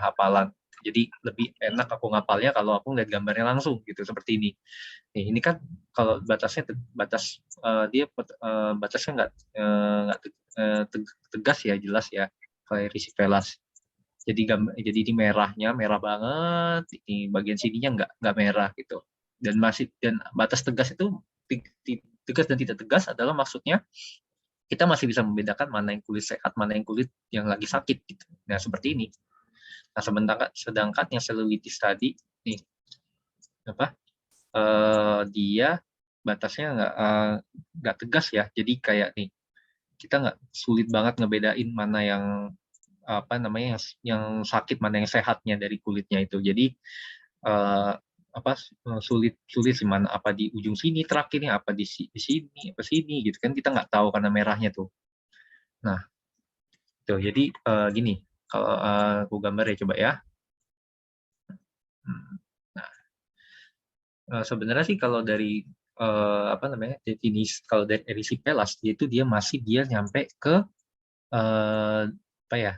hafalan. Jadi lebih enak aku ngapalnya kalau aku lihat gambarnya langsung gitu, seperti ini. Ini kan kalau batasnya batasnya nggak tegas ya, jelas ya, kayak erysipelas. Jadi ini merah banget, ini bagian sininya nggak merah gitu. Dan batas tegas itu, tegas dan tidak tegas adalah maksudnya kita masih bisa membedakan mana yang kulit sehat, mana yang kulit yang lagi sakit gitu. Nah, seperti ini. Nah, sedangkan yang selulitis tadi nih dia batasnya nggak tegas ya. Jadi kayak nih, kita nggak sulit banget ngebedain mana yang apa namanya, yang sakit, mana yang sehatnya dari kulitnya itu. Jadi, sulit sih mana, apa di ujung sini terakhirnya, apa di sini, apa sini gitu kan, kita nggak tahu karena merahnya tuh. Nah, tuh jadi, gini, kalau, aku gambar ya coba ya. Nah, sebenarnya sih kalau dari, apa namanya, definisi kalau dari erysipelas, dia masih nyampe ke, apa ya,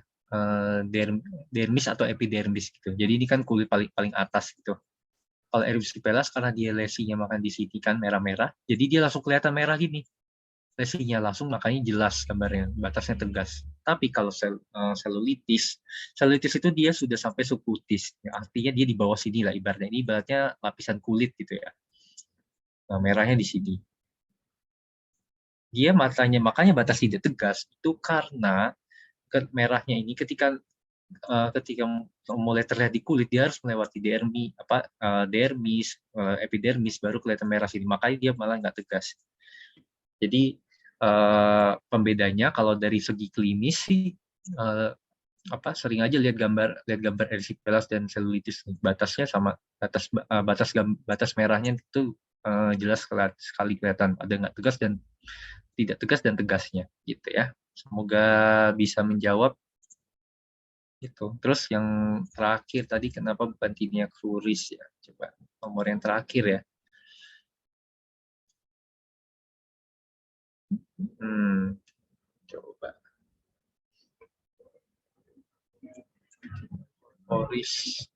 dermis atau epidermis gitu. Jadi ini kan kulit paling paling atas gitu. Kalau erysipelas karena dia lesinya makan di sini kan merah-merah, jadi dia langsung kelihatan merah gini. Lesinya langsung, makanya jelas gambarnya, batasnya tegas. Tapi kalau selulitis itu dia sudah sampai subkutis, ya, artinya dia di bawah sini lah ibaratnya. Ini ibaratnya lapisan kulit gitu ya. Nah, merahnya di sini. Dia makanya batas tidak tegas itu karena merahnya ini ketika mulai terlihat di kulit, dia harus melewati dermis, epidermis, baru kelihatan merah sini. Makanya dia malah nggak tegas. Jadi pembedanya kalau dari segi klinis sih, sering aja lihat gambar erysipelas dan selulitis, batasnya sama, batas merahnya itu jelas sekali kelihatan, ada nggak tegas dan tidak tegas dan tegasnya gitu ya. Semoga bisa menjawab itu. Terus yang terakhir tadi kenapa bukan tinea cruris ya? Coba nomor yang terakhir ya. Coba. Cruris,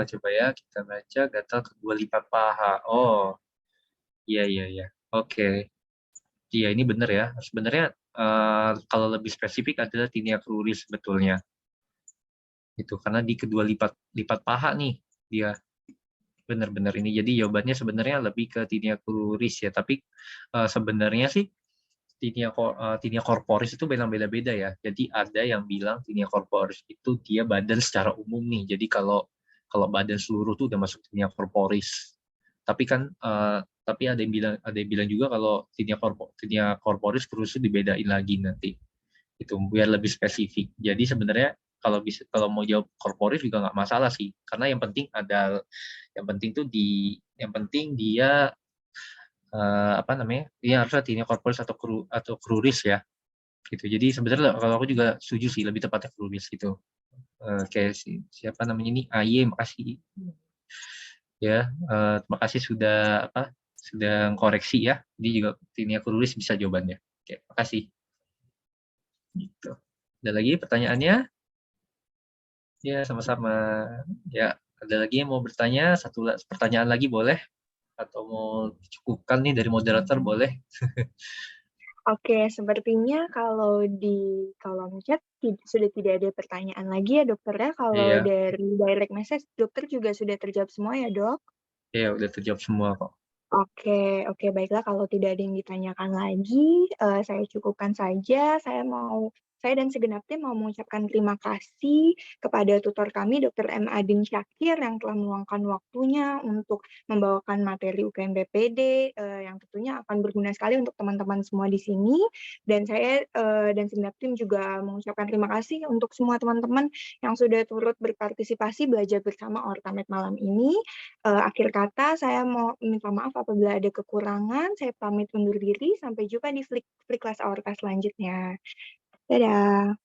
coba ya kita baca, gatal kedua lipat paha. Oh, iya. Oke. Iya, ini benar ya. Sebenarnya kalau lebih spesifik adalah tinea cruris sebetulnya. Itu karena di kedua lipat paha nih dia. Benar-benar ini. Jadi jawabannya sebenarnya lebih ke tinea cruris ya, tapi sebenarnya sih tinea corporis itu beda-beda ya. Jadi ada yang bilang tinea corporis itu dia badan secara umum nih. Jadi kalau badan seluruh tuh udah masuk tinea corporis. Tapi kan tapi ada yang bilang juga kalau tinea corporis terus dibedain lagi nanti. Itu biar lebih spesifik. Jadi sebenarnya kalau mau jawab corporis juga nggak masalah sih. Karena yang penting dia apa namanya? Dia harusnya tinea corporis atau cruris ya. Gitu. Jadi sebenarnya kalau aku juga setuju sih, lebih tepatnya cruris gitu. Kayak siapa namanya ini, AY, makasih ya, terima kasih sudah koreksi ya. Jadi juga tinea cruris bisa jawabannya. Oke, makasih. Gitu. Ada lagi pertanyaannya? Ya, sama-sama. Ya, ada lagi yang mau bertanya? Satu pertanyaan lagi boleh? Atau mau cukupkan nih dari moderator boleh? Oke, sepertinya kalau di kolom chat sudah tidak ada pertanyaan lagi ya dokter ya. Kalau Iya, dari direct message dokter juga sudah terjawab semua ya dok? iya udah terjawab semua kok. Oke, baiklah kalau tidak ada yang ditanyakan lagi, saya cukupkan saja. Saya dan segenap tim mau mengucapkan terima kasih kepada tutor kami Dr. M. Adin Syakir yang telah meluangkan waktunya untuk membawakan materi UKM PPD, yang tentunya akan berguna sekali untuk teman-teman semua di sini. Dan saya dan segenap tim juga mengucapkan terima kasih untuk semua teman-teman yang sudah turut berpartisipasi belajar bersama Orkamed malam ini. Akhir kata, saya mau minta maaf apabila ada kekurangan. Saya pamit undur diri. Sampai jumpa di Flick Class Aorta selanjutnya. Dadah.